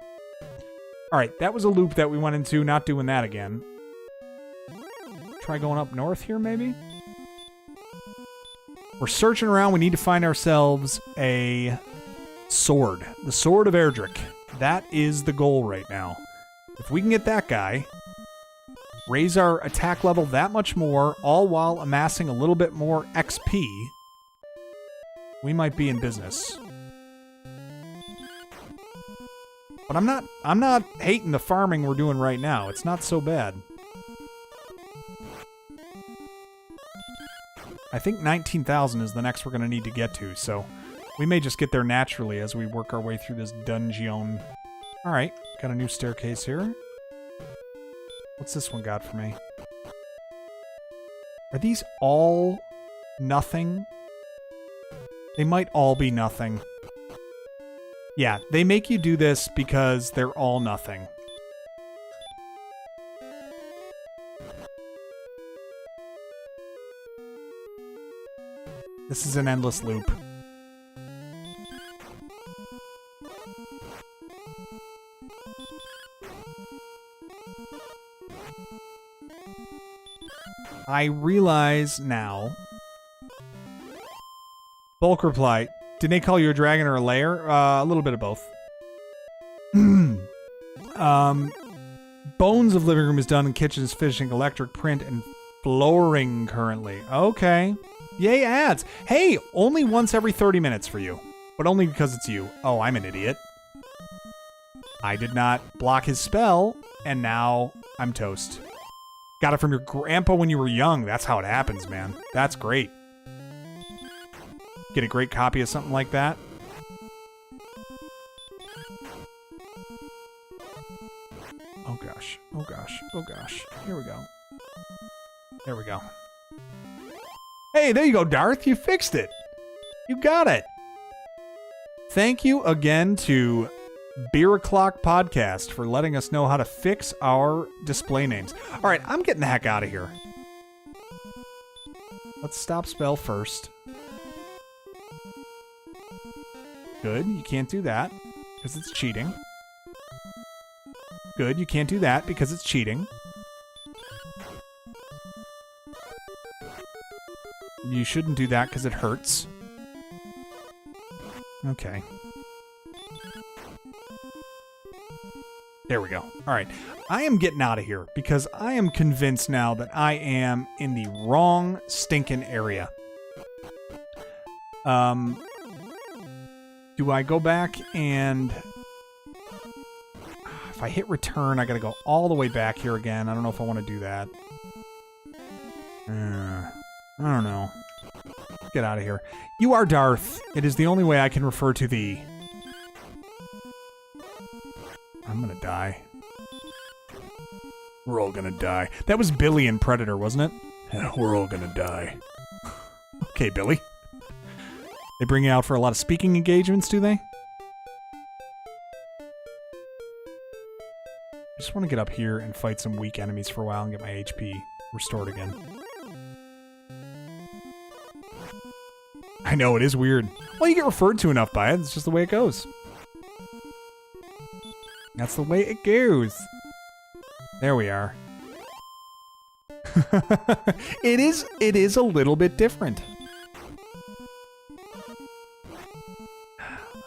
Alright, that was a loop that we went into, not doing that again. Try going up north here, maybe? We're searching around, we need to find ourselves a sword. The Sword of Erdrick. That is the goal right now. If we can get that guy, raise our attack level that much more, all while amassing a little bit more XP, we might be in business. But I'm not hating the farming we're doing right now. It's not so bad. I think 19,000 is the next we're going to need to get to, so we may just get there naturally as we work our way through this dungeon. Alright, got a new staircase here. What's this one got for me? Are these all nothing? They might all be nothing. Yeah, they make you do this because they're all nothing. This is an endless loop. I realize now. Bulk reply. Did they call you a dragon or a lair? A little bit of both. Bones of living room is done, and kitchen is finishing electric print and flooring currently. Okay. Yay, ads. Hey, only once every 30 minutes for you. But only because it's you. Oh, I'm an idiot. I did not block his spell, and now I'm toast. Got it from your grandpa when you were young. That's how it happens, man. That's great. Get a great copy of something like that. Oh gosh. Oh gosh. Oh gosh. Here we go. There we go. Hey, there you go, Darth. You fixed it. You got it. Thank you again to Beer O'Clock Podcast for letting us know how to fix our display names. All right, I'm getting the heck out of here. Let's stop spell first. Good, you can't do that because it's cheating. Good, you can't do that because it's cheating. You shouldn't do that because it hurts. Okay. There we go. All right. I am getting out of here because I am convinced now that I am in the wrong stinking area. Do I go back and... If I hit return, I gotta go all the way back here again. I don't know if I want to do that. I don't know. Get out of here. You are Darth. It is the only way I can refer to thee. I'm gonna die. We're all gonna die. That was Billy in Predator, wasn't it? Yeah, we're all gonna die. Okay, Billy. They bring you out for a lot of speaking engagements, do they? just want to get up here and fight some weak enemies for a while and get my HP restored again. I know, it is weird. Well, you get referred to enough by it. It's just the way it goes. That's the way it goes. There we are. It is a little bit different.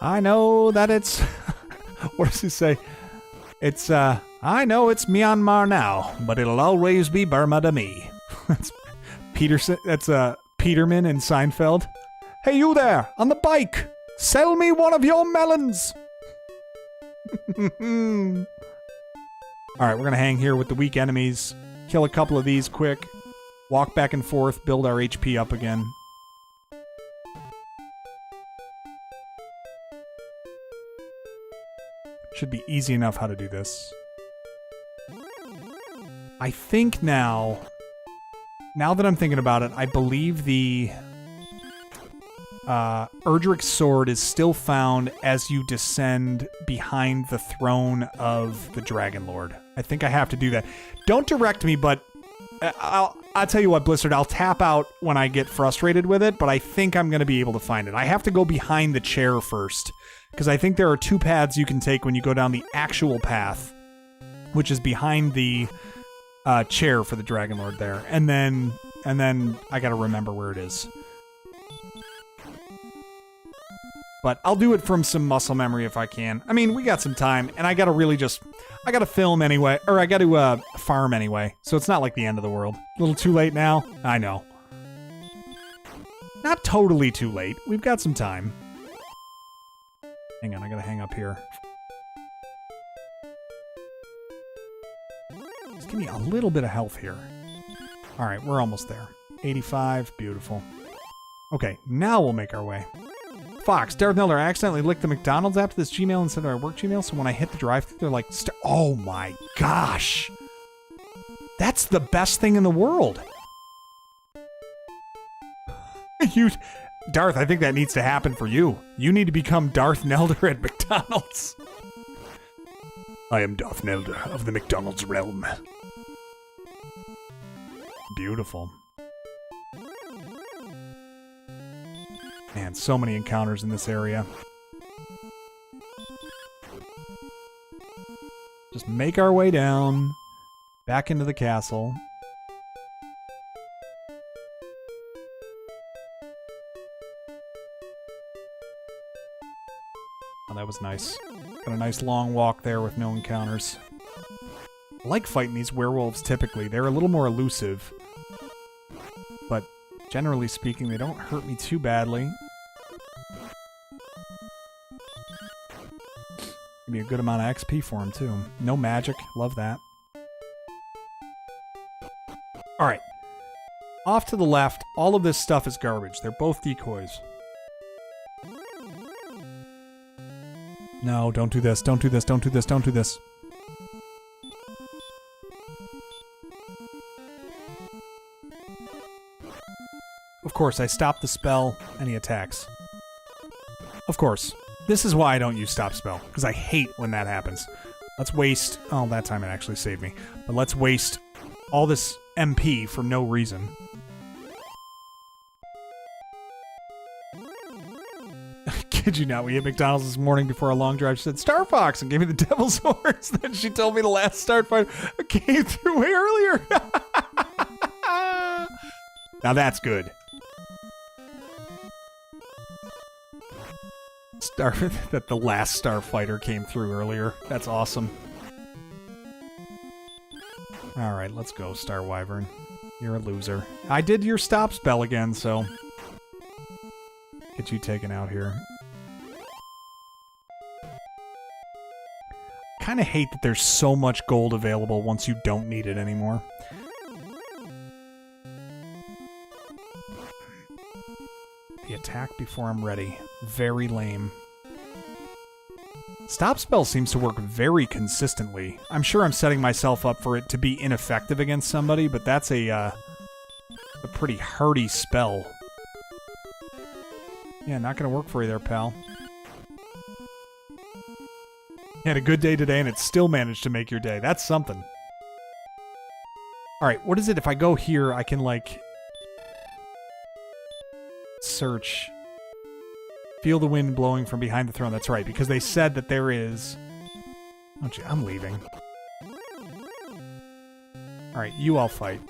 I know that it's... What does he say? It's, I know it's Myanmar now, but it'll always be Burma to me. That's Peterson. That's, Peterman in Seinfeld. Hey, you there, on the bike! Sell me one of your melons! Alright, we're gonna hang here with the weak enemies, kill a couple of these quick, walk back and forth, build our HP up again. Should be easy enough how to do this. I think now that I'm thinking about it, I believe the Erdrick's sword is still found as you descend behind the throne of the Dragon Lord. I think I have to do that. Don't direct me, but I'll tell you what, Blizzard, I'll tap out when I get frustrated with it, but I think I'm going to be able to find it. I have to go behind the chair first, because I think there are two paths you can take when you go down the actual path, which is behind the chair for the Dragon Lord there. And then I got to remember where it is. But I'll do it from some muscle memory if I can. I mean, we got some time, and I gotta really I gotta film anyway, or I gotta farm anyway, so it's not like the end of the world. A little too late now? I know. Not totally too late. We've got some time. Hang on, I gotta hang up here. Just give me a little bit of health here. Alright, we're almost there. 85, beautiful. Okay, now we'll make our way. Fox, Darth Nelder, I accidentally licked the McDonald's app to this Gmail instead of our work Gmail, so when I hit the drive-thru, they're like, oh my gosh! That's the best thing in the world! Darth, I think that needs to happen for you. You need to become Darth Nelder at McDonald's. I am Darth Nelder of the McDonald's realm. Beautiful. Man, so many encounters in this area. Just make our way down, back into the castle. Oh, that was nice. Got a nice long walk there with no encounters. I like fighting these werewolves typically. They're a little more elusive. But generally speaking, they don't hurt me too badly. Give me a good amount of XP for him, too. No magic. Love that. Alright. Off to the left, all of this stuff is garbage. They're both decoys. No, don't do this. Don't do this. Don't do this. Don't do this. Of course, I stop the spell, and he attacks. Of course. This is why I don't use stop spell, because I hate when that happens. Let's waste... Oh, that time it actually saved me. But let's waste all this MP for no reason. Kid you not, we hit McDonald's this morning before a long drive. She said, Star Fox, and gave me the devil's horns. Then she told me the last start fight came through way earlier. Now that's good. That the last Starfighter came through earlier. That's awesome. Alright, let's go, Star Wyvern. You're a loser. I did your stop spell again, so... Get you taken out here. Kinda hate that there's so much gold available once you don't need it anymore. The attack before I'm ready. Very lame. Stop spell seems to work very consistently. I'm sure I'm setting myself up for it to be ineffective against somebody, but that's a pretty hardy spell. Yeah, not gonna work for you there, pal. You had a good day today and it still managed to make your day. That's something. All right, what is it? If I go here, I can, like, search. Feel the wind blowing from behind the throne. That's right, because they said that there is... Oh, gee, I'm leaving. All right, you all fight.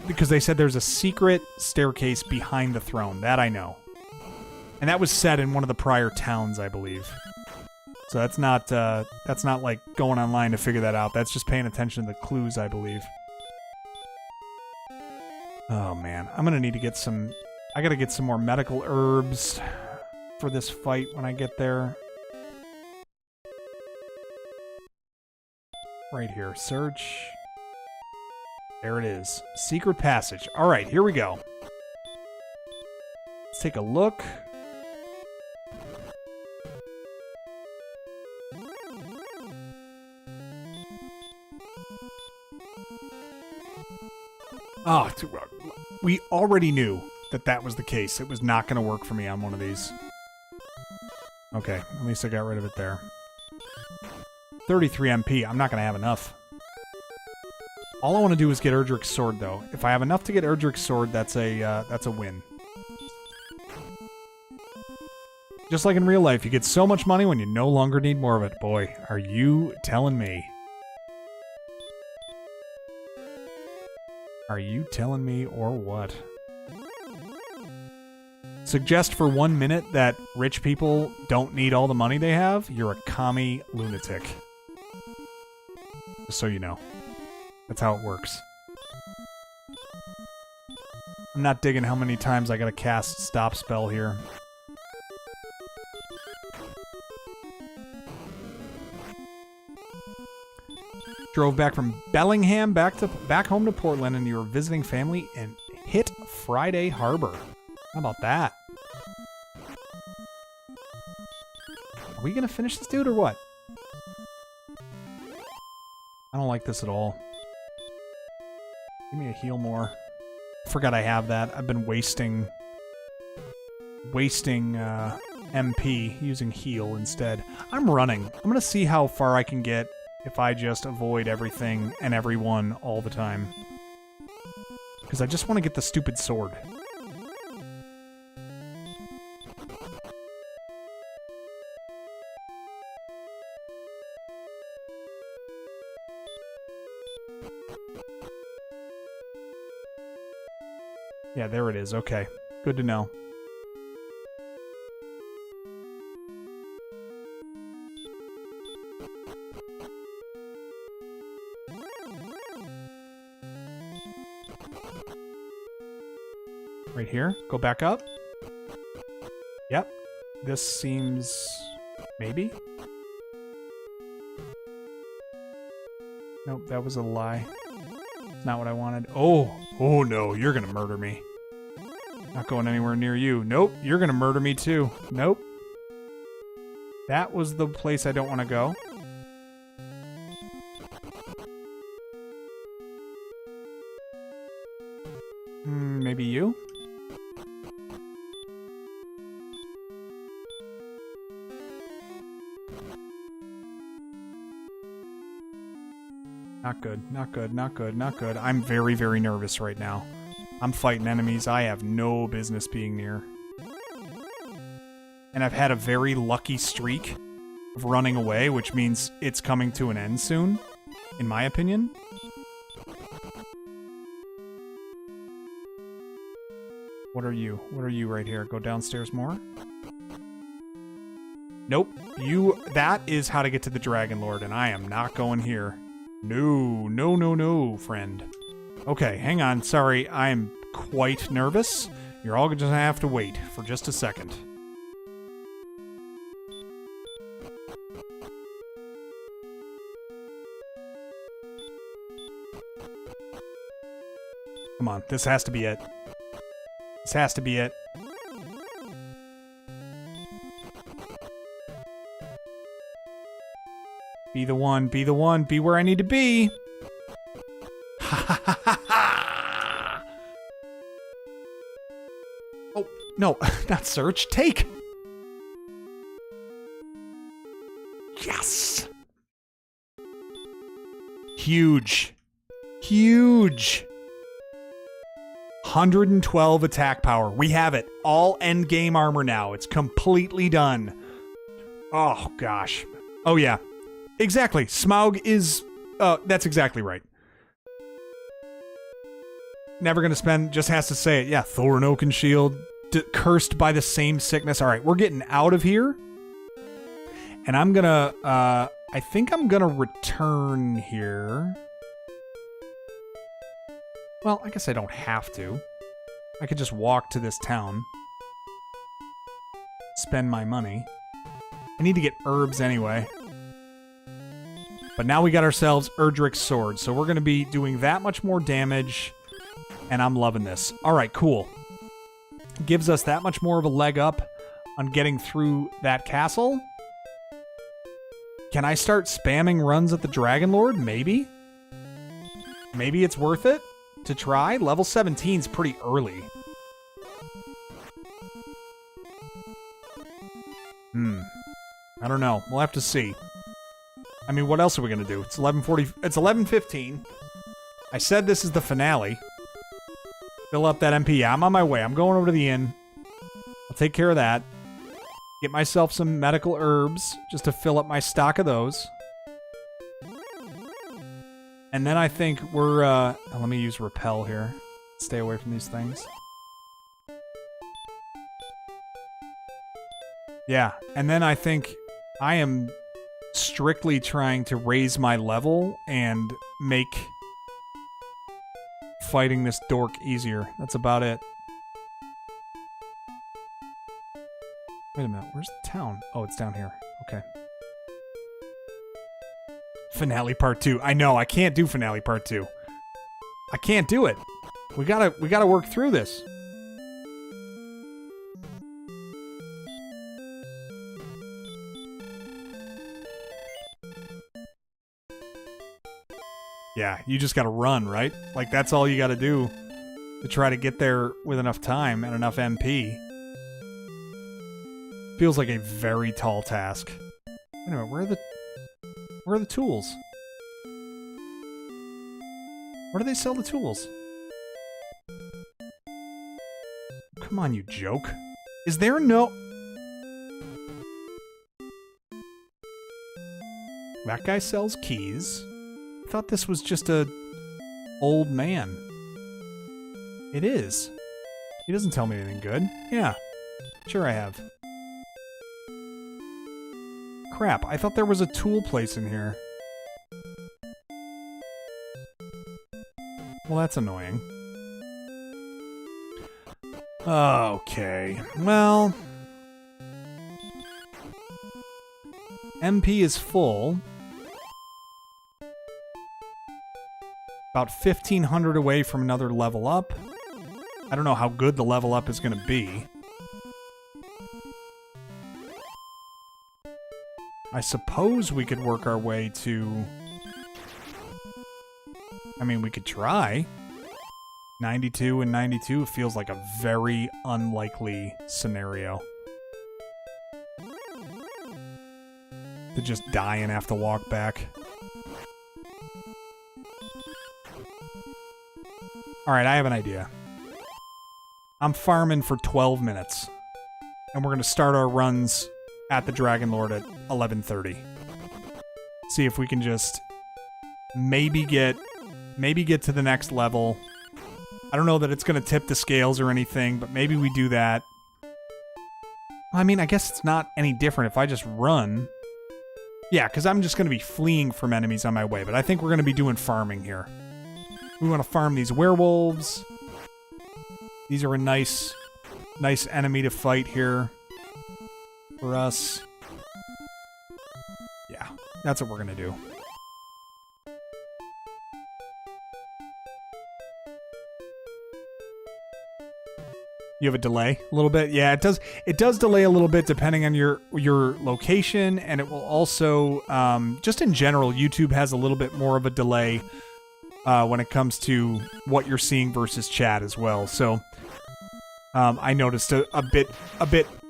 Because they said there's a secret staircase behind the throne. That I know. And that was said in one of the prior towns, I believe. So that's not like going online to figure that out. That's just paying attention to the clues, I believe. Oh man, I'm gonna need to get some... I gotta get some more medical herbs for this fight when I get there. Right here, search. There it is. Secret passage. Alright, here we go. Let's take a look. Oh, we already knew that that was the case. It was not going to work for me on one of these. Okay, at least I got rid of it there. 33 MP. I'm not going to have enough. All I want to do is get Erdrick's sword, though. If I have enough to get Erdrick's sword, that's a win. Just like in real life, you get so much money when you no longer need more of it. Boy, are you telling me? Are you telling me or what? Suggest for 1 minute that rich people don't need all the money they have? You're a commie lunatic. Just so you know. That's how it works. I'm not digging how many times I gotta cast stop spell here. Drove back from Bellingham back home to Portland, and you were visiting family and hit Friday Harbor. How about that? Are we gonna finish this dude or what? I don't like this at all. Give me a heal more. Forgot I have that. I've been wasting MP using heal instead. I'm running. I'm gonna see how far I can get if I just avoid everything and everyone all the time. Because I just want to get the stupid sword. Yeah, there it is. Okay. Good to know. Right here. Go back up. Yep. This seems... maybe? Nope, that was a lie. It's not what I wanted. Oh! Oh no, you're gonna murder me. Not going anywhere near you. Nope, you're gonna murder me too. Nope. That was the place I don't want to go. Maybe you? Not good, not good, not good, not good. I'm very, very nervous right now. I'm fighting enemies I have no business being near. And I've had a very lucky streak of running away, which means it's coming to an end soon, in my opinion. What are you? What are you right here? Go downstairs more? Nope. That is how to get to the Dragon Lord, and I am not going here. No, no, no, no, friend. Okay, hang on. Sorry, I am quite nervous. You're all gonna have to wait for just a second. Come on, this has to be it. This has to be it. Be the one, be the one, be where I need to be. Ha ha ha ha ha! Oh, no, not search, take! Yes! Huge. Huge. 112 attack power. We have it. All end game armor now. It's completely done. Oh, gosh. Oh, yeah. Exactly. Smaug is... that's exactly right. Never gonna spend... Just has to say it. Yeah, Thorin Oakenshield. Cursed by the same sickness. All right, we're getting out of here. And I'm gonna... I think I'm gonna return here. Well, I guess I don't have to. I could just walk to this town. Spend my money. I need to get herbs anyway. But now we got ourselves Erdrick's sword, so we're going to be doing that much more damage, and I'm loving this. Alright, cool. Gives us that much more of a leg up on getting through that castle. Can I start spamming runs at the Dragon Lord? Maybe? Maybe it's worth it to try? Level 17's pretty early. I don't know. We'll have to see. I mean, what else are we going to do? It's 11:40. It's 11:15. I said this is the finale. Fill up that MP. Yeah, I'm on my way. I'm going over to the inn. I'll take care of that. Get myself some medical herbs just to fill up my stock of those. And then I think we're, let me use repel here. Stay away from these things. Yeah, and then I think I am strictly trying to raise my level and make fighting this dork easier. That's about it. Wait a minute, where's the town? Oh, it's down here. Okay. Finale part 2. I know, I can't do finale part 2. I can't do it. We gotta work through this. Yeah, you just gotta run, right? Like, that's all you gotta do to try to get there with enough time and enough MP. Feels like a very tall task. Wait a minute, where are the tools? Where do they sell the tools? Come on, you joke. Is there no... That guy sells keys. I thought this was just a old man. It is. He doesn't tell me anything good. Yeah. Sure I have. Crap, I thought there was a tool place in here. Well, that's annoying. Okay. Well... MP is full. About 1,500 away from another level up. I don't know how good the level up is going to be. I suppose we could work our way to... I mean, we could try. 92 and 92 feels like a very unlikely scenario. To just die and have to walk back. Alright, I have an idea. I'm farming for 12 minutes. And we're going to start our runs at the Dragon Lord at 11:30. See if we can just maybe get to the next level. I don't know that it's going to tip the scales or anything, but maybe we do that. I mean, I guess it's not any different if I just run. Yeah, because I'm just going to be fleeing from enemies on my way, but I think we're going to be doing farming here. We want to farm these werewolves. These are a nice enemy to fight here for us. Yeah, that's what we're going to do. You have a delay a little bit? Yeah, it does delay a little bit depending on your location, and it will also just in general, YouTube has a little bit more of a delay when it comes to what you're seeing versus chat as well. So I noticed a bit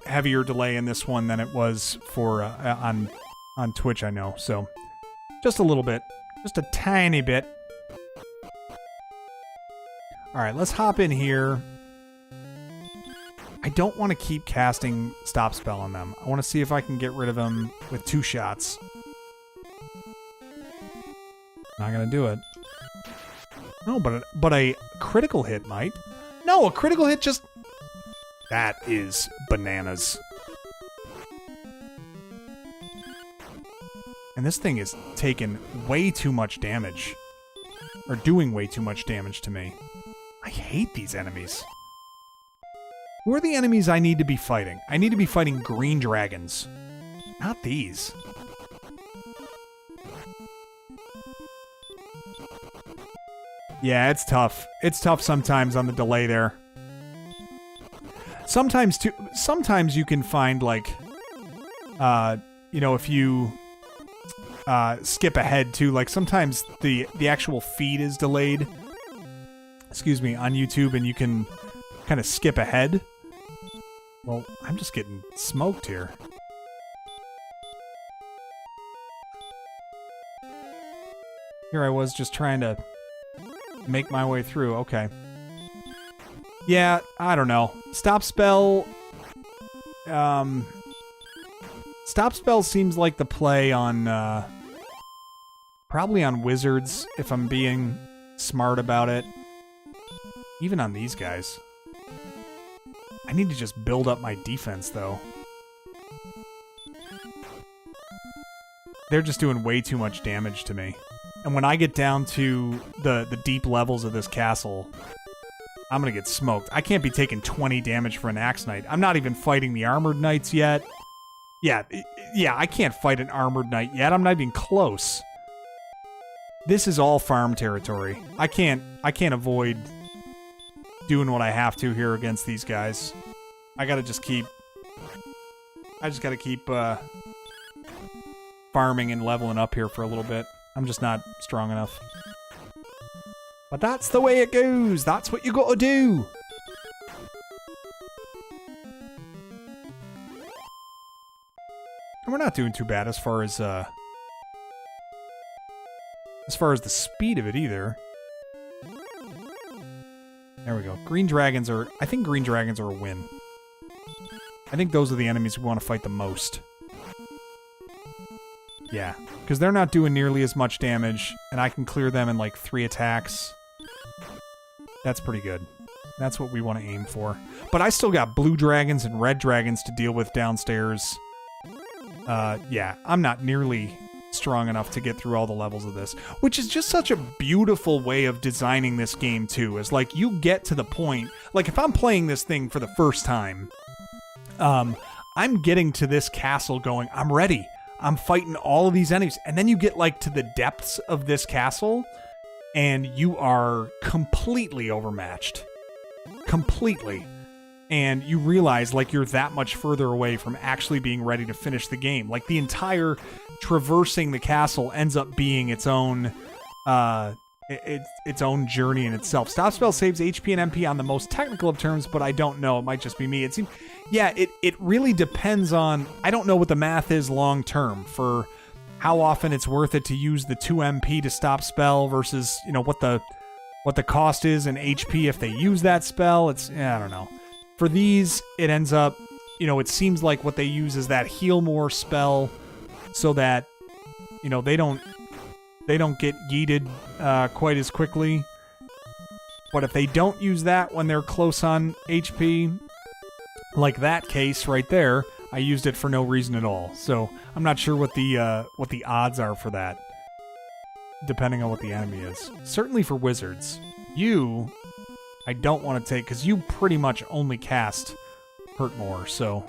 heavier delay in this one than it was for on on Twitch, I know. So just a little bit. Just a tiny bit. All right, let's hop in here. I don't want to keep casting Stop Spell on them. I want to see if I can get rid of them with 2 shots. Not going to do it. No, but a critical hit might. No, a critical hit just... That is bananas. And this thing is taking way too much damage. Or doing way too much damage to me. I hate these enemies. Who are the enemies I need to be fighting? I need to be fighting green dragons. Not these. Yeah, it's tough. It's tough sometimes on the delay there. Sometimes you can find, like, you know, if you skip ahead too, like sometimes the actual feed is delayed, excuse me, on YouTube, and you can kind of skip ahead. Well, I'm just getting smoked here. Here I was just trying to make my way through. Okay. Yeah, I don't know. Stop Spell seems like the play on, probably on Wizards, if I'm being smart about it. Even on these guys. I need to just build up my defense, though. They're just doing way too much damage to me. And when I get down to the deep levels of this castle, I'm gonna get smoked. I can't be taking 20 damage for an Axe Knight. I'm not even fighting the Armored Knights yet. Yeah, I can't fight an Armored Knight yet. I'm not even close. This is all farm territory. I can't avoid doing what I have to here against these guys. I just gotta keep farming and leveling up here for a little bit. I'm just not strong enough. But that's the way it goes. That's what you gotta do. And we're not doing too bad as far as the speed of it either. There we go. I think green dragons are a win. I think those are the enemies we want to fight the most. Yeah, because they're not doing nearly as much damage, and I can clear them in like 3 attacks. That's pretty good. That's what we want to aim for. But I still got blue dragons and red dragons to deal with downstairs. Yeah, I'm not nearly strong enough to get through all the levels of this, which is just such a beautiful way of designing this game too. Is like you get to the point, like if I'm playing this thing for the first time, I'm getting to this castle going, I'm ready. I'm fighting all of these enemies. And then you get like to the depths of this castle and you are completely overmatched. Completely. And you realize like you're that much further away from actually being ready to finish the game. Like the entire traversing the castle ends up being its own its own journey in itself. Stop Spell saves HP and MP on the most technical of terms, but I don't know. It might just be me. It seems, yeah, it really depends on, I don't know what the math is long term for how often it's worth it to use the 2 MP to stop spell versus, you know, what the cost is in HP if they use that spell. It's, I don't know. For these, it ends up, you know, it seems like what they use is that heal more spell so that, you know, they don't get yeeted quite as quickly. But if they don't use that when they're close on HP, like that case right there, I used it for no reason at all. So I'm not sure what the odds are for that, depending on what the enemy is. Certainly for wizards, I don't want to take, because you pretty much only cast Hurt More, so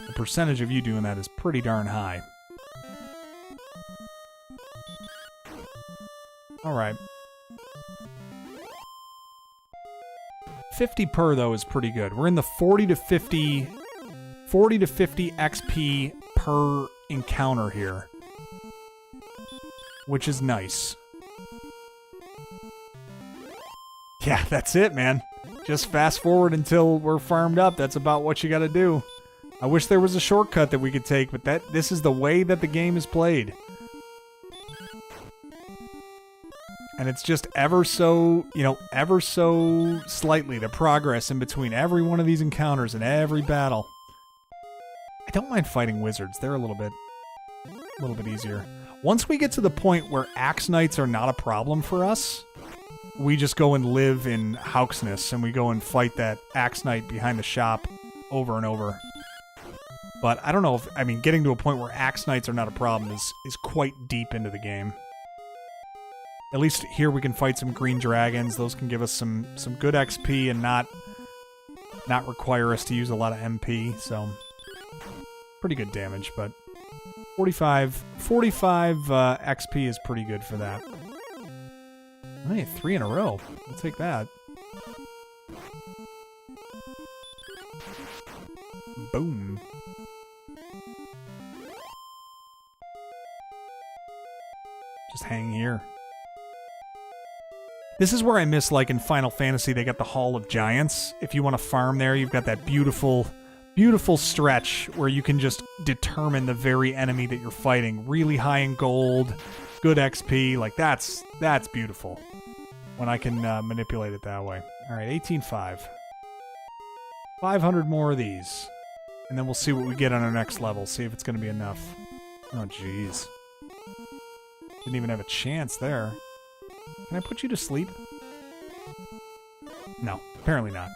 the percentage of you doing that is pretty darn high. Alright. 50 per, though, is pretty good. We're in the 40 to 50 XP per encounter here, which is nice. Yeah, that's it, man. Just fast forward until we're farmed up. That's about what you gotta do. I wish there was a shortcut that we could take, but this is the way that the game is played. And it's just ever so slightly the progress in between every one of these encounters and every battle. I don't mind fighting wizards. They're a little bit easier. Once we get to the point where Axe Knights are not a problem for us, we just go and live in Hauksness, and we go and fight that Axe Knight behind the shop over and over. But I don't know if, getting to a point where Axe Knights are not a problem is quite deep into the game. At least here we can fight some green dragons. Those can give us some good XP and not require us to use a lot of MP, so pretty good damage, but 45 XP is pretty good for that. Hey, 3 in a row. We'll take that. Boom. Just hang here. This is where I miss, like in Final Fantasy, they got the Hall of Giants. If you want to farm there, you've got that beautiful, beautiful stretch where you can just determine the very enemy that you're fighting. Really high in gold, good XP, like that's beautiful. When I can manipulate it that way. Alright, 18.5. 500 more of these. And then we'll see what we get on our next level, see if it's going to be enough. Oh, jeez. Didn't even have a chance there. Can I put you to sleep? No, apparently not.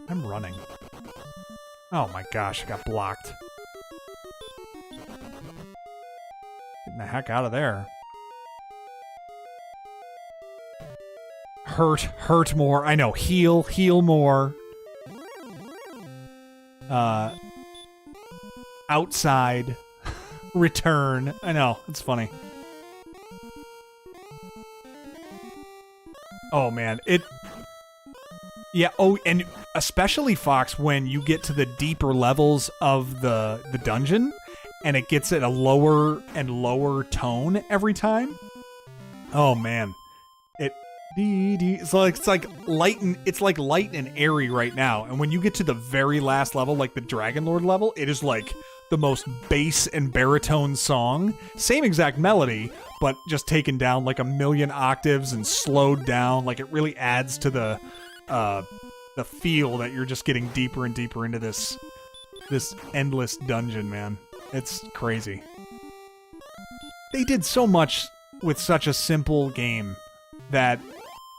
I'm running. Oh my gosh, I got blocked. Getting the heck out of there. Hurt more. I know, heal more. Outside. Return. I know, it's funny. Oh man, yeah, oh, and especially, Fox, when you get to the deeper levels of the dungeon, and it gets at a lower and lower tone every time. Oh man. It's like light and airy right now, and when you get to the very last level, like the Dragon Lord level, it is like the most bass and baritone song. Same exact melody, but just taken down like a million octaves and slowed down. Like it really adds to the feel that you're just getting deeper and deeper into this endless dungeon, man. It's crazy. They did so much with such a simple game that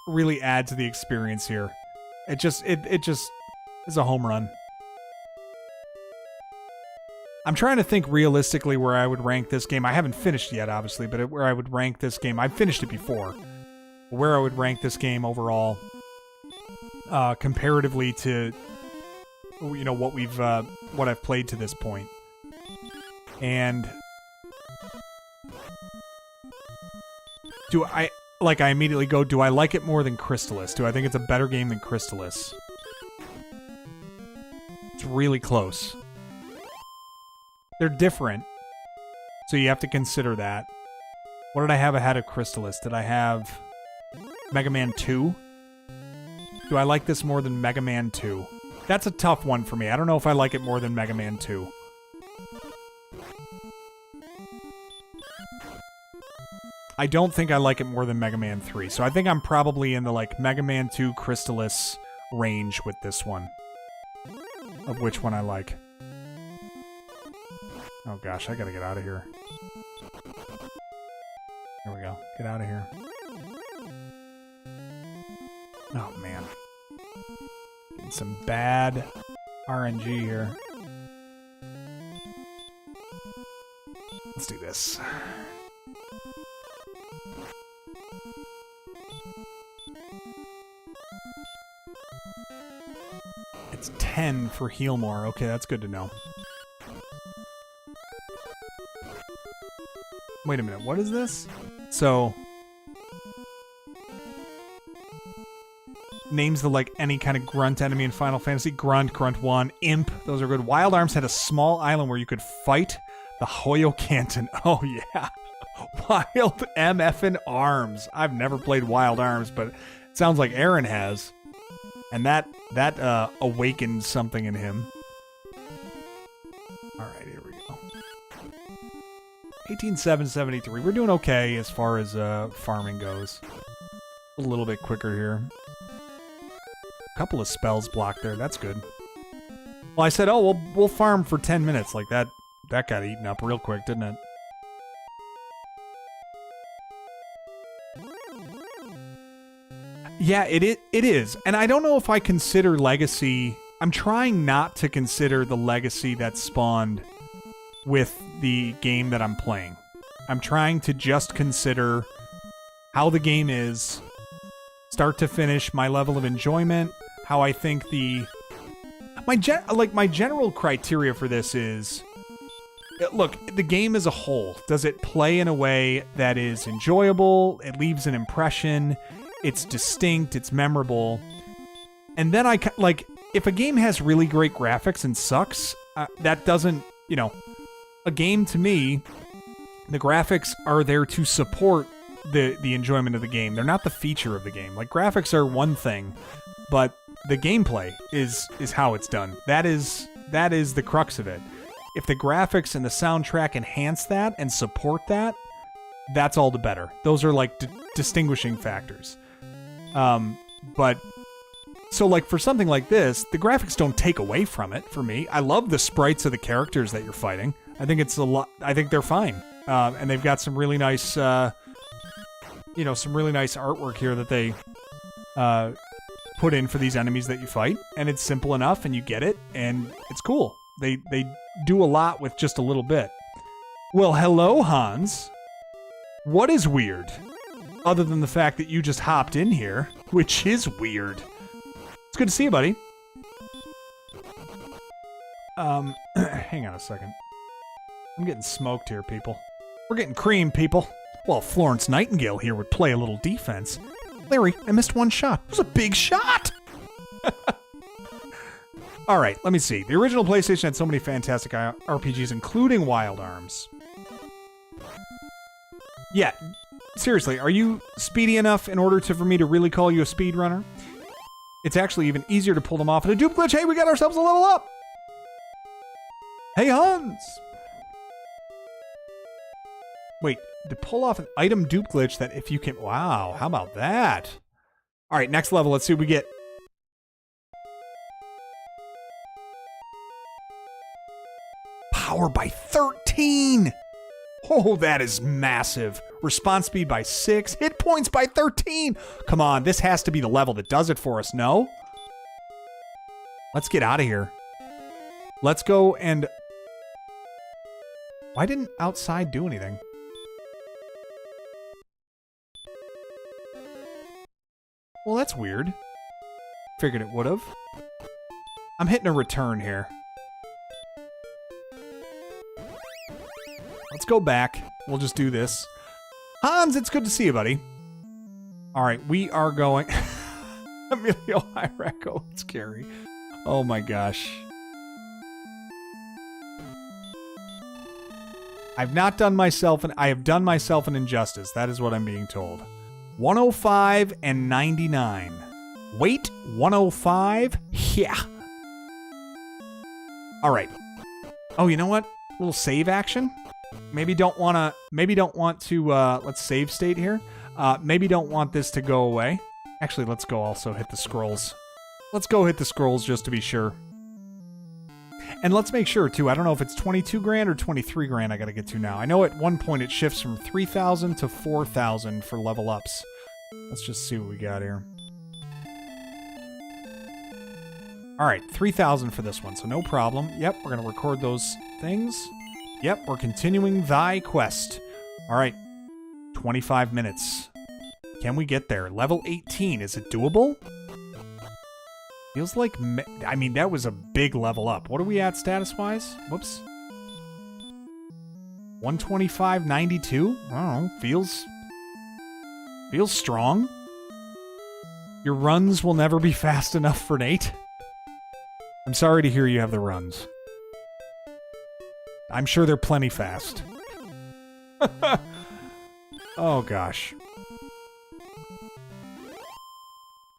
really adds to the experience here. It just is a home run. I'm trying to think realistically where I would rank this game. I haven't finished yet, obviously, but where I would rank this game. I've finished it before. Where I would rank this game overall, comparatively to, what I've played to this point. And I immediately go, do I like it more than Crystalis? Do I think it's a better game than Crystalis? It's really close. They're different, so you have to consider that. What did I have ahead of Crystalis? Did I have Mega Man 2? Do I like this more than Mega Man 2? That's a tough one for me. I don't know if I like it more than Mega Man 2. I don't think I like it more than Mega Man 3, so I think I'm probably in the Mega Man 2 Crystalis range with this one. Of which one I like. Oh gosh, I gotta get out of here. There we go. Get out of here. Oh man. Getting some bad RNG here. Let's do this. It's 10 for heal more. Okay, that's good to know. Wait a minute, what is this? So, names the any kind of grunt enemy in Final Fantasy. Grunt 1, Imp, those are good. Wild Arms had a small island where you could fight the Hoyo Canton. Oh yeah. Wild MF and Arms. I've never played Wild Arms, but it sounds like Aaron has. And that awakened something in him. All right, here we go. 18,773. We're doing okay as far as farming goes. A little bit quicker here. A couple of spells blocked there. That's good. Well, I said, oh, we'll farm for 10 minutes. Like that got eaten up real quick, didn't it? Yeah, it is. And I don't know if I consider Legacy... I'm trying not to consider the Legacy that spawned with the game that I'm playing. I'm trying to just consider how the game is, start to finish, my level of enjoyment, how I think my general criteria for this is, look, the game as a whole, does it play in a way that is enjoyable, it leaves an impression, it's distinct, it's memorable, and then if a game has really great graphics and sucks, that doesn't, a game to me, the graphics are there to support the enjoyment of the game. They're not the feature of the game. Like, graphics are one thing, but the gameplay is how it's done. That is the crux of it. If the graphics and the soundtrack enhance that and support that, that's all the better. Those are like distinguishing factors. But so like for something like this, the graphics don't take away from it for me. I love the sprites of the characters that you're fighting. I think it's a lot. I think they're fine. And they've got some really nice, some really nice artwork here that they put in for these enemies that you fight. And it's simple enough, and you get it, and it's cool. They do a lot with just a little bit. Well, hello, Hans. What is weird? Other than the fact that you just hopped in here, which is weird. It's good to see you, buddy. Hang on a second. I'm getting smoked here, people. We're getting creamed, people. Well, Florence Nightingale here would play a little defense. Larry, I missed one shot. It was a big shot! All right, let me see. The original PlayStation had so many fantastic RPGs, including Wild Arms. Yeah, seriously, are you speedy enough in order for me to really call you a speedrunner? It's actually even easier to pull them off in a dupe glitch. Hey, we got ourselves a level up! Hey, Hans! Wait, to pull off an item dupe glitch that if you can... Wow, how about that? All right, next level. Let's see what we get. Power by 13! Oh, that is massive. Response speed by 6. Hit points by 13! Come on, this has to be the level that does it for us, no? Let's get out of here. Let's go and... Why didn't outside do anything? Well, that's weird. Figured it would have. I'm hitting a return here. Let's go back. We'll just do this. Hans, it's good to see you, buddy. All right, we are going... Emilio Hyraco, it's scary. Oh my gosh. I have done myself an injustice. That is what I'm being told. 105 and 99. Wait, 105? Yeah. All right. Oh, you know what? A little save action. Maybe don't want to. Let's save state here. Maybe don't want this to go away. Actually, let's go also hit the scrolls. Let's go hit the scrolls just to be sure. And let's make sure, too, I don't know if it's 22 grand or 23 grand I gotta get to now. I know at one point it shifts from 3,000 to 4,000 for level ups. Let's just see what we got here. Alright, 3,000 for this one, so no problem. Yep, we're gonna record those things. Yep, we're continuing thy quest. Alright, 25 minutes. Can we get there? Level 18, is it doable? Feels like... I mean, that was a big level up. What are we at status-wise? Whoops. 125.92? I don't know. Feels strong. Your runs will never be fast enough for Nate. I'm sorry to hear you have the runs. I'm sure they're plenty fast. Oh, gosh.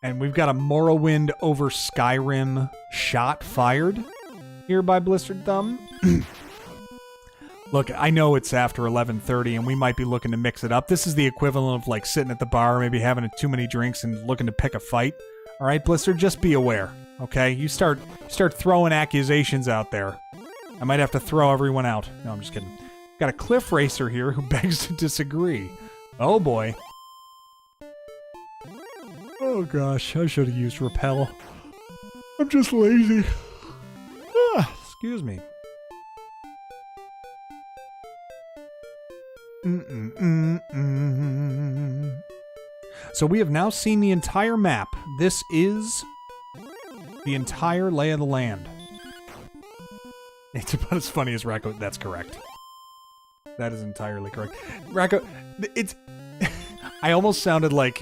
And we've got a Morrowind over Skyrim shot fired here by Blistered Thumb. Look, I know it's after 11:30 and we might be looking to mix it up. This is the equivalent of like sitting at the bar, maybe having too many drinks and looking to pick a fight. All right, Blister, just be aware, okay? You start throwing accusations out there. I might have to throw everyone out. No, I'm just kidding. Got a Cliff Racer here who begs to disagree. Oh boy. Oh gosh, I should have used Repel. I'm just lazy. Excuse me. So we have now seen the entire map. This is the entire lay of the land. It's about as funny as Racco. That's correct. That is entirely correct. Racco, it's... I almost sounded like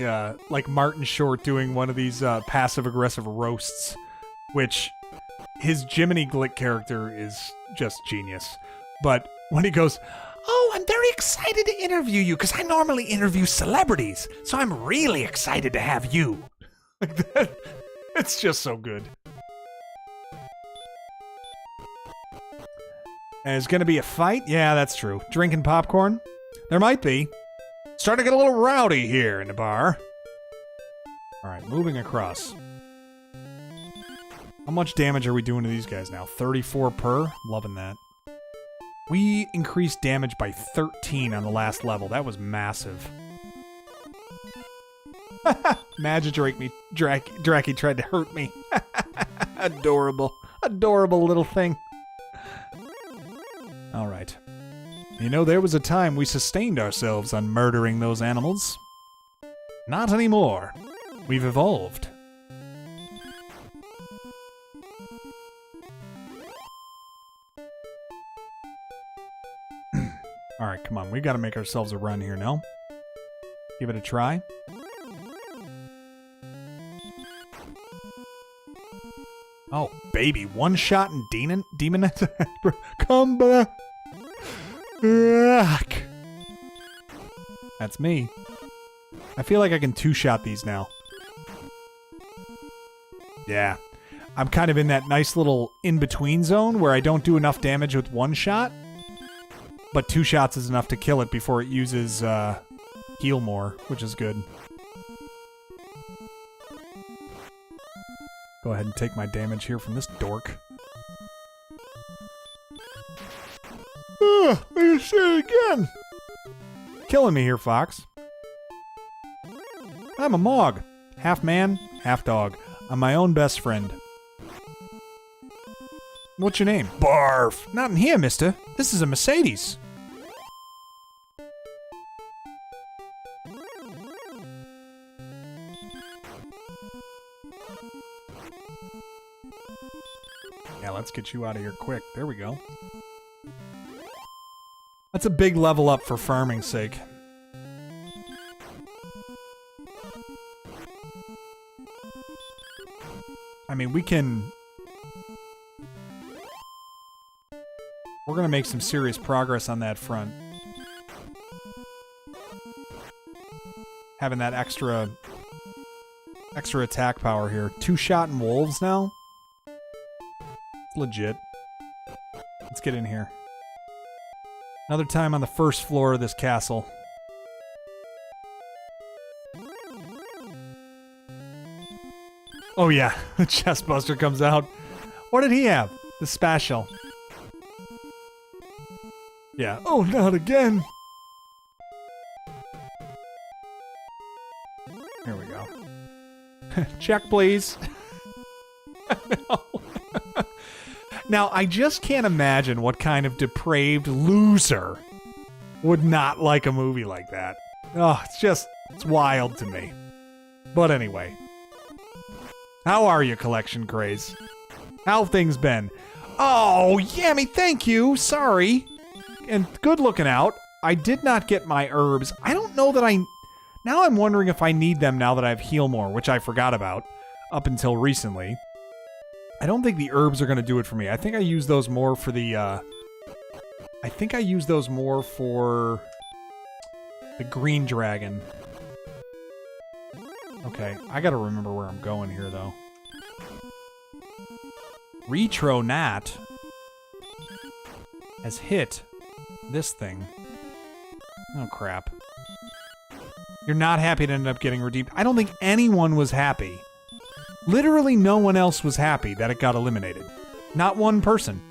Martin Short doing one of these passive-aggressive roasts, which his Jiminy Glick character is just genius. But when he goes... Oh, I'm very excited to interview you, because I normally interview celebrities, so I'm really excited to have you. Like that. It's just so good. And it's gonna be a fight? Yeah, that's true. Drinking popcorn? There might be. Starting to get a little rowdy here in the bar. Alright, moving across. How much damage are we doing to these guys now? 34 per? Loving that. We increased damage by 13 on the last level. That was massive. Dracky tried to hurt me. Adorable. Adorable little thing. Alright. You know, there was a time we sustained ourselves on murdering those animals. Not anymore. We've evolved. Alright, come on. We gotta make ourselves a run here, no? Give it a try. Oh, baby. One shot and demon come back. That's me. I feel like I can two-shot these now. Yeah. I'm kind of in that nice little in-between zone where I don't do enough damage with one shot. But 2 shots is enough to kill it before it uses heal more, which is good. Go ahead and take my damage here from this dork. I can say it again. Killing me here, Fox. I'm a Mog. Half man, half dog. I'm my own best friend. What's your name? Barf. Not in here, mister. This is a Mercedes. Yeah, let's get you out of here quick. There we go. That's a big level up for farming's sake. I mean, we can... We're gonna make some serious progress on that front. Having that extra attack power here. 2-shot wolves now? It's legit. Let's get in here. Another time on the first floor of this castle. Oh yeah, the chestbuster comes out. What did he have? The special. Yeah. Oh, not again. Here we go. Check, please. No. Now, I just can't imagine what kind of depraved loser would not like a movie like that. Oh, it's wild to me. But anyway. How are you, Collection Craze? How have things been? Oh, Yammy, thank you. Sorry. And good looking out. I did not get my herbs. I don't know that now I'm wondering if I need them now that I have Heal More, which I forgot about up until recently. I don't think the herbs are going to do it for me. I think I use those more for the, I think I use those more for the green dragon. Okay, I gotta remember where I'm going here, though. Retro Nat has hit this thing. Oh, crap. You're not happy to end up getting redeemed. I don't think anyone was happy. Literally no one else was happy that it got eliminated. Not one person.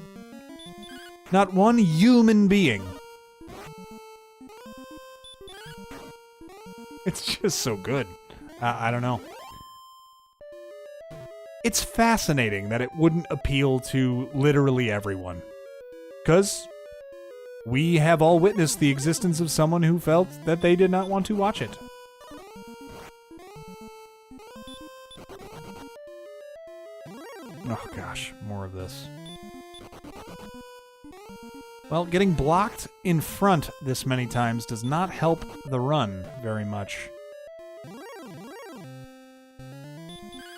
Not one human being. It's just so good. I don't know. It's fascinating that it wouldn't appeal to literally everyone. Because we have all witnessed the existence of someone who felt that they did not want to watch it. Oh gosh, more of this. Well, getting blocked in front this many times does not help the run very much.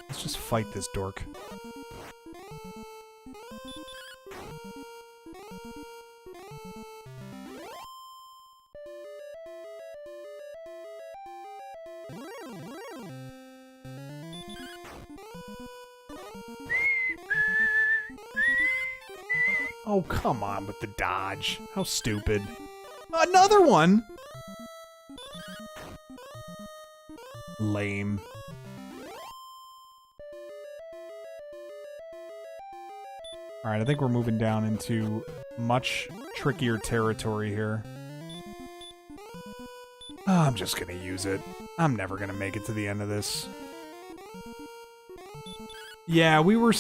Let's just fight this dork. Oh, come on with the dodge. How stupid. Another one! Lame. Alright, I think we're moving down into much trickier territory here. Oh, I'm just gonna use it. I'm never gonna make it to the end of this. Yeah, we were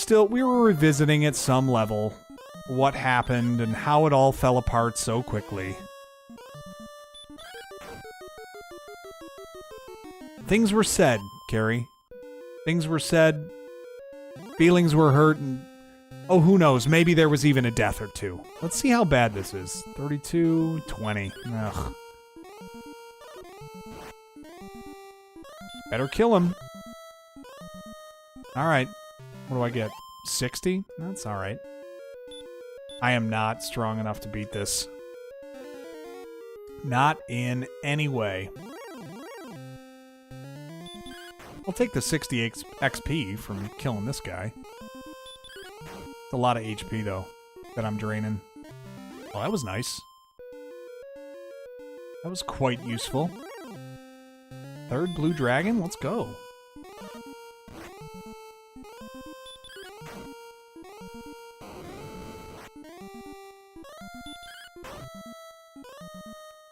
revisiting at some level what happened and how it all fell apart so quickly. Things were said, Carrie. Things were said. Feelings were hurt, and oh, who knows? Maybe there was even a death or two. Let's see how bad this is. 32, 20. Ugh. Better kill him. Alright. What do I get? 60? That's alright. I am not strong enough to beat this. Not in any way. I'll take the 60 XP from killing this guy. It's a lot of HP, though, that I'm draining. Well, that was nice. That was quite useful. Third blue dragon? Let's go.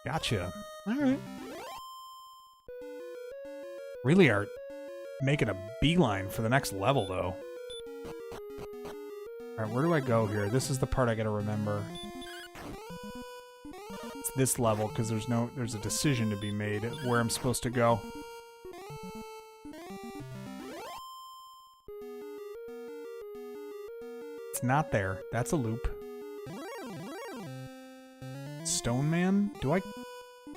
Gotcha. Alright. Really are making a beeline for the next level, though. Alright, where do I go here? This is the part I gotta remember. It's this level, because there's a decision to be made at where I'm supposed to go. It's not there. That's a loop. Stone Man?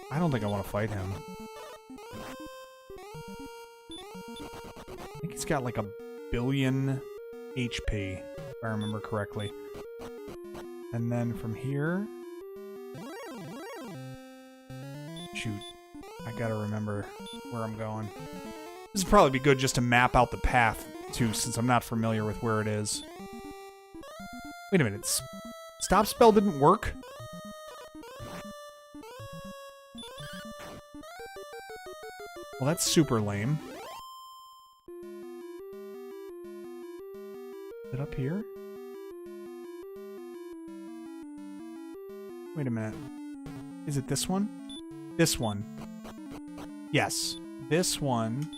I don't think I want to fight him. I think he's got like 1 billion HP, if I remember correctly. And then from here... Shoot. I gotta remember where I'm going. This would probably be good just to map out the path, too, since I'm not familiar with where it is. Wait a minute. Stop spell didn't work? Well, that's super lame. Is it up here? Wait a minute. Is it this one? This one. Yes. This one.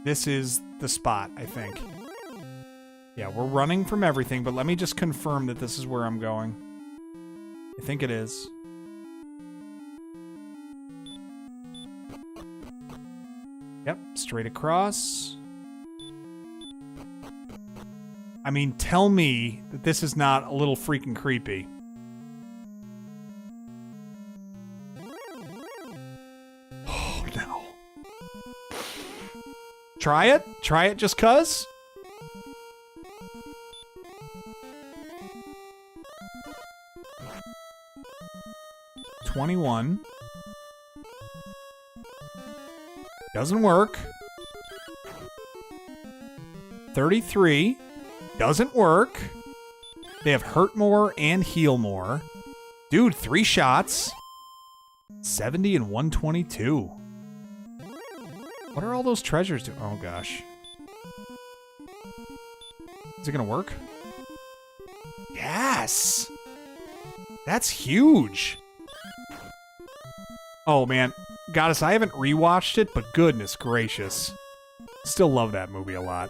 This is the spot, I think. Yeah, we're running from everything, but let me just confirm that this is where I'm going. I think it is. Yep, straight across. I mean, tell me that this is not a little freaking creepy. Oh, no. Try it? Try it just 'cause? $21. Doesn't work. 33. Doesn't work. They have hurt more and heal more. Dude, 3 shots. 70 and 122. What are all those treasures do? Oh, gosh. Is it going to work? Yes! That's huge. Oh, man. Goddess, I haven't rewatched it, but goodness gracious. Still love that movie a lot.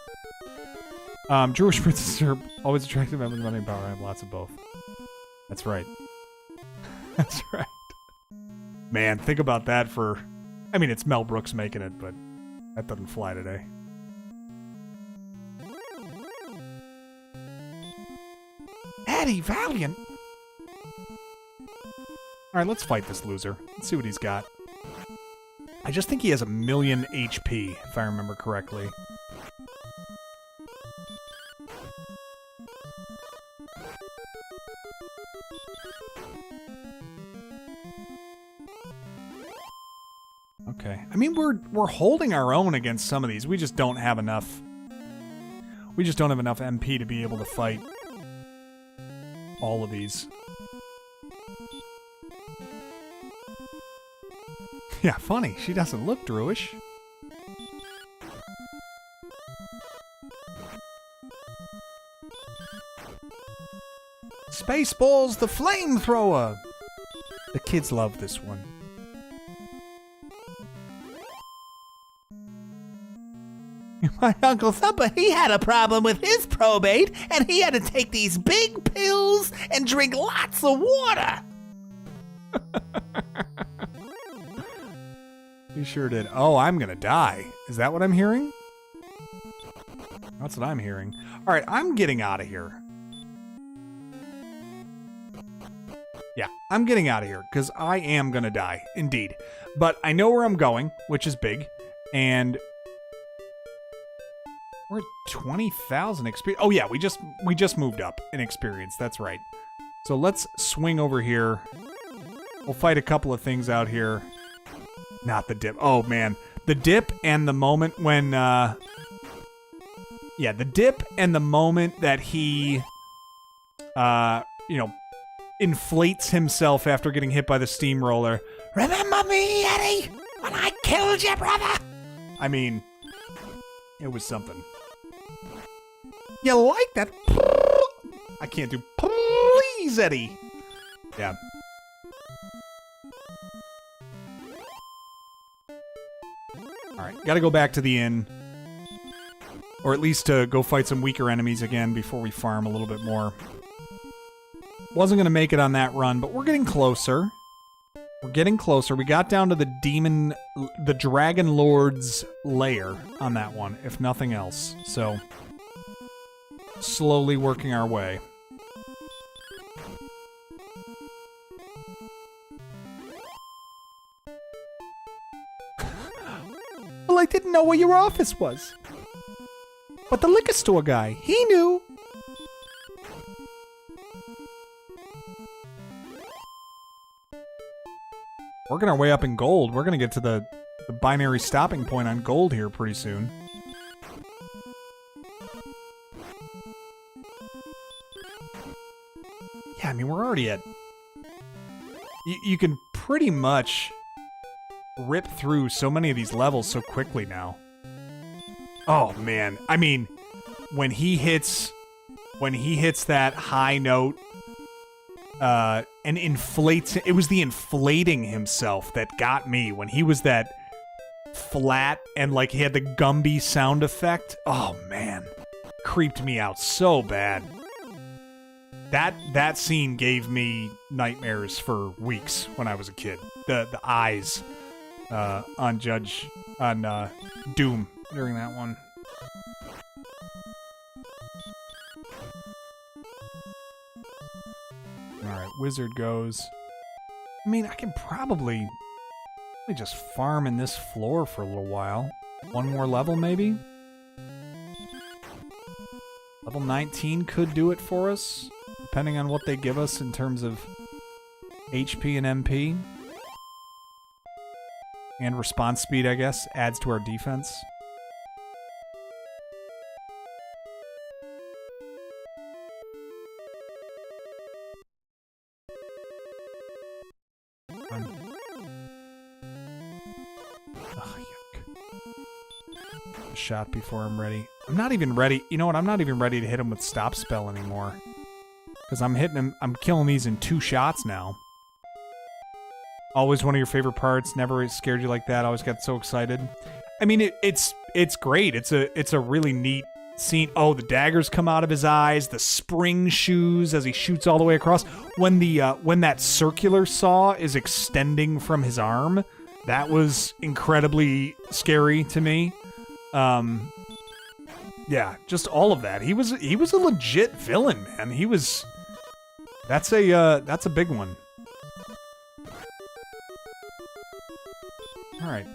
Jewish princesses are always attractive, having money and power. I have lots of both. That's right. That's right. Man, think about that for... I mean, it's Mel Brooks making it, but that doesn't fly today. Eddie Valiant! Alright, let's fight this loser. Let's see what he's got. I just think he has 1,000,000 HP, if I remember correctly. Okay. I mean, we're holding our own against some of these. We just don't have enough. We just don't have enough MP to be able to fight all of these. Yeah, funny. She doesn't look Druish. Spaceballs the flamethrower! The kids love this one. My Uncle Thumper, he had a problem with his probate, and he had to take these big pills and drink lots of water. He sure did. Oh, I'm gonna die. Is that what I'm hearing? That's what I'm hearing. All right, I'm getting out of here. Yeah, I'm getting out of here, because I am gonna die, indeed. But I know where I'm going, which is big, and... we're at 20,000 experience. Oh yeah, we just moved up in experience. That's right. So let's swing over here. We'll fight a couple of things out here. Not the dip. Oh man, the dip and the moment when yeah, the dip and the moment that he you know, inflates himself after getting hit by the steamroller. Remember me, Eddie, when I killed your brother? I mean, it was something. You like that? I can't do please, Eddie. Yeah. Alright, gotta go back to the inn. Or at least to go fight some weaker enemies again before we farm a little bit more. Wasn't gonna make it on that run, but we're getting closer. We're getting closer. We got down to the Dragon Lord's lair on that one, if nothing else. So, slowly working our way. Well, I didn't know where your office was. But the liquor store guy, he knew. Working our way up in gold. We're going to get to the binary stopping point on gold here pretty soon. Yeah, I mean, we're already at... You can pretty much rip through so many of these levels so quickly now. Oh, man. I mean, when he hits that high note... and inflates... It was the inflating himself that got me when he was that flat and like he had the Gumby sound effect. Oh man, creeped me out so bad. That scene gave me nightmares for weeks when I was a kid. The eyes on Doom during that one. Alright, wizard goes. I mean, I can probably just farm in this floor for a little while. One more level, maybe? Level 19 could do it for us, depending on what they give us in terms of HP and MP. And response speed, I guess, adds to our defense. Shot before I'm ready. I'm not even ready. You know what? I'm not even ready to hit him with stop spell anymore. Because I'm hitting him. I'm killing these in 2 shots now. Always one of your favorite parts. Never scared you like that. Always got so excited. I mean, it's great. It's a really neat scene. Oh, the daggers come out of his eyes. The spring shoes as he shoots all the way across. When that circular saw is extending from his arm, that was incredibly scary to me. Yeah, just all of that. He was a legit villain, man. That's a big one. All right,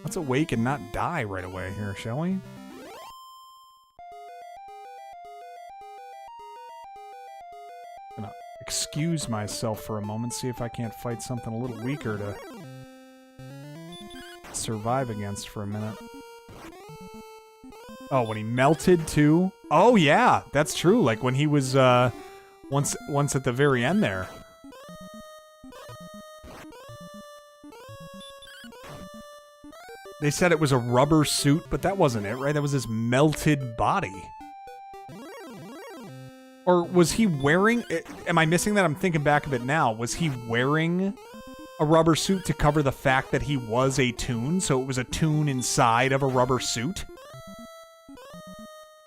let's awake and not die right away here, shall we? Gonna excuse myself for a moment, see if I can't fight something a little weaker to survive against for a minute. Oh, when he melted too? Oh yeah, that's true. Like when he was once at the very end there. They said it was a rubber suit, but that wasn't it, right? That was his melted body. Or was he wearing... Am I missing that? I'm thinking back of it now. Was he wearing a rubber suit to cover the fact that he was a toon? So it was a toon inside of a rubber suit?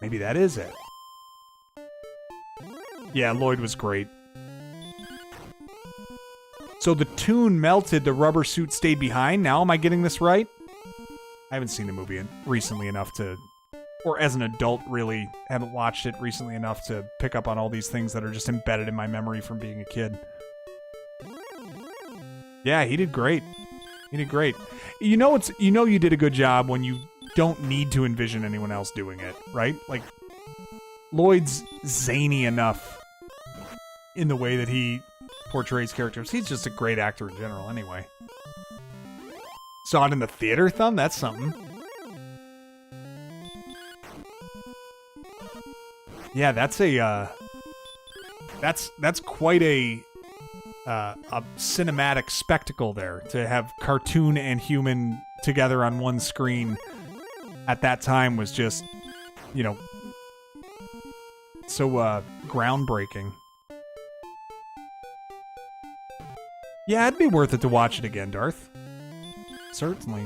Maybe that is it. Yeah, Lloyd was great. So the toon melted, the rubber suit stayed behind. Now am I getting this right? I haven't seen the movie recently enough to... Or as an adult, really, haven't watched it recently enough to pick up on all these things that are just embedded in my memory from being a kid. Yeah, he did great. He did great. You know you did a good job when you don't need to envision anyone else doing it, right? Like, Lloyd's zany enough in the way that he portrays characters. He's just a great actor in general, anyway. Saw it in the theater, Thumb? That's something. Yeah, that's a that's quite a cinematic spectacle there, to have cartoon and human together on one screen at that time was just, you know, so groundbreaking. Yeah, it'd be worth it to watch it again, Darth. Certainly.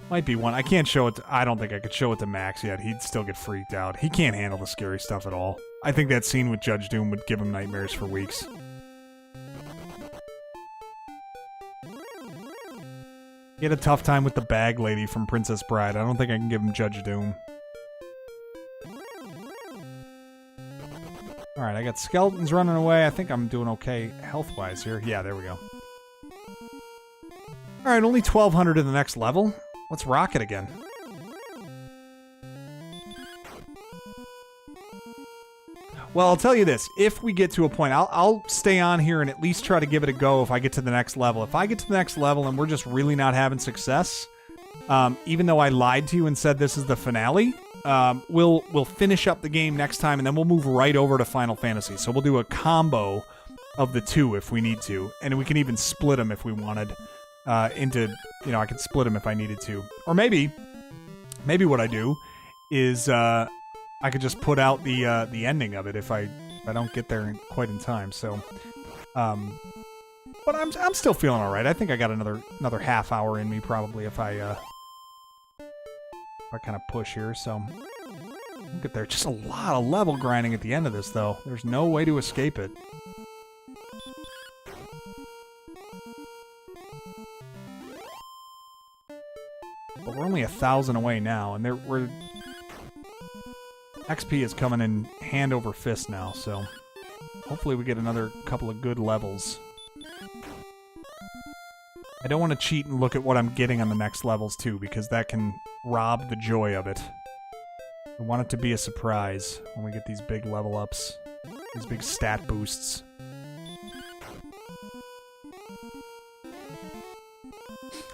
Might be one. I can't show it. I don't think I could show it to Max yet. He'd still get freaked out. He can't handle the scary stuff at all. I think that scene with Judge Doom would give him nightmares for weeks. He had a tough time with the bag lady from Princess Bride. I don't think I can give him Judge Doom. Alright, I got skeletons running away. I think I'm doing okay health-wise here. Yeah, there we go. Alright, only 1,200 in the next level. Let's rock it again. Well, I'll tell you this. If we get to a point, I'll stay on here and at least try to give it a go if I get to the next level. If I get to the next level and we're just really not having success, even though I lied to you and said this is the finale, we'll finish up the game next time and then we'll move right over to Final Fantasy. So we'll do a combo of the two if we need to. And we can even split them if we wanted. Into, you know, I could split them if I needed to. Or maybe what I do is, I could just put out the ending of it if I don't get there quite in time. So, but I'm still feeling all right. I think I got another half hour in me probably if I kind of push here. So we'll get there. Just a lot of level grinding at the end of this, though. There's no way to escape it. But we're only 1,000 away now, and we're XP is coming in hand over fist now, so hopefully we get another couple of good levels. I don't want to cheat and look at what I'm getting on the next levels, too, because that can rob the joy of it. I want it to be a surprise when we get these big level ups, these big stat boosts.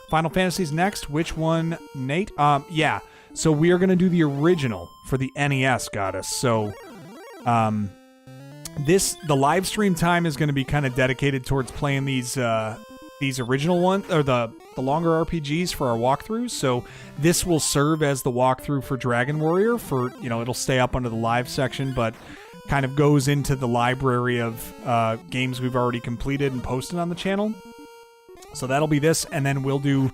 Final Fantasy's next. Which one, Nate? Yeah. So we are going to do the original for the NES, Goddess. So, the live stream time is going to be kind of dedicated towards playing these original ones, or the longer RPGs for our walkthroughs. So this will serve as the walkthrough for Dragon Warrior for, it'll stay up under the live section, but kind of goes into the library of games we've already completed and posted on the channel. So that'll be this, and then we'll do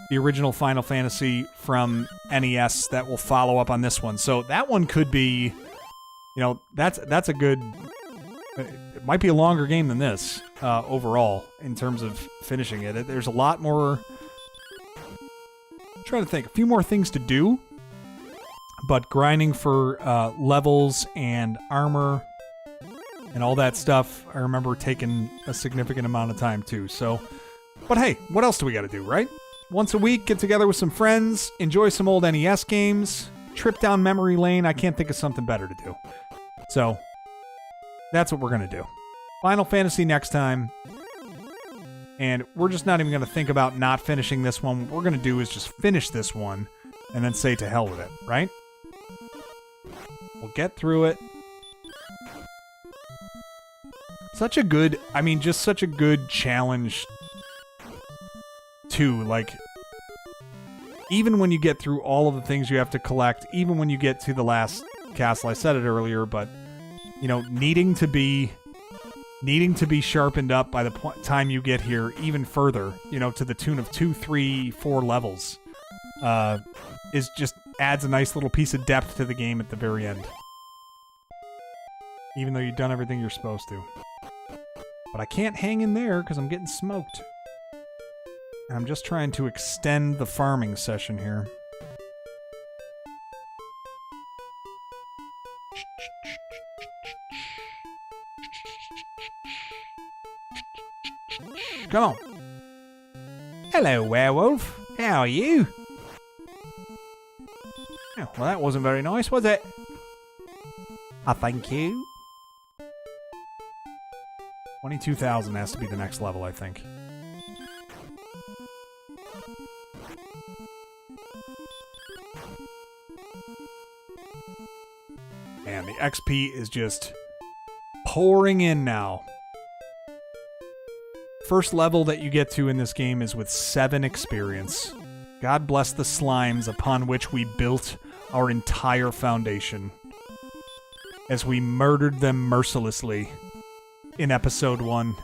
the original Final Fantasy from NES that will follow up on this one. So that one could be, that's a good... It might be a longer game than this overall in terms of finishing it. There's a lot more... I'm trying to think. A few more things to do, but grinding for levels and armor and all that stuff, I remember taking a significant amount of time too. So, but hey, what else do we got to do, right? Once a week, get together with some friends, enjoy some old NES games, trip down memory lane. I can't think of something better to do. So, that's what we're going to do. Final Fantasy next time. And we're just not even going to think about not finishing this one. What we're going to do is just finish this one and then say to hell with it, right? We'll get through it. Such a good, just such a good challenge too. Like, even when you get through all of the things you have to collect, even when you get to the last castle, I said it earlier, but needing to be sharpened up by the time you get here even further, to the tune of 2, 3, 4 levels, is just adds a nice little piece of depth to the game at the very end. Even though you've done everything you're supposed to. But I can't hang in there because I'm getting smoked. And I'm just trying to extend the farming session here. Come on. Hello, werewolf. How are you? Oh, well, that wasn't very nice, was it? Thank you. 22,000 has to be the next level, I think. Man, the XP is just pouring in now. First level that you get to in this game is with 7 experience. God bless the slimes upon which we built our entire foundation, as we murdered them mercilessly in episode 1.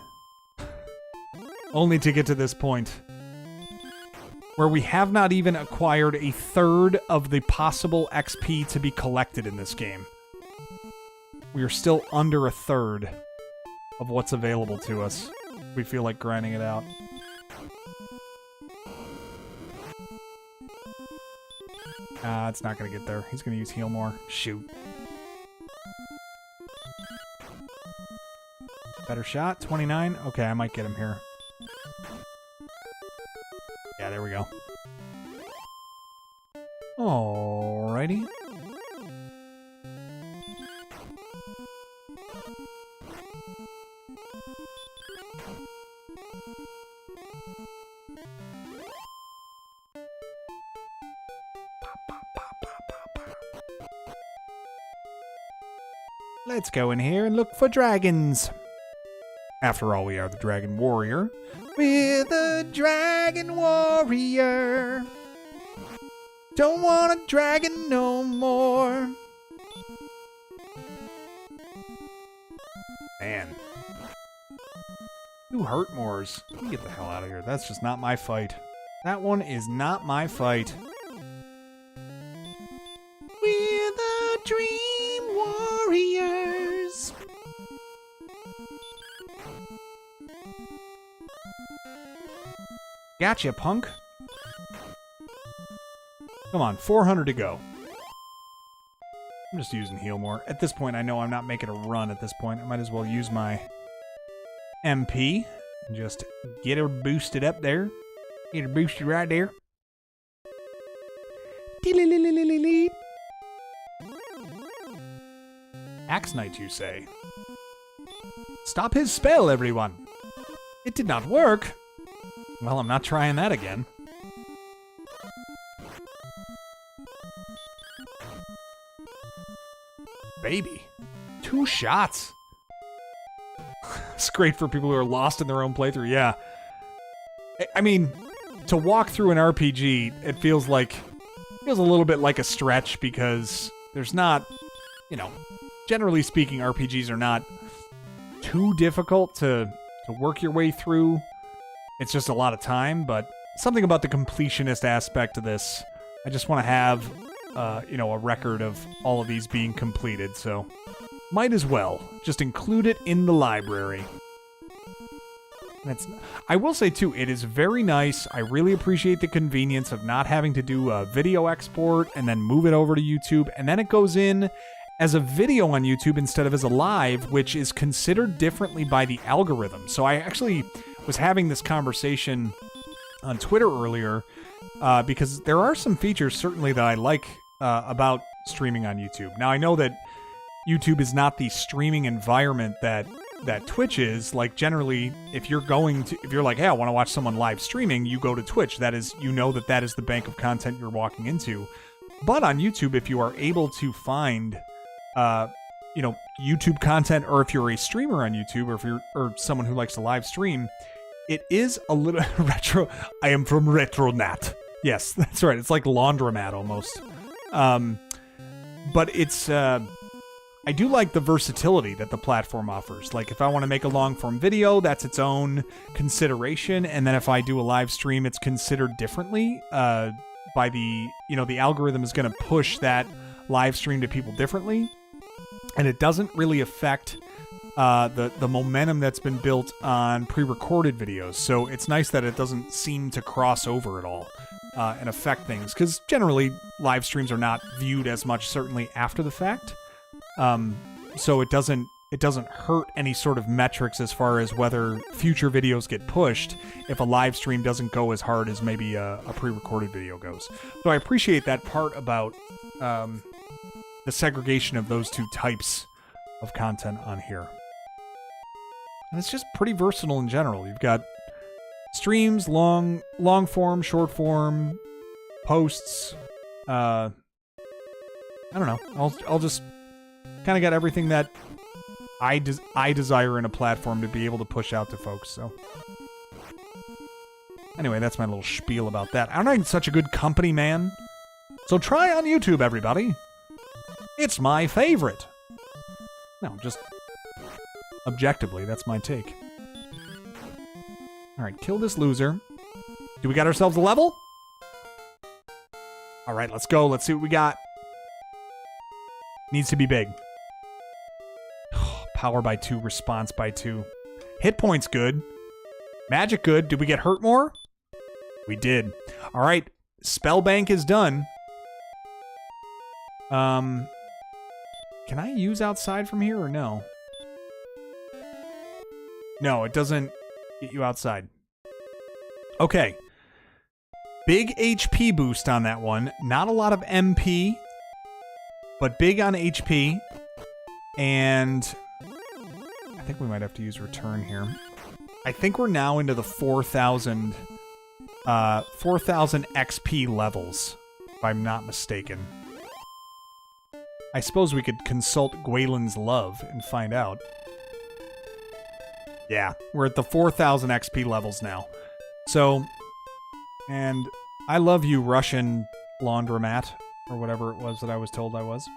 Only to get to this point, where we have not even acquired a third of the possible XP to be collected in this game. We are still under a third of what's available to us. We feel like grinding it out. It's not going to get there. He's going to use heal more. Shoot. Better shot. 29. Okay, I might get him here. Yeah, there we go. Alrighty. Let's go in here and look for dragons. After all, we are the Dragon Warrior. We're the Dragon Warrior. Don't want a dragon no more. Man. You hurt Moors. Get the hell out of here. That's just not my fight. That one is not my fight. We're the Dream Warriors. Gotcha, punk. Come on, 400 to go. I'm just using heal more. At this point, I know I'm not making a run at this point. I might as well use my MP and just get her boosted up there. Get her boosted right there. Axe Knight, you say? Stop his spell, everyone! It did not work! Well, I'm not trying that again. Baby. 2 shots. It's great for people who are lost in their own playthrough. Yeah. I mean, to walk through an RPG, it feels a little bit like a stretch because there's not, generally speaking, RPGs are not too difficult to work your way through. It's just a lot of time, but something about the completionist aspect of this, I just want to have, a record of all of these being completed, so might as well just include it in the library. I will say, too, it is very nice. I really appreciate the convenience of not having to do a video export and then move it over to YouTube, and then it goes in as a video on YouTube instead of as a live, which is considered differently by the algorithm. So I actually was having this conversation on Twitter earlier because there are some features certainly that I like about streaming on YouTube. Now, I know that YouTube is not the streaming environment that Twitch is. Like, generally, if you're like, hey, I want to watch someone live streaming, you go to Twitch. That is, that is the bank of content you're walking into. But on YouTube, if you are able to find YouTube content, or if you're a streamer on YouTube, or if you're someone who likes to live stream, it is a little retro. I am from Retronat. Yes, that's right. It's like laundromat almost. But it's I do like the versatility that the platform offers. Like, if I want to make a long-form video, that's its own consideration, and then if I do a live stream, it's considered differently by the algorithm is going to push that live stream to people differently. And it doesn't really affect the momentum that's been built on pre-recorded videos. So it's nice that it doesn't seem to cross over at all and affect things. Because generally, live streams are not viewed as much, certainly after the fact. So it doesn't hurt any sort of metrics as far as whether future videos get pushed if a live stream doesn't go as hard as maybe a pre-recorded video goes. So I appreciate that part about the segregation of those two types of content on here. And it's just pretty versatile in general. You've got streams, long form, short form, posts. I don't know. I'll just kind of got everything that I desire in a platform to be able to push out to folks. So anyway, that's my little spiel about that. I'm such a good company, man. So try on YouTube, everybody. It's my favorite. No, just objectively, that's my take. All right, kill this loser. Do we got ourselves a level? All right, let's go. Let's see what we got. Needs to be big. Power by 2, response by 2. Hit points good. Magic good. Did we get hurt more? We did. All right, spell bank is done. Can I use outside from here or no? No, it doesn't get you outside. Okay. Big HP boost on that one. Not a lot of MP, but big on HP. And I think we might have to use return here. I think we're now into the 4,000 XP levels, if I'm not mistaken. I suppose we could consult Gwaelin's love and find out. Yeah, we're at the 4,000 XP levels now. So, and I love you, Russian laundromat, or whatever it was that I was told I was.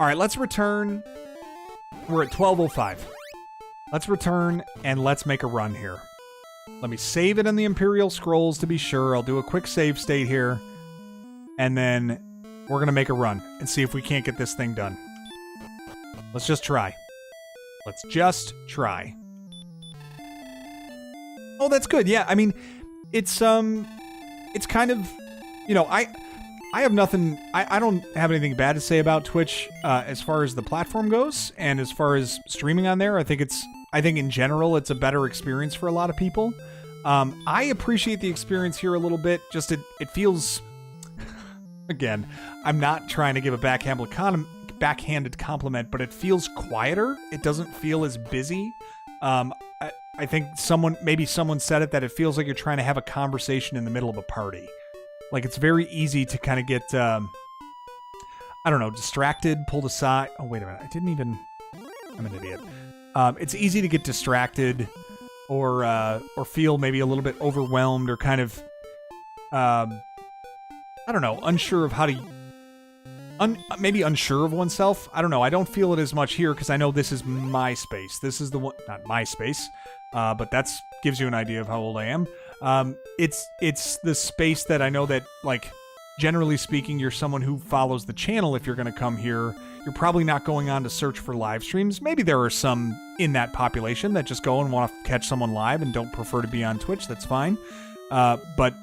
All right, let's return. We're at 12:05. Let's return and let's make a run here. Let me save it in the Imperial Scrolls to be sure. I'll do a quick save state here. And then we're going to make a run and see if we can't get this thing done. Let's just try. Let's just try. Oh, that's good. Yeah, I mean, it's kind of, I have nothing, I don't have anything bad to say about Twitch as far as the platform goes, and as far as streaming on there. I think in general it's a better experience for a lot of people. I appreciate the experience here a little bit. Just it feels, again, I'm not trying to give a backhanded compliment, but it feels quieter. It doesn't feel as busy. I think someone said it, that it feels like you're trying to have a conversation in the middle of a party. Like, it's very easy to kind of get I don't know, distracted, pulled aside. Oh, wait a minute. I'm an idiot. It's easy to get distracted or feel maybe a little bit overwhelmed or kind of, I don't know, unsure of how to, maybe unsure of oneself. I don't know. I don't feel it as much here because I know this is my space. This is the one, not my space, but that's gives you an idea of how old I am. It's the space that I know that, like, generally speaking, you're someone who follows the channel. If you're going to come here, you're probably not going on to search for live streams. Maybe there are some in that population that just go and want to catch someone live and don't prefer to be on Twitch. That's fine. But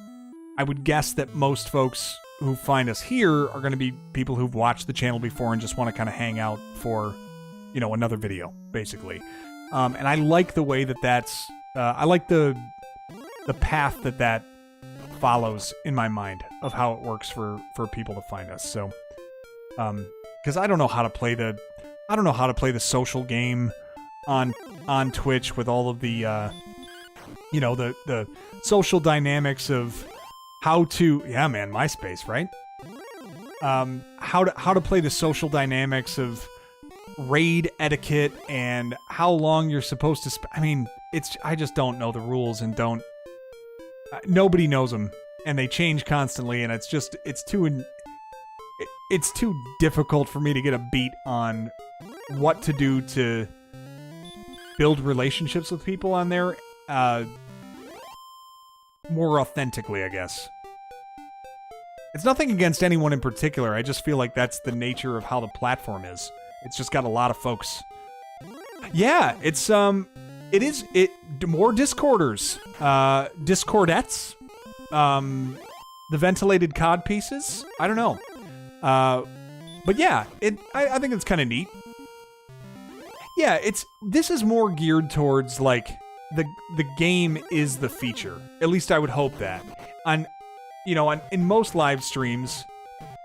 I would guess that most folks who find us here are going to be people who've watched the channel before and just want to kind of hang out for, you know, another video, basically. And I like the way that that's... I like the path that follows in my mind of how it works for people to find us. So, because I don't know how to play the social game on Twitch with all of the you know, the social dynamics of how to, yeah, man, MySpace, right? How to play the social dynamics of raid etiquette and how long you're supposed to I mean, I just don't know the rules and don't nobody knows them, and they change constantly, and it's too difficult for me to get a beat on what to do to build relationships with people on there more authentically, I guess. It's nothing against anyone in particular. I just feel like that's the nature of how the platform is. It's just got a lot of folks. Yeah, it's more Discorders, Discordettes, the ventilated cod pieces. I don't know, but yeah, I think it's kind of neat. Yeah, this is more geared towards, like, the game is the feature. At least I would hope that. In most live streams,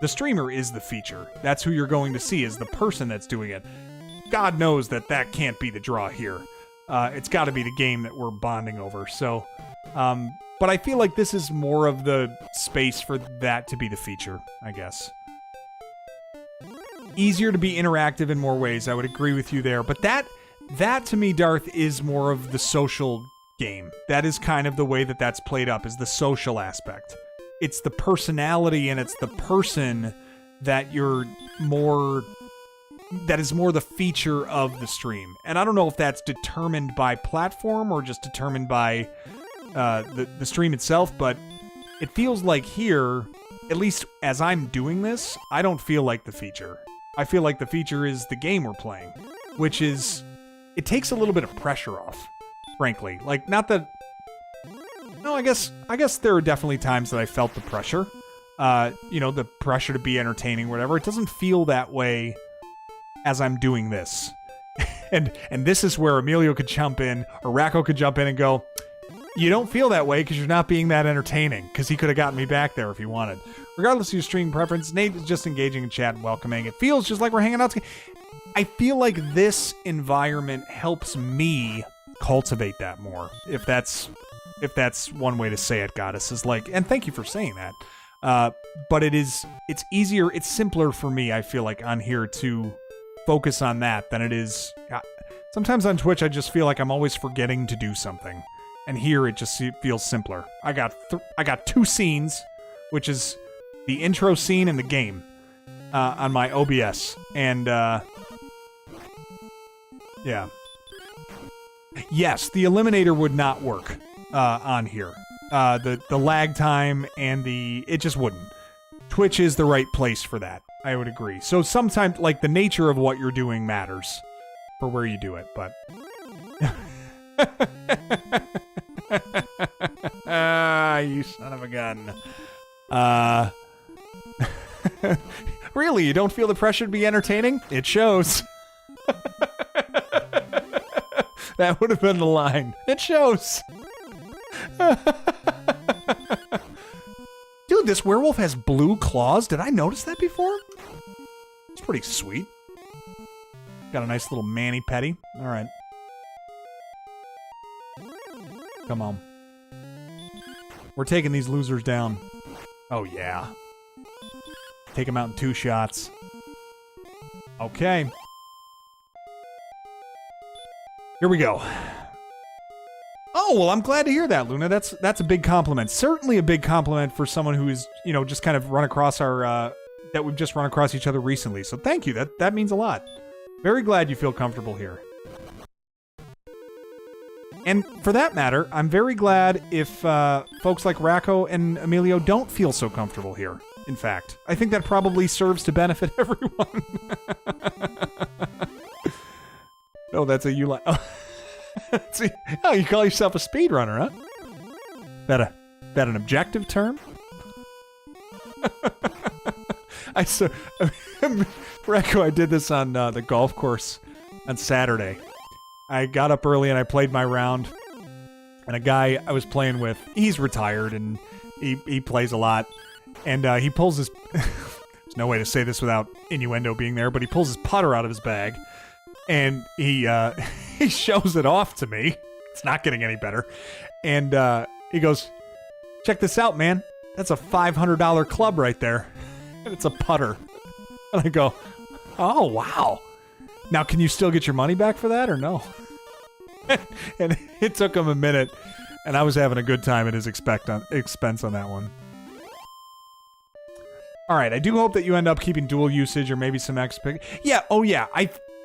the streamer is the feature. That's who you're going to see, is the person that's doing it. God knows that can't be the draw here. It's got to be the game that we're bonding over. So, but I feel like this is more of the space for that to be the feature, I guess. Easier to be interactive in more ways. I would agree with you there. But that to me, Darth, is more of the social game. That is kind of the way that's played up, is the social aspect. It's the personality and it's the person that that is more the feature of the stream. And I don't know if that's determined by platform or just determined by the stream itself, but it feels like here, at least as I'm doing this, I don't feel like the feature. I feel like the feature is the game we're playing, which is, it takes a little bit of pressure off, frankly. Like, not that... No, I guess there are definitely times that I felt the pressure. The pressure to be entertaining, whatever. It doesn't feel that way as I'm doing this. and this is where Emilio could jump in, or Racco could jump in and go, you don't feel that way because you're not being that entertaining, because he could have gotten me back there if he wanted. Regardless of your stream preference, Nate is just engaging in chat and welcoming. It feels just like we're hanging out. I feel like this environment helps me cultivate that more, if that's one way to say it, Goddess. Is like, and thank you for saying that. But it's easier, it's simpler for me, I feel like, on here to focus on that than it is. Sometimes on Twitch, I just feel like I'm always forgetting to do something. And here, it just feels simpler. I got two scenes, which is the intro scene and the game, on my OBS. And, yeah. Yes, the Eliminator would not work on here. The lag time and it just wouldn't. Twitch is the right place for that. I would agree. So sometimes, like, the nature of what you're doing matters for where you do it, but... You son of a gun. Really, you don't feel the pressure to be entertaining? It shows. That would have been the line. It shows. Dude, this werewolf has blue claws. Did I notice that before? It's pretty sweet. Got a nice little mani-pedi. All right. Come on. We're taking these losers down. Oh, yeah. Take them out in 2 shots. Okay. Here we go. Oh, well, I'm glad to hear that, Luna. That's a big compliment. Certainly a big compliment for someone who is, just kind of run across our, that we've just run across each other recently. So thank you. That means a lot. Very glad you feel comfortable here. And for that matter, I'm very glad if folks like Racco and Emilio don't feel so comfortable here. In fact, I think that probably serves to benefit everyone. Oh, that's a you like. Oh, you call yourself a speedrunner, huh? That an objective term? Racco, I did this on the golf course on Saturday. I got up early and I played my round, and a guy I was playing with, he's retired and he plays a lot, and he pulls his there's no way to say this without innuendo being there, but he pulls his putter out of his bag and he shows it off to me. It's not getting any better. And he goes, "Check this out, man. That's a $500 club right there. And it's a putter." And I go, "Oh, wow. Now, can you still get your money back for that or no?" And it took him a minute, and I was having a good time at his expense on that one. All right, I do hope that you end up keeping dual usage or maybe some XP. Yeah, oh yeah,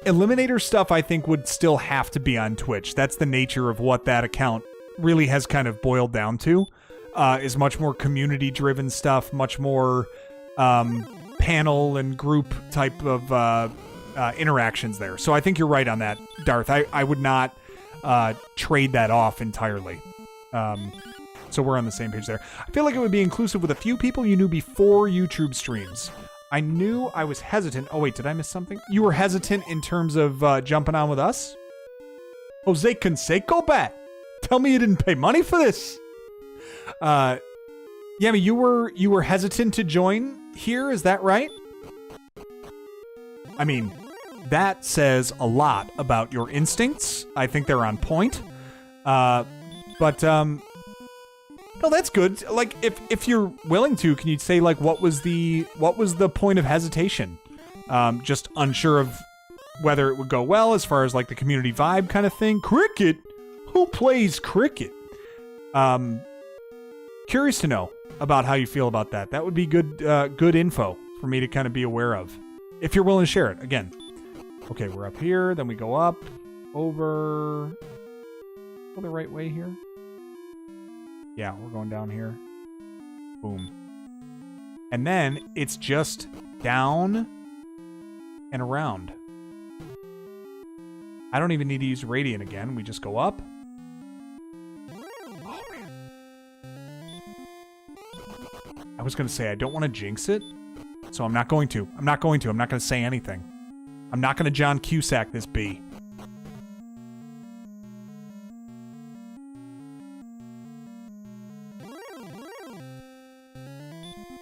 Eliminator stuff I think would still have to be on Twitch. That's the nature of what that account really has kind of boiled down to, is much more community-driven stuff, much more panel and group type of interactions there. So I think you're right on that, Darth. I would not trade that off entirely. So we're on the same page there. I feel like it would be inclusive with a few people you knew before YouTube streams. I knew I was hesitant. Oh, wait, did I miss something? You were hesitant in terms of jumping on with us? Jose Canseco bat. Tell me you didn't pay money for this. Yeah, I mean, you were hesitant to join here, is that right? I mean, that says a lot about your instincts. I think they're on point. No, that's good. Like, if you're willing to, can you say, like, what was the point of hesitation? Just unsure of whether it would go well as far as, like, the community vibe kind of thing? Cricket? Who plays cricket? Curious to know about how you feel about that. That would be good info for me to kind of be aware of. If you're willing to share it, again. Okay, we're up here, then we go up, over... Go the right way here? Yeah, we're going down here. Boom. And then it's just down and around. I don't even need to use Radiant again. We just go up. Oh, man. I was going to say, I don't want to jinx it, so I'm not going to. I'm not going to say anything. I'm not going to John Cusack this bee.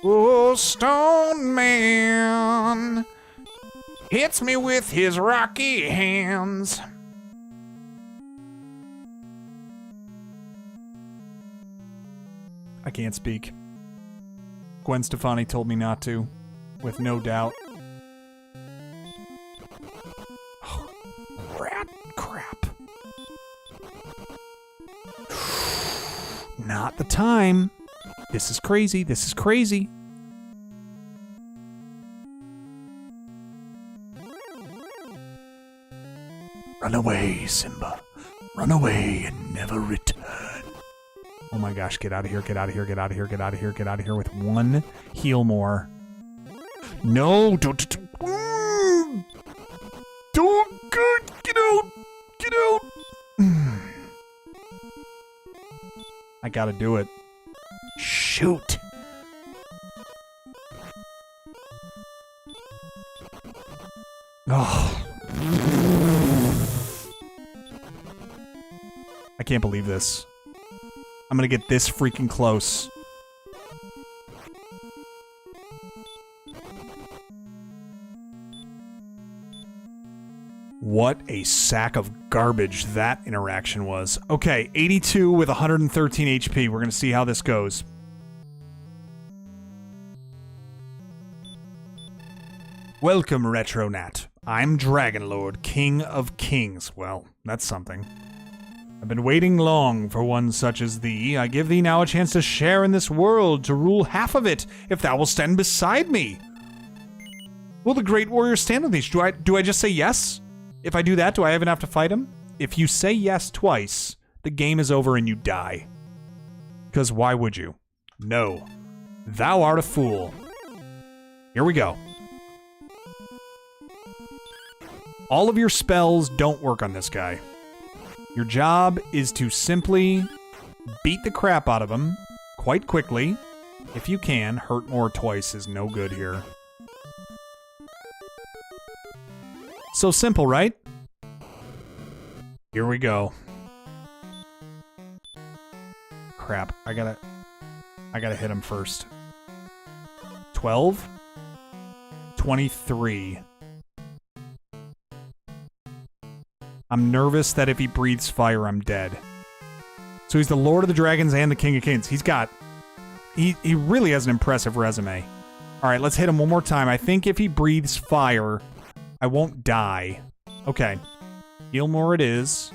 Oh, Stone Man hits me with his rocky hands. I can't speak. Gwen Stefani told me not to, with no doubt. Oh, rat crap. Not the time. This is crazy. This is crazy. Run away, Simba. Run away and never return. Oh my gosh, get out of here, get out of here, get out of here, get out of here, get out of here with one heal more. No, don't, get out, get out. I gotta do it. Shoot. Oh. I can't believe this. I'm gonna get this freaking close. What a sack of garbage that interaction was. Okay, 82 with 113 HP. We're gonna see how this goes. Welcome, Retronat. I'm Dragon Lord, King of Kings. Well, that's something. I've been waiting long for one such as thee. I give thee now a chance to share in this world, to rule half of it, if thou will stand beside me. Will the great warrior stand with thee? Do I just say yes? If I do that, do I even have to fight him? If you say yes twice, the game is over and you die. Because why would you? No. Thou art a fool. Here we go. All of your spells don't work on this guy. Your job is to simply beat the crap out of him quite quickly. If you can, hurt more twice is no good here. So simple, right? Here we go. Crap, I gotta hit him first. 12? 23. I'm nervous that if he breathes fire, I'm dead. So he's the Lord of the Dragons and the King of Kings. He really has an impressive resume. All right, let's hit him one more time. I think if he breathes fire, I won't die. Okay. Heal more it is.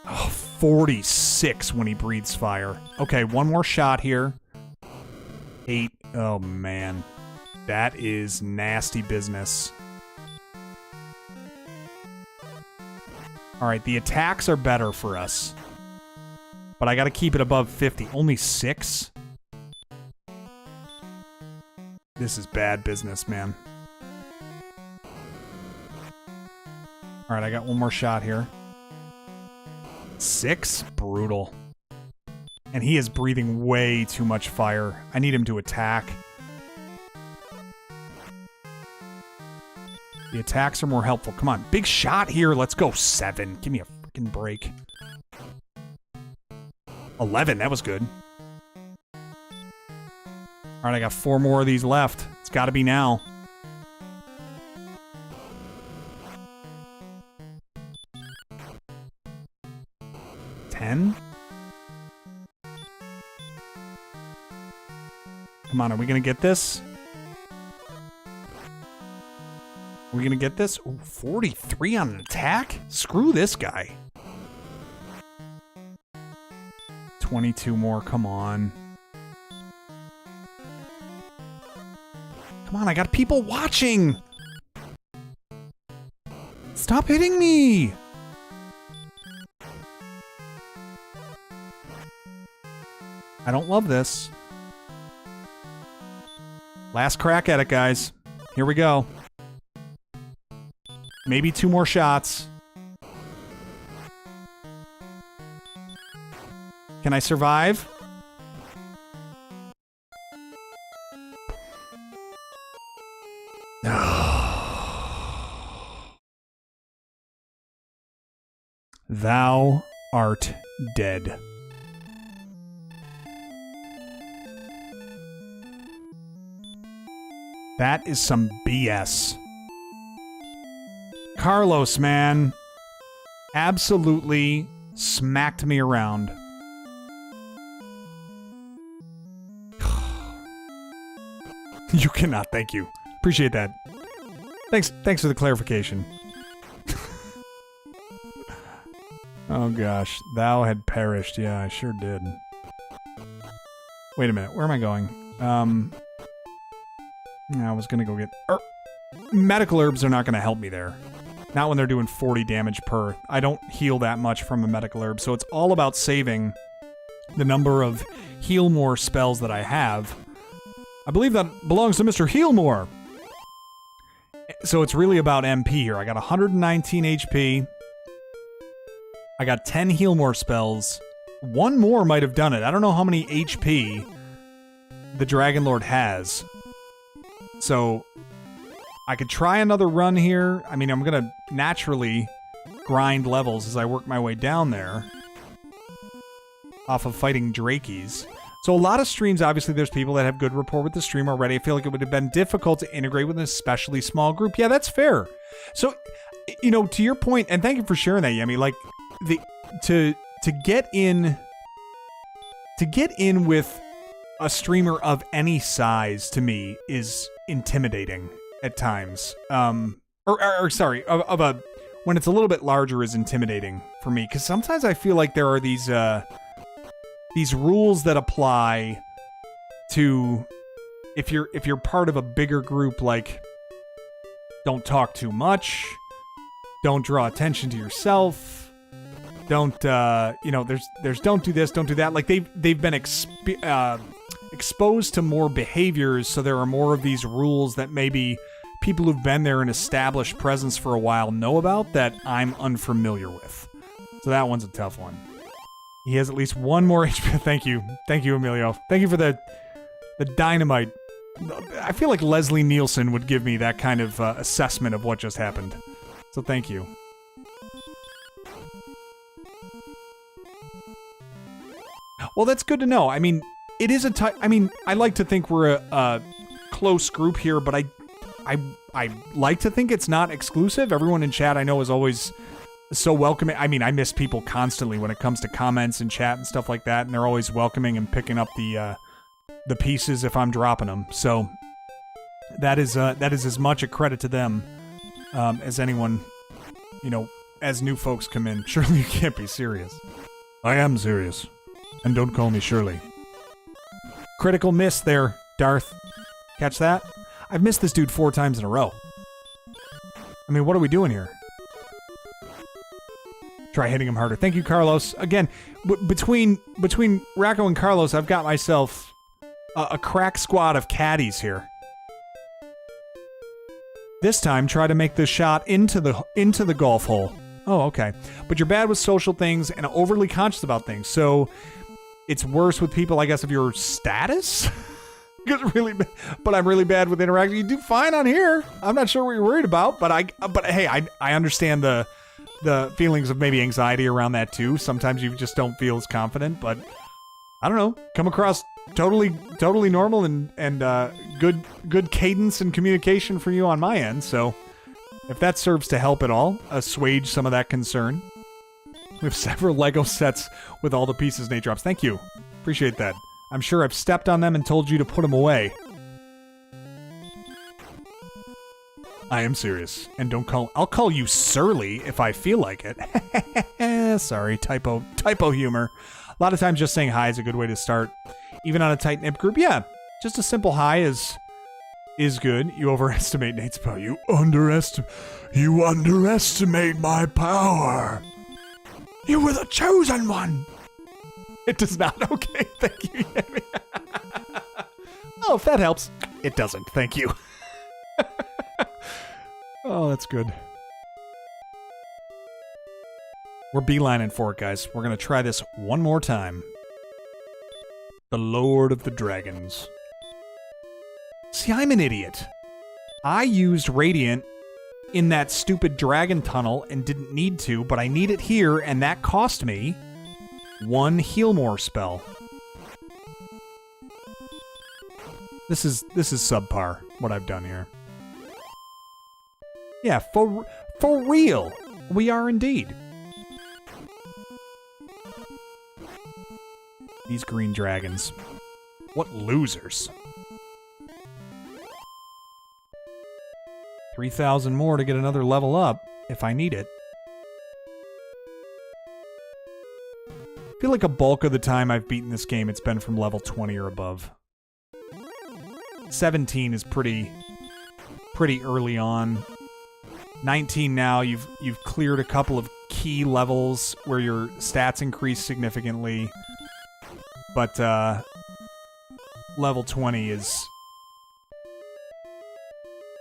Oh, 46 when he breathes fire. Okay, one more shot here. 8. Oh, man. That is nasty business. All right, the attacks are better for us. But I got to keep it above 50. Only 6? This is bad business, man. All right, I got one more shot here. 6? Brutal. And he is breathing way too much fire. I need him to attack. The attacks are more helpful. Come on, big shot here. Let's go. 7. Give me a freaking break. 11. That was good. All right, I got 4 more of these left. It's got to be now. Come on, are we going to get this? Are we going to get this? Ooh, 43 on an attack? Screw this guy. 22 more, come on. Come on, I got people watching! Stop hitting me! I don't love this. Last crack at it, guys. Here we go. Maybe 2 more shots. Can I survive? Thou art dead. That is some BS. Carlos, man. Absolutely smacked me around. You cannot, thank you. Appreciate that. Thanks for the clarification. Oh gosh, thou had perished. Yeah, I sure did. Wait a minute, where am I going? I was gonna go get... medical herbs are not gonna help me there. Not when they're doing 40 damage per. I don't heal that much from a medical herb, so it's all about saving the number of heal more spells that I have. I believe that belongs to Mr. Healmore. So it's really about MP here. I got 119 HP. I got 10 heal more spells. 1 more might have done it. I don't know how many HP the Dragon Lord has. So I could try another run here. I mean, I'm going to naturally grind levels as I work my way down there off of fighting Drakies. So a lot of streams, obviously, there's people that have good rapport with the stream already. I feel like it would have been difficult to integrate with an especially small group. Yeah, that's fair. So, you know, to your point, and thank you for sharing that, Yemi, like, to get in with a streamer of any size to me is intimidating at times. Sorry, of a when it's a little bit larger is intimidating for me, because sometimes I feel like there are these rules that apply to if you're part of a bigger group, like don't talk too much, don't draw attention to yourself, don't there's don't do this, don't do that. Like they've been exposed to more behaviors, so there are more of these rules that maybe people who've been there and established presence for a while know about that I'm unfamiliar with. So that one's a tough one. He has at least one more HP. Thank you, Emilio. Thank you for the dynamite. I feel like Leslie Nielsen would give me that kind of assessment of what just happened. So thank you. Well, that's good to know. I mean, it is I like to think we're a close group here, but I like to think it's not exclusive. Everyone in chat I know is always so welcoming. I mean, I miss people constantly when it comes to comments and chat and stuff like that, and they're always welcoming and picking up the pieces if I'm dropping them. So that is as much a credit to them as anyone, as new folks come in. Surely you can't be serious. I am serious. And don't call me Shirley. Critical miss there, Darth. Catch that? I've missed this dude 4 times in a row. I mean, what are we doing here? Try hitting him harder. Thank you, Carlos. Again, between Racco and Carlos, I've got myself a crack squad of caddies here. This time, try to make the shot into the golf hole. Oh, okay. But you're bad with social things and overly conscious about things, so it's worse with people, I guess, of your status? But I'm really bad with interaction. You do fine on here. I'm not sure what you're worried about, but hey, I understand the feelings of maybe anxiety around that too. Sometimes you just don't feel as confident, but I don't know. Come across totally normal and good cadence and communication from you on my end. So if that serves to help at all, assuage some of that concern. We have several Lego sets with all the pieces Nate drops. Thank you. Appreciate that. I'm sure I've stepped on them and told you to put them away. I am serious. And I'll call you Surly if I feel like it. Sorry, typo humor. A lot of times just saying hi is a good way to start. Even on a tight-knit group, yeah. Just a simple hi is good. You overestimate Nate's power. You underestimate my power. You were the chosen one. It does not. Okay, thank you. Oh, if that helps. It doesn't. Thank you. Oh, that's good. We're beelining for it, guys. We're going to try this one more time. The Lord of the Dragons. See, I'm an idiot. I used Radiant in that stupid dragon tunnel and didn't need to, but I need it here, and that cost me 1 heal more spell. This is subpar, what I've done here. Yeah, for real. We are indeed. These green dragons. What losers. 3,000 more to get another level up, if I need it. I feel like a bulk of the time I've beaten this game, it's been from level 20 or above. 17 is pretty early on. 19 now, you've cleared a couple of key levels where your stats increase significantly. But level 20 is...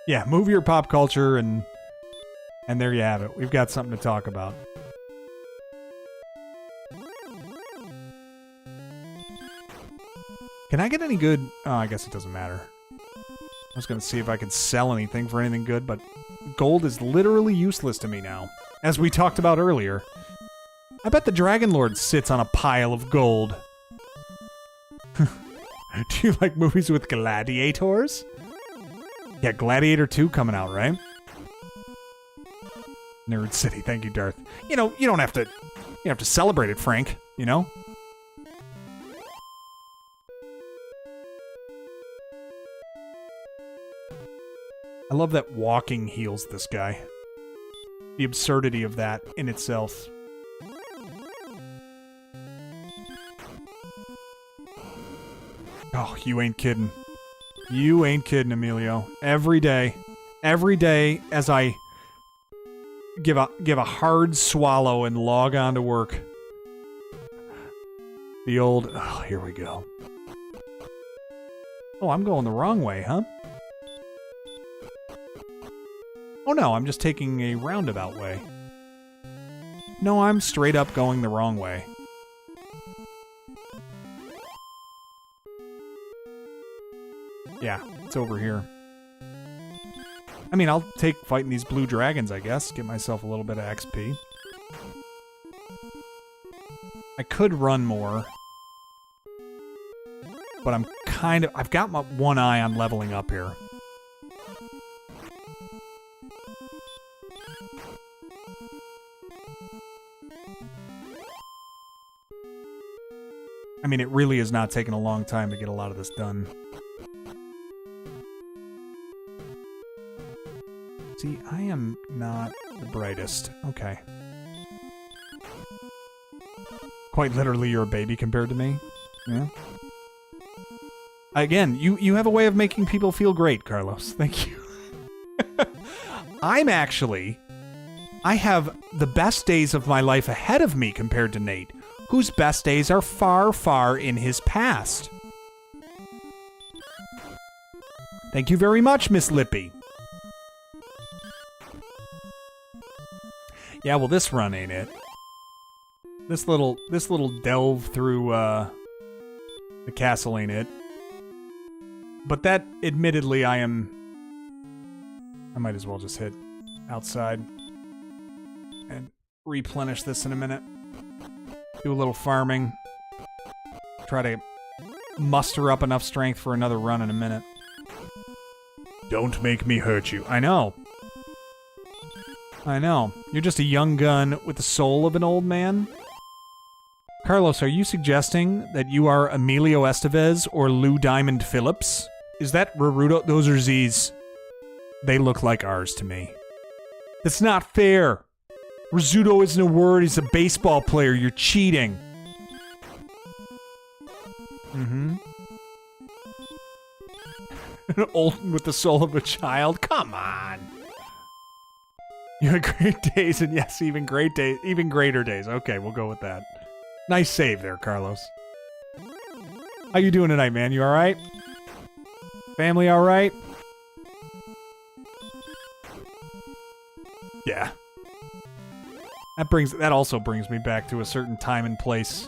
Yeah, move your pop culture and there you have it. We've got something to talk about. Can I get any good... Oh, I guess it doesn't matter. I was going to see if I could sell anything for anything good, but gold is literally useless to me now. As we talked about earlier. I bet the Dragon Lord sits on a pile of gold. Do you like movies with gladiators? Yeah, Gladiator 2 coming out, right? Nerd City, thank you, Darth. You know, you don't have to... You have to celebrate it, Frank, you know? I love that walking heals this guy. The absurdity of that in itself. Oh, you ain't kidding. You ain't kidding, Emilio. Every day as I give a hard swallow and log on to work. The old, oh, here we go. Oh, I'm going the wrong way, huh? Oh no, I'm just taking a roundabout way. No, I'm straight up going the wrong way. Yeah, it's over here. I mean, I'll take fighting these blue dragons, I guess. Get myself a little bit of XP. I could run more. But I've got my one eye on leveling up here. I mean, it really is not taking a long time to get a lot of this done. See, I am not the brightest. Okay. Quite literally, you're a baby compared to me. Yeah. Again, you have a way of making people feel great, Carlos. Thank you. I have the best days of my life ahead of me compared to Nate, whose best days are far, far in his past. Thank you very much, Miss Lippy. Yeah, well, this run ain't it. This little delve through the castle ain't it. But that, admittedly, I might as well just hit outside and replenish this in a minute. Do a little farming. Try to muster up enough strength for another run in a minute. Don't make me hurt you. I know. You're just a young gun with the soul of an old man. Carlos, are you suggesting that you are Emilio Estevez or Lou Diamond Phillips? Is that Naruto? Those are Z's. They look like R's to me. That's not fair. Rizzuto isn't a word, he's a baseball player. You're cheating. Mm-hmm. Old with the soul of a child? Come on. You had great days, and yes, even greater days. Okay, we'll go with that. Nice save there, Carlos. How you doing tonight, man? You alright? Family alright? Yeah. That also brings me back to a certain time and place.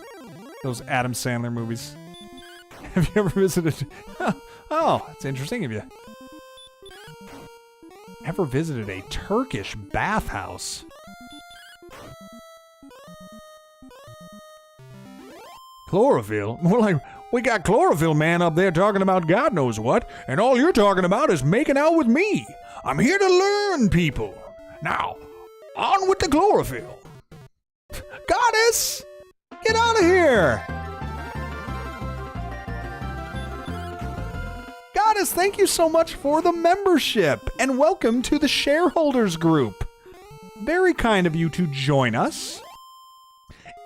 Those Adam Sandler movies. Have you ever visited... Oh, it's interesting of you. Ever visited a Turkish bathhouse? Chlorophyll? More like, we got Chlorophyll Man up there talking about God knows what, and all you're talking about is making out with me. I'm here to learn, people. Now, on with the chlorophyll. Goddess! Get out of here! Goddess, thank you so much for the membership, and welcome to the shareholders group. Very kind of you to join us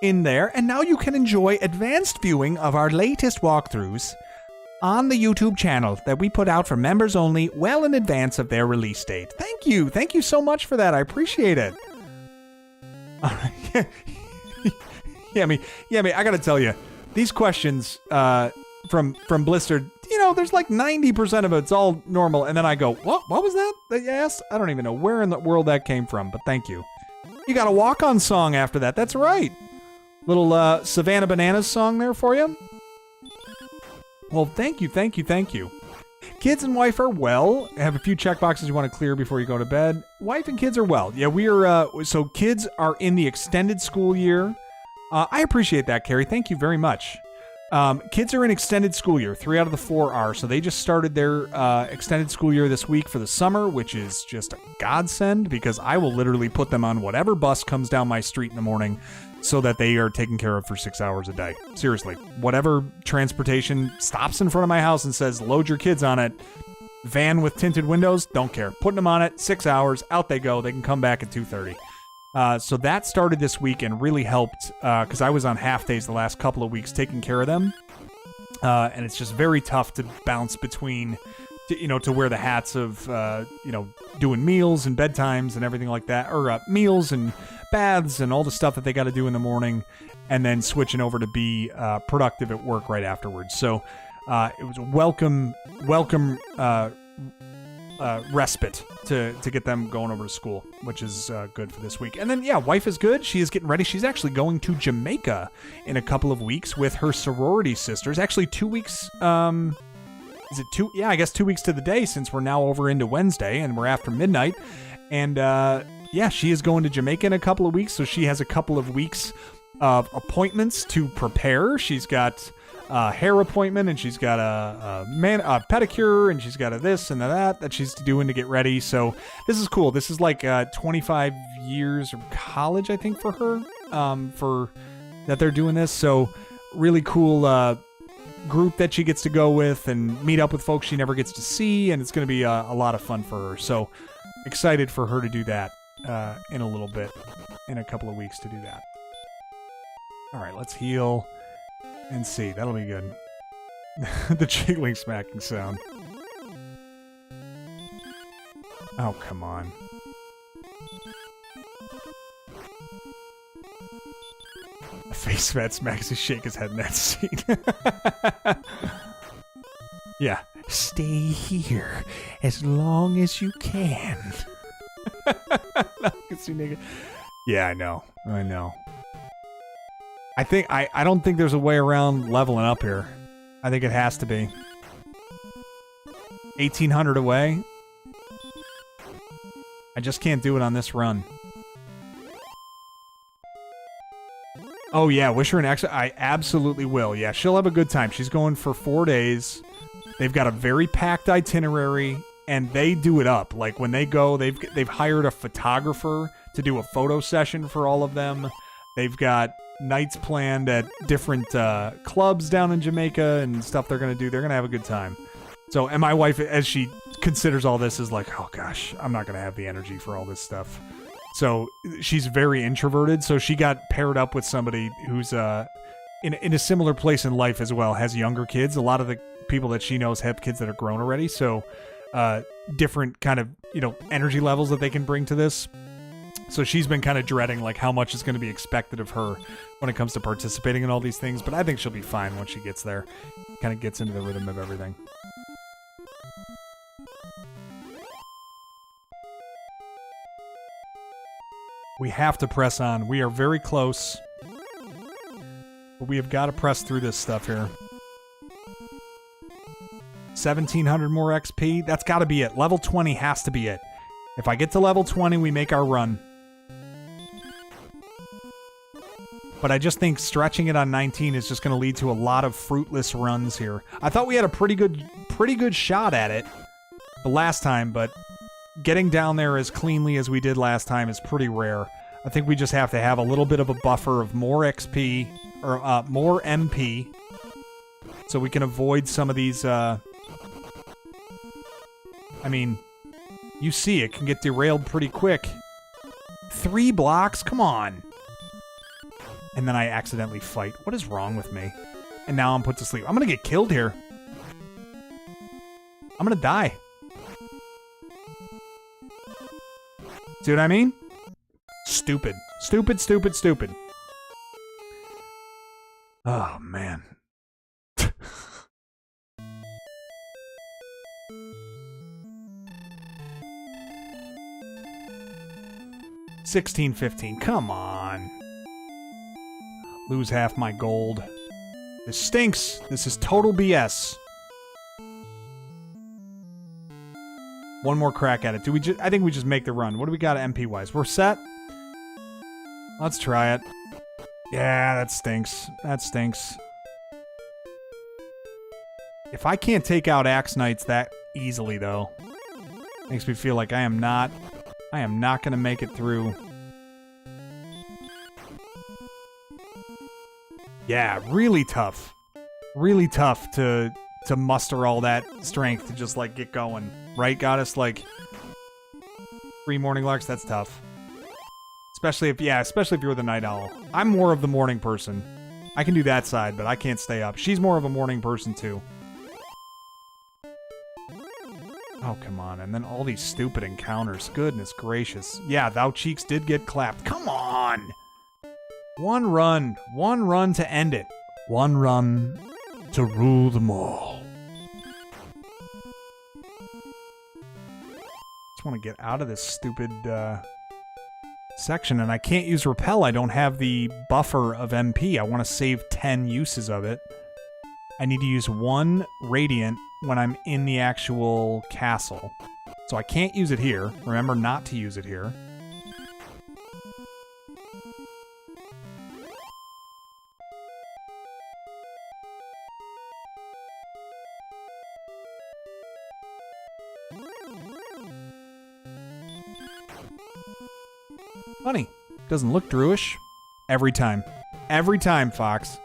in there, and now you can enjoy advanced viewing of our latest walkthroughs on the YouTube channel that we put out for members only well in advance of their release date. Thank you so much for that. I appreciate it. Yeah, I gotta tell you, these questions from Blistered, there's like 90% of it's all normal, and then I go, what was that you asked? I don't even know where in the world that came from, but thank you. You got a walk-on song after that, that's right. Little Savannah Bananas song there for you. Well, thank you. Kids and wife are well. I have a few checkboxes you want to clear before you go to bed. Wife and kids are well. Yeah, we are, so kids are in the extended school year. I appreciate that, Carrie. Thank you very much. Kids are in extended school year. 3 out of the 4 are. So they just started their extended school year this week for the summer, which is just a godsend because I will literally put them on whatever bus comes down my street in the morning so that they are taken care of for 6 hours a day. Seriously. Whatever transportation stops in front of my house and says, load your kids on it, Van with tinted windows, don't care. Putting them on it, 6 hours, out they go. They can come back at 2:30. So that started this week and really helped because I was on half days the last couple of weeks taking care of them. And it's just very tough to bounce between, to wear the hats of, doing meals and bedtimes and everything like that, or meals and baths and all the stuff that they got to do in the morning, and then switching over to be productive at work right afterwards. So it was a welcome respite to get them going over to school, which is good for this week. And then, wife is good. She is getting ready. She's actually going to Jamaica in a couple of weeks with her sorority sisters. Actually, 2 weeks. Is it 2? Yeah, I guess 2 weeks to the day, since we're now over into Wednesday and we're after midnight. And she is going to Jamaica in a couple of weeks. So she has a couple of weeks of appointments to prepare. She's got hair appointment, and she's got a pedicure, and she's got a this and a that she's doing to get ready. So this is cool. This is like 25 years of college, I think, for her, for that they're doing this. So really cool group that she gets to go with and meet up with folks she never gets to see, and it's going to be a lot of fun for her. So excited for her to do that in a little bit, in a couple of weeks to do that. All right, let's heal. And see, that'll be good. The jiggling smacking sound. Oh, come on. The face mat smacks his shake his head in that scene. Yeah. Stay here as long as you can. Yeah, I know. I don't think there's a way around leveling up here. I think it has to be 1,800 away. I just can't do it on this run. Oh yeah, wish her an extra. I absolutely will. Yeah, she'll have a good time. She's going for 4 days. They've got a very packed itinerary, and they do it up. Like when they go, they've hired a photographer to do a photo session for all of them. They've got nights planned at different clubs down in Jamaica and stuff they're going to do. They're going to have a good time. So, and my wife, as she considers all this, is like, oh gosh, I'm not going to have the energy for all this stuff. So she's very introverted. So she got paired up with somebody who's in a similar place in life as well, has younger kids. A lot of the people that she knows have kids that are grown already. So different kind of, energy levels that they can bring to this. So she's been kind of dreading like how much is going to be expected of her when it comes to participating in all these things. But I think she'll be fine once she gets there. Kind of gets into the rhythm of everything. We have to press on. We are very close. But we have got to press through this stuff here. 1,700 more XP. That's got to be it. Level 20 has to be it. If I get to level 20, we make our run. But I just think stretching it on 19 is just going to lead to a lot of fruitless runs here. I thought we had a pretty good shot at it the last time, but getting down there as cleanly as we did last time is pretty rare. I think we just have to have a little bit of a buffer of more XP, or more MP, so we can avoid some of these, I mean, you see it can get derailed pretty quick. 3 blocks? Come on. And then I accidentally fight. What is wrong with me? And now I'm put to sleep. I'm gonna get killed here. I'm gonna die. See what I mean? Stupid. Stupid, stupid, stupid. Oh, man. 1615. Come on. Lose half my gold. This stinks. This is total BS. One more crack at it. Do we? I think we just make the run. What do we got MP wise? We're set. Let's try it. Yeah, that stinks. That stinks. If I can't take out Axe Knights that easily, though, makes me feel like I am not going to make it through. Yeah, really tough. Really tough to to muster all that strength to just, like, get going. Right, Goddess? Like, 3 morning larks, that's tough. Especially if you're the night owl. I'm more of the morning person. I can do that side, but I can't stay up. She's more of a morning person, too. Oh, come on. And then all these stupid encounters. Goodness gracious. Yeah, Thou Cheeks did get clapped. Come on! One run. One run to end it. One run to rule them all. Just want to get out of this stupid section, and I can't use Repel. I don't have the buffer of MP. I want to save 10 uses of it. I need to use 1 Radiant when I'm in the actual castle. So I can't use it here. Remember not to use it here. Funny. Doesn't look Druish. Every time. Every time, Fox.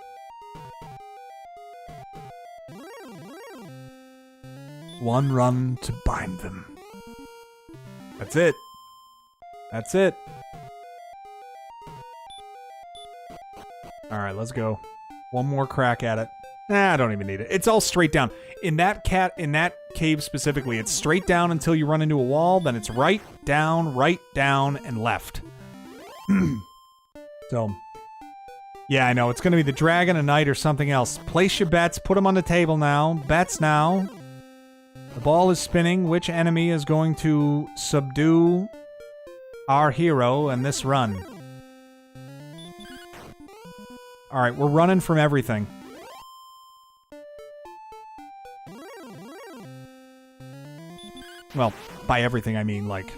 One run to bind them. That's it. That's it. Alright, let's go. One more crack at it. Nah, I don't even need it. It's all straight down. In that cave specifically, it's straight down until you run into a wall, then it's right, down, and left. So, yeah, I know. It's going to be the dragon, a knight, or something else. Place your bets. Put them on the table now. Bets now. The ball is spinning. Which enemy is going to subdue our hero in this run? Alright, we're running from everything. Well, by everything I mean, like,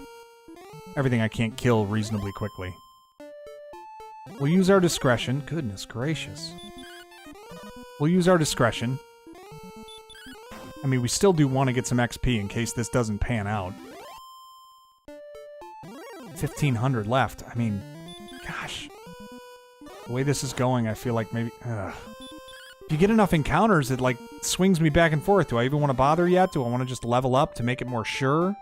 everything I can't kill reasonably quickly. We'll use our discretion. Goodness gracious. We'll use our discretion. I mean, we still do want to get some XP in case this doesn't pan out. 1,500 left. I mean, gosh. The way this is going, I feel like maybe... If you get enough encounters, it, like, swings me back and forth. Do I even want to bother yet? Do I want to just level up to make it more sure?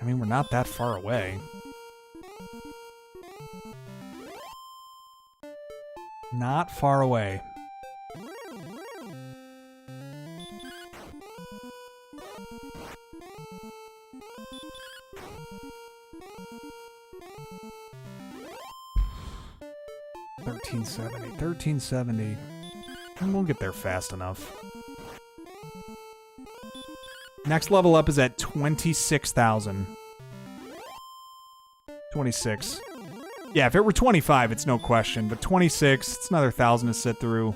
I mean, we're not that far away. Not far away. $13.70. And we'll get there fast enough. Next level up is at 26,000. 26. Yeah, if it were 25, it's no question. But 26, it's another 1,000 to sit through.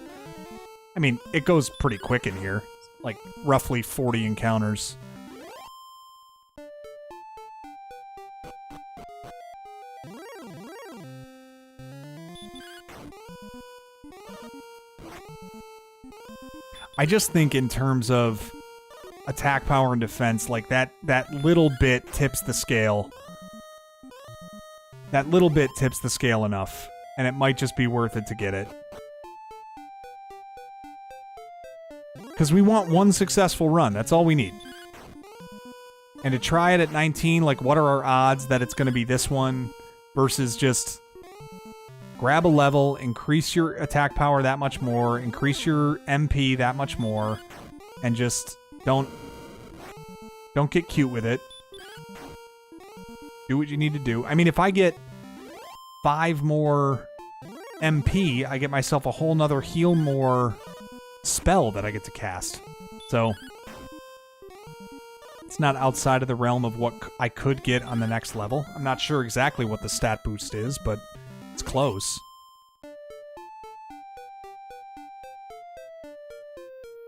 I mean, it goes pretty quick in here. Like, roughly 40 encounters. I just think in terms of attack power and defense, like that little bit tips the scale. That little bit tips the scale enough, and it might just be worth it to get it. Because we want one successful run, that's all we need. And to try it at 19, like what are our odds that it's going to be this one versus just grab a level, increase your attack power that much more, increase your MP that much more, and just don't get cute with it. Do what you need to do. I mean, if I get 5 more MP, I get myself a whole nother heal more spell that I get to cast. So, it's not outside of the realm of what I could get on the next level. I'm not sure exactly what the stat boost is, but it's close.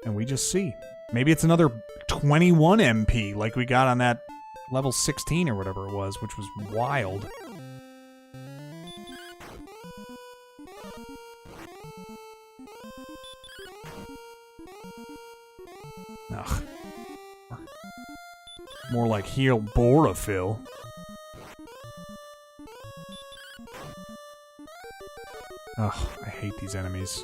And we just see. Maybe it's another 21 MP like we got on that level 16 or whatever it was, which was wild. Ugh. More like heal Borophyll. Ugh, I hate these enemies.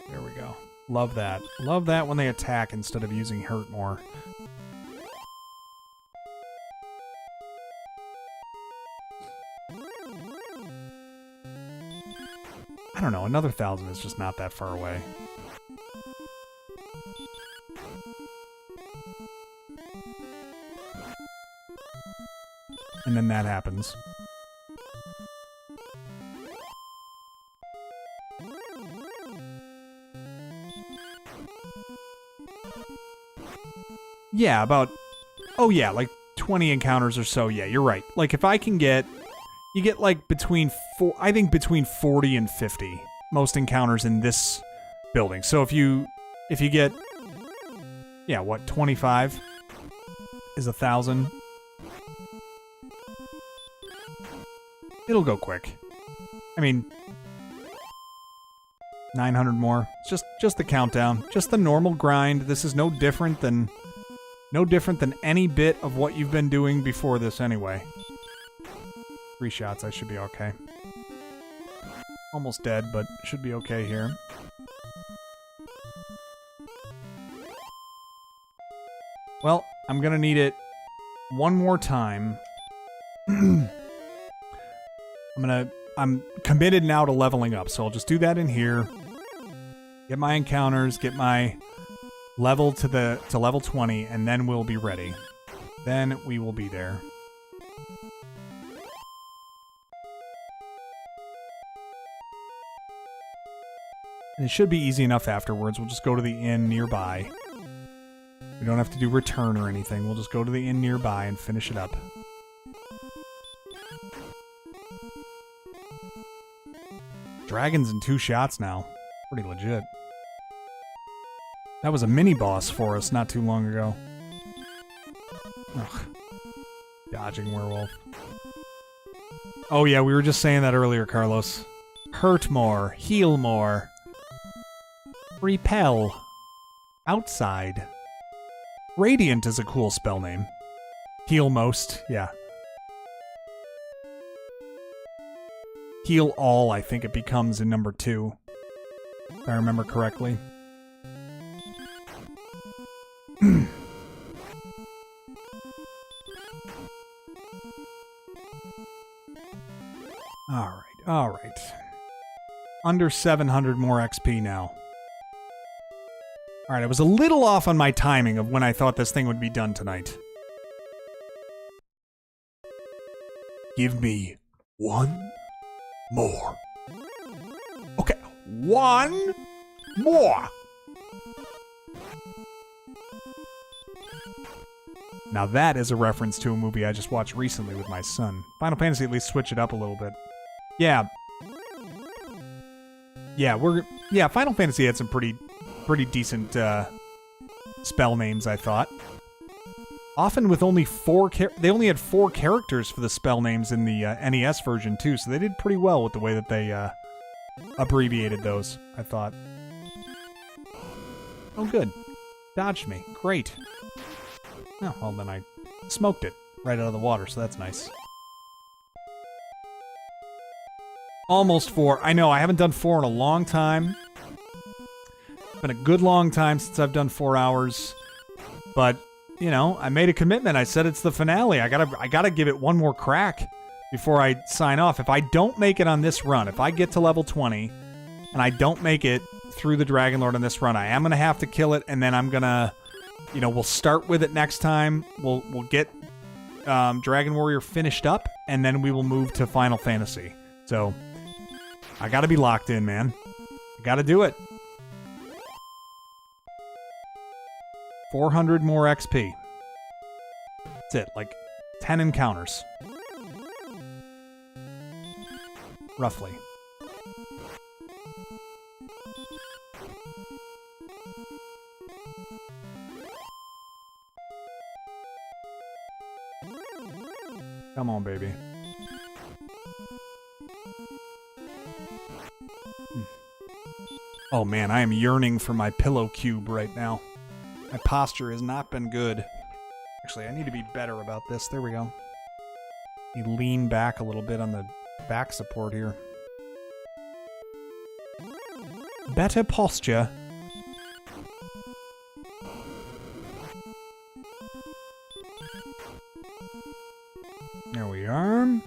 There we go. Love that. Love that when they attack instead of using hurt more. I don't know, another 1,000 is just not that far away. And then that happens. Yeah, about... Oh yeah, like 20 encounters or so. Yeah, you're right. Like, if I can get... You get, like, between... I think between 40 and 50 most encounters in this building. So if you get... Yeah, what, 25 is 1,000? It'll go quick. I mean... 900 more. It's just the countdown. Just the normal grind. This is no different than any bit of what you've been doing before this anyway. 3 shots, I should be okay. Almost dead, but should be okay here. Well, I'm gonna need it one more time. I'm committed now to leveling up, so I'll just do that in here. Get my encounters, get my level to level 20, and then we'll be ready. Then we will be there. And it should be easy enough afterwards. We'll just go to the inn nearby. We don't have to do return or anything. We'll just go to the inn nearby and finish it up. Dragons in 2 shots now. Pretty legit. That was a mini-boss for us not too long ago. Ugh. Dodging werewolf. Oh yeah, we were just saying that earlier, Carlos. Hurt more. Heal more. Repel. Outside. Radiant is a cool spell name. Heal most, yeah. Heal all, I think it becomes in number 2. If I remember correctly. Alright. Under 700 more XP now. Alright, I was a little off on my timing of when I thought this thing would be done tonight. Give me one more. Okay, one more. Now that is a reference to a movie I just watched recently with my son. Final Fantasy at least switch it up a little bit. Yeah. Yeah, Final Fantasy had some pretty decent spell names, I thought. Often with only 4 they only had 4 characters for the spell names in the NES version too, so they did pretty well with the way that they abbreviated those, I thought. Oh good. Dodged me. Great. Oh, well then I smoked it right out of the water, so that's nice. Almost 4. I know, I haven't done 4 in a long time. It's been a good long time since I've done 4 hours. But, you know, I made a commitment. I said it's the finale. I gotta give it one more crack before I sign off. If I don't make it on this run, if I get to level 20, and I don't make it through the Dragon Lord on this run, I am gonna have to kill it, and then I'm gonna... You know, we'll start with it next time. We'll get Dragon Warrior finished up, and then we will move to Final Fantasy. So, I gotta be locked in, man. I gotta do it. 400 more XP. That's it, like 10 encounters. Roughly. Come on, baby. Oh man, I am yearning for my pillow cube right now. My posture has not been good. Actually, I need to be better about this. There we go. You lean back a little bit on the back support here. Better posture. There we are.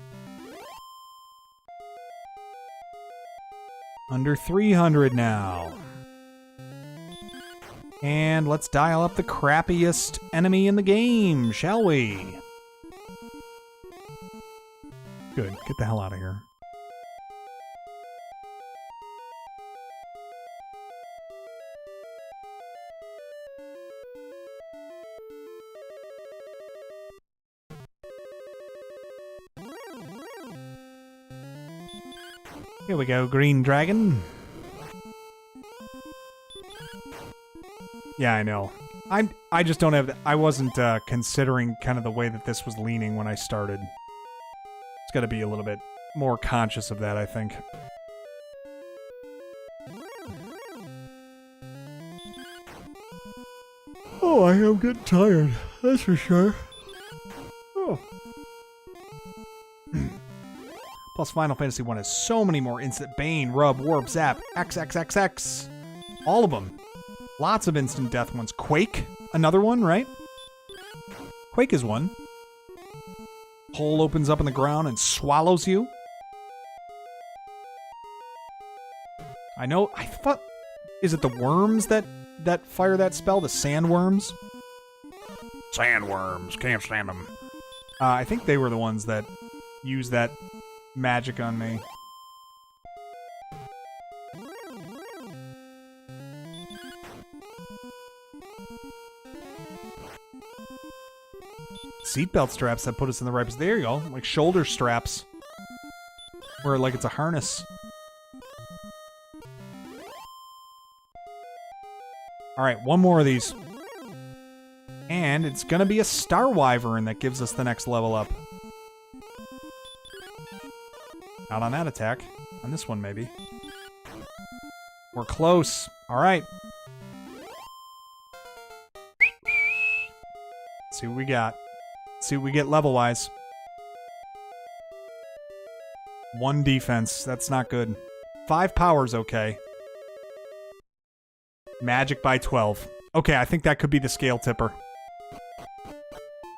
Under 300 now. And let's dial up the crappiest enemy in the game, shall we? Good. Get the hell out of here. Here we go, green dragon. Yeah, I know. I just don't have... I wasn't considering kind of the way that this was leaning when I started. It's got to be a little bit more conscious of that, I think. Oh, I am getting tired. That's for sure. Oh. Plus, Final Fantasy 1 has so many more instant Bane, Rub, Warp, Zap, XXXX. All of them. Lots of instant death ones. Quake, another one, right? Quake is one. Hole opens up in the ground and swallows you. I know, I thought... Is it the worms that fire that spell? The sandworms? Sandworms, can't stand them. I think they were the ones that used that magic on me. Seatbelt straps that put us in the right place. There you go. Like shoulder straps. Where like it's a harness. Alright, one more of these. And it's gonna be a Star Wyvern that gives us the next level up. Not on that attack. On this one, maybe. We're close. Alright. See what we got. See what we get level-wise. 1 defense. That's not good. 5 power's okay. Magic by 12. Okay, I think that could be the scale tipper.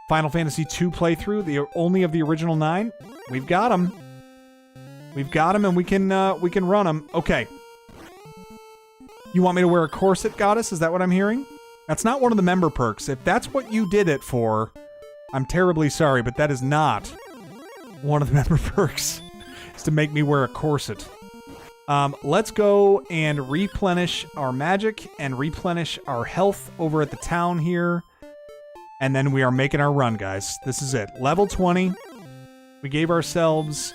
Final Fantasy II playthrough, the only of the original 9. We've got them. We've got them, and we can run them. Okay. You want me to wear a corset, Goddess? Is that what I'm hearing? That's not one of the member perks. If that's what you did it for, I'm terribly sorry, but that is not one of the member perks. Is to make me wear a corset. Let's go and replenish our magic and replenish our health over at the town here. And then we are making our run, guys. This is it. Level 20. We gave ourselves...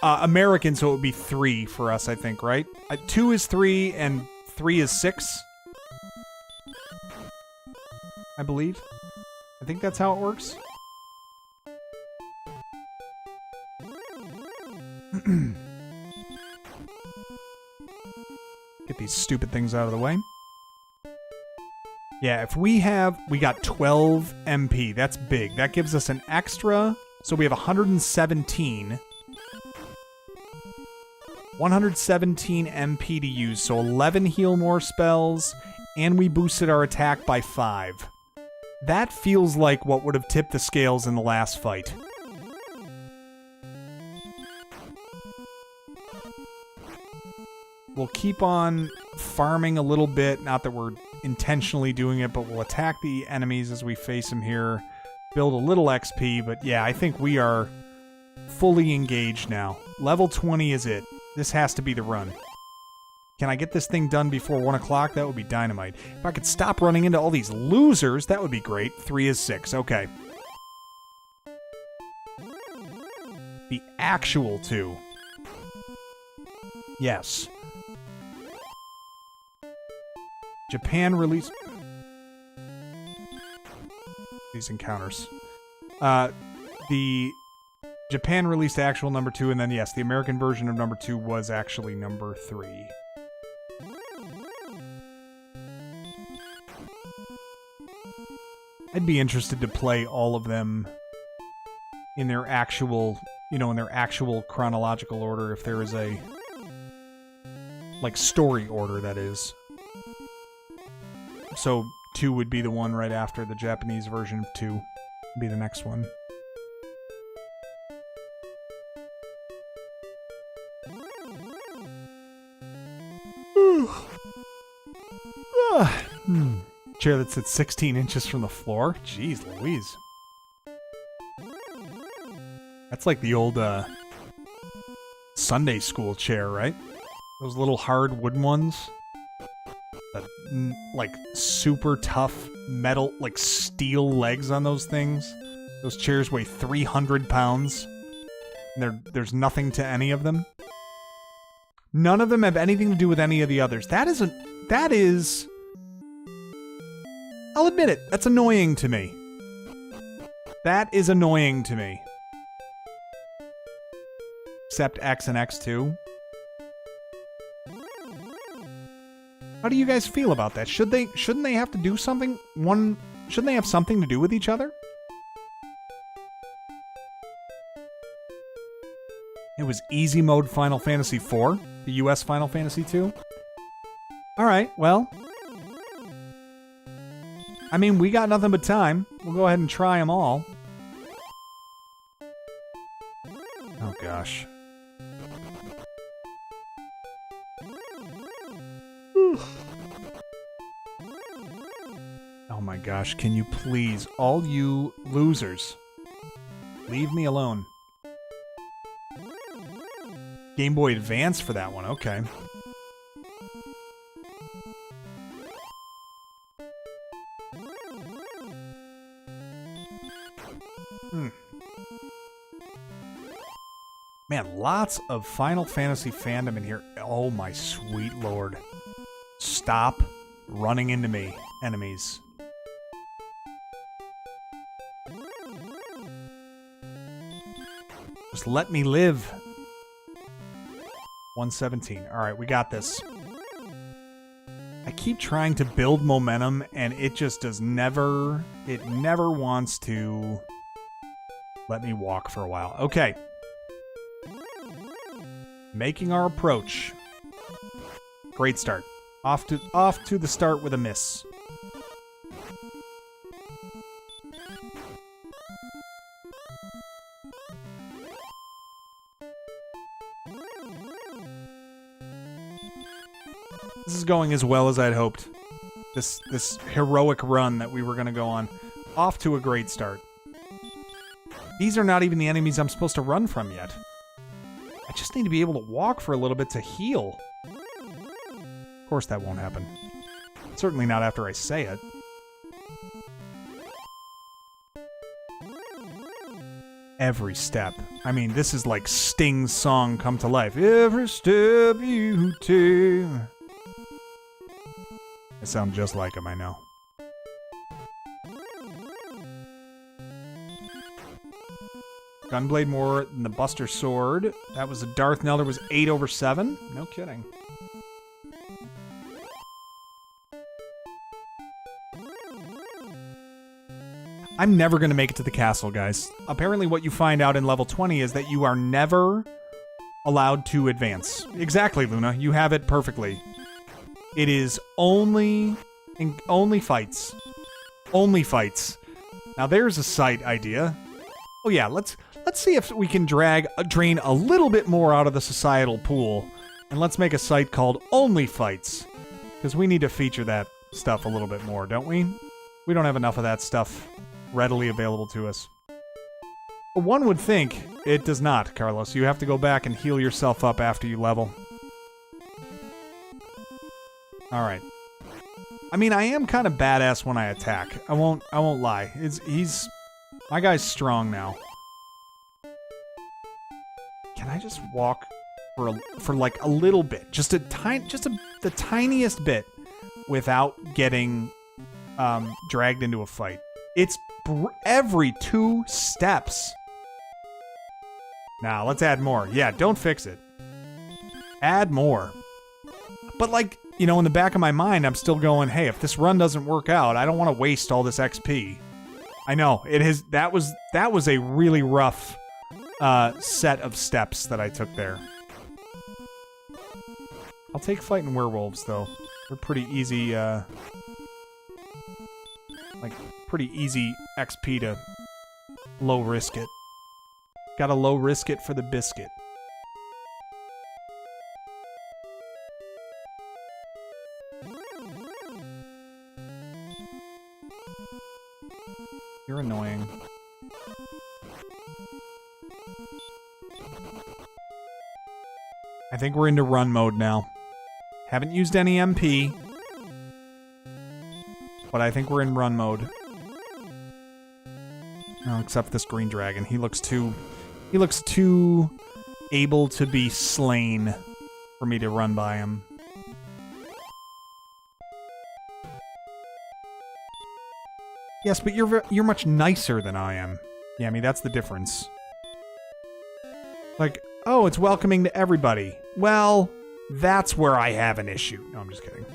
American, so it would be 3 for us, I think, right? 2 is 3, and 3 is 6. I believe. I think that's how it works. Get these stupid things out of the way. Yeah, if we got 12 MP. That's big. That gives us an extra... So we have 117. 117 MP to use, so 11 heal more spells, and we boosted our attack by 5. That feels like what would have tipped the scales in the last fight. We'll keep on farming a little bit, not that we're intentionally doing it, but we'll attack the enemies as we face them here, build a little XP, but yeah, I think we are fully engaged now. Level 20 is it. This has to be the run. Can I get this thing done before 1 o'clock? That would be dynamite. If I could stop running into all these losers, that would be great. 3 is 6. Okay. The actual 2. Yes. Japan released... these encounters. The Japan released actual number 2, and then yes, the American version of number 2 was actually number 3. I'd be interested to play all of them in their actual, in their actual chronological order, if there is a, like, story order, that is. So 2 would be the one right after the Japanese version of 2, would be the next one. Chair that sits 16 inches from the floor. Jeez Louise. That's like the old Sunday school chair, right? Those little hard wooden ones. That, like, super tough metal, like, steel legs on those things. Those chairs weigh 300 pounds. And there's nothing to any of them. None of them have anything to do with any of the others. That is... I'll admit it, that's annoying to me. That is annoying to me. Except X and X2. How do you guys feel about that? Shouldn't they have to do something? Shouldn't they have something to do with each other? It was easy mode Final Fantasy IV, the US Final Fantasy II. Alright, well. I mean, we got nothing but time. We'll go ahead and try them all. Oh gosh. Oh my gosh, can you please, all you losers, leave me alone. Game Boy Advance for that one, okay. Man, lots of Final Fantasy fandom in here. Oh my sweet lord. Stop running into me, enemies. Just let me live. 117. Alright, we got this. I keep trying to build momentum, and it just does never... It never wants to let me walk for a while. Okay. Making our approach. Great start. Off to the start with a miss. This is going as well as I'd hoped. This heroic run that we were going to go on. Off to a great start. These are not even the enemies I'm supposed to run from yet. I just need to be able to walk for a little bit to heal. Of course that won't happen. Certainly not after I say it. Every step. I mean, this is like Sting's song come to life. Every step you take. I sound just like him, I know. Gunblade more than the Buster Sword. That was a Darth Nelder was 8/7. No kidding. I'm never going to make it to the castle, guys. Apparently what you find out in level 20 is that you are never allowed to advance. Exactly, Luna. You have it perfectly. It is only fights. Only fights. Now there's a site idea. Oh yeah, let's see if we can drain a little bit more out of the societal pool, and let's make a site called Only Fights, because we need to feature that stuff a little bit more, don't we? We don't have enough of that stuff readily available to us. But one would think it does not, Carlos. You have to go back and heal yourself up after you level. All right. I mean, I am kind of badass when I attack. I won't lie. My guy's strong now. Can I just walk for like a little bit, the tiniest bit, without getting dragged into a fight? It's every 2 steps. Now, let's add more. Yeah, don't fix it. Add more. But like, you know, in the back of my mind, I'm still going, hey, if this run doesn't work out, I don't want to waste all this XP. I know, that was a really rough set of steps that I took there. I'll take fighting werewolves, though. They're pretty easy, pretty easy XP to low risk it. Gotta low risk it for the biscuit. You're annoying. I think we're into run mode now. Haven't used any MP, but I think we're in run mode. Oh, except this green dragon. He looks too able to be slain for me to run by him. Yes, but you're much nicer than I am. Yeah, I mean, that's the difference. Like, oh, it's welcoming to everybody. Well, that's where I have an issue. No, I'm just kidding.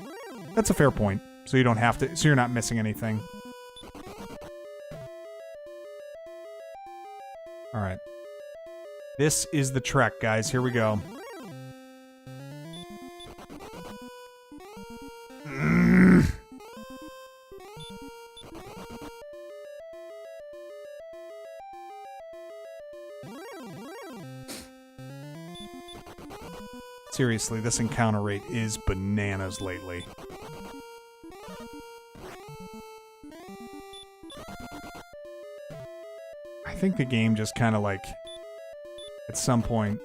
That's a fair point. So you don't have to, so you're not missing anything. Alright. This is the trek, guys. Here we go. Seriously, this encounter rate is bananas lately. I think the game just kind of like, at some point,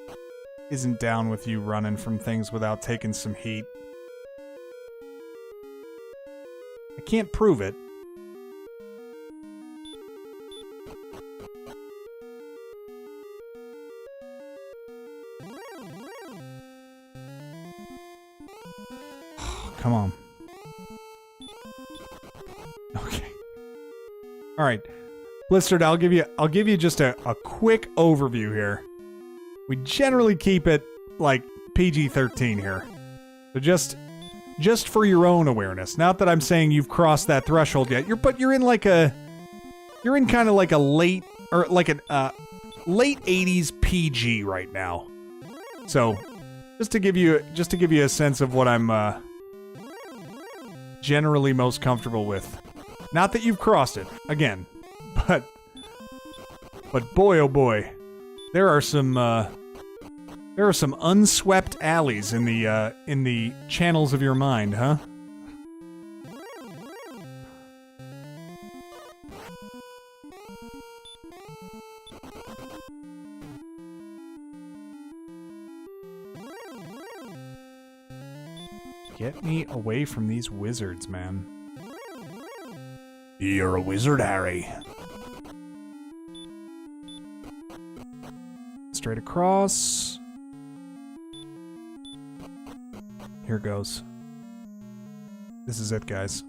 isn't down with you running from things without taking some heat. I can't prove it. Come on. Okay. All right. Blistered, I'll give you just a quick overview here. We generally keep it like PG-13 here. So just for your own awareness. Not that I'm saying you've crossed that threshold yet. You're in kind of like a late late 80s PG right now. So, just to give you a sense of what I'm generally most comfortable with. Not that you've crossed it, again, but boy oh boy, there are some unswept alleys in the channels of your mind, huh? Get me away from these wizards, man. You're a wizard, Harry. Straight across. Here goes. This is it, guys.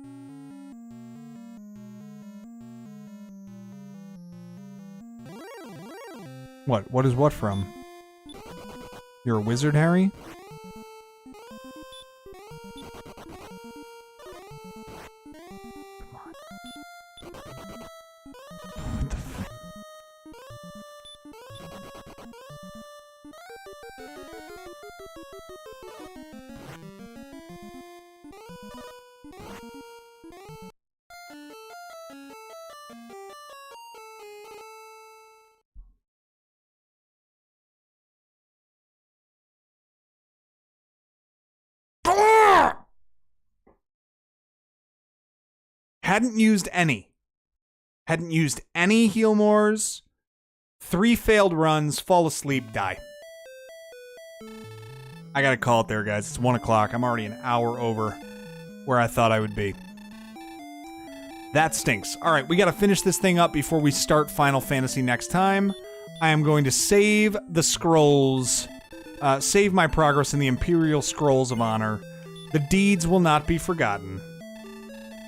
What? What is what from? You're a wizard, Harry? Hadn't used any. Hadn't used any heal mores. 3 failed runs, fall asleep, die. I gotta call it there, guys. It's 1 o'clock. I'm already an hour over where I thought I would be. That stinks. Alright, we gotta finish this thing up before we start Final Fantasy next time. I am going to save the scrolls, save my progress in the Imperial Scrolls of Honor. The deeds will not be forgotten.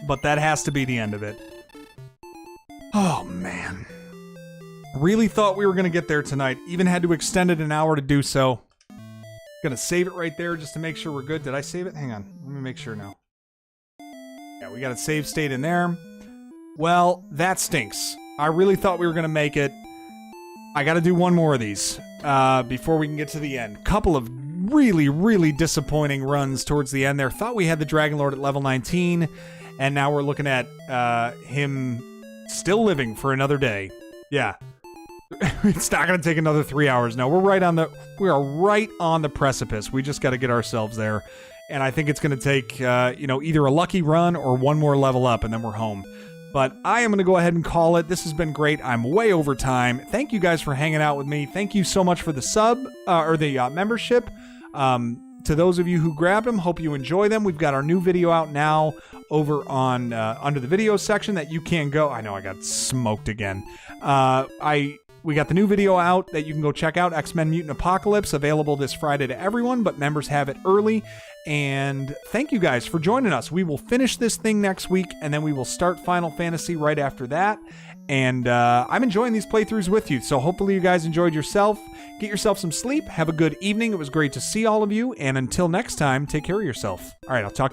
But that has to be the end of it. Oh, man. Really thought we were going to get there tonight. Even had to extend it an hour to do so. Gonna save it right there just to make sure we're good. Did I save it? Hang on. Let me make sure now. Yeah, we got a save state in there. Well, that stinks. I really thought we were going to make it. I got to do one more of these before we can get to the end. Couple of really, really disappointing runs towards the end there. Thought we had the Dragon Lord at level 19, and now we're looking at him still living for another day. Yeah. It's not going to take another 3 hours. No, we are right on the precipice. We just got to get ourselves there. And I think it's going to take, either a lucky run or one more level up, and then we're home. But I am going to go ahead and call it. This has been great. I'm way over time. Thank you guys for hanging out with me. Thank you so much for the sub, or the membership. To those of you who grabbed them, hope you enjoy them. We've got our new video out now over on under the video section that you can go. I know I got smoked again. We got the new video out that you can go check out, X-Men Mutant Apocalypse, available this Friday to everyone, but members have it early. And thank you guys for joining us. We will finish this thing next week, and then we will start Final Fantasy right after that. And I'm enjoying these playthroughs with you, so hopefully you guys enjoyed yourself. Get yourself some sleep. Have a good evening. It was great to see all of you. And until next time, take care of yourself. All right, I'll talk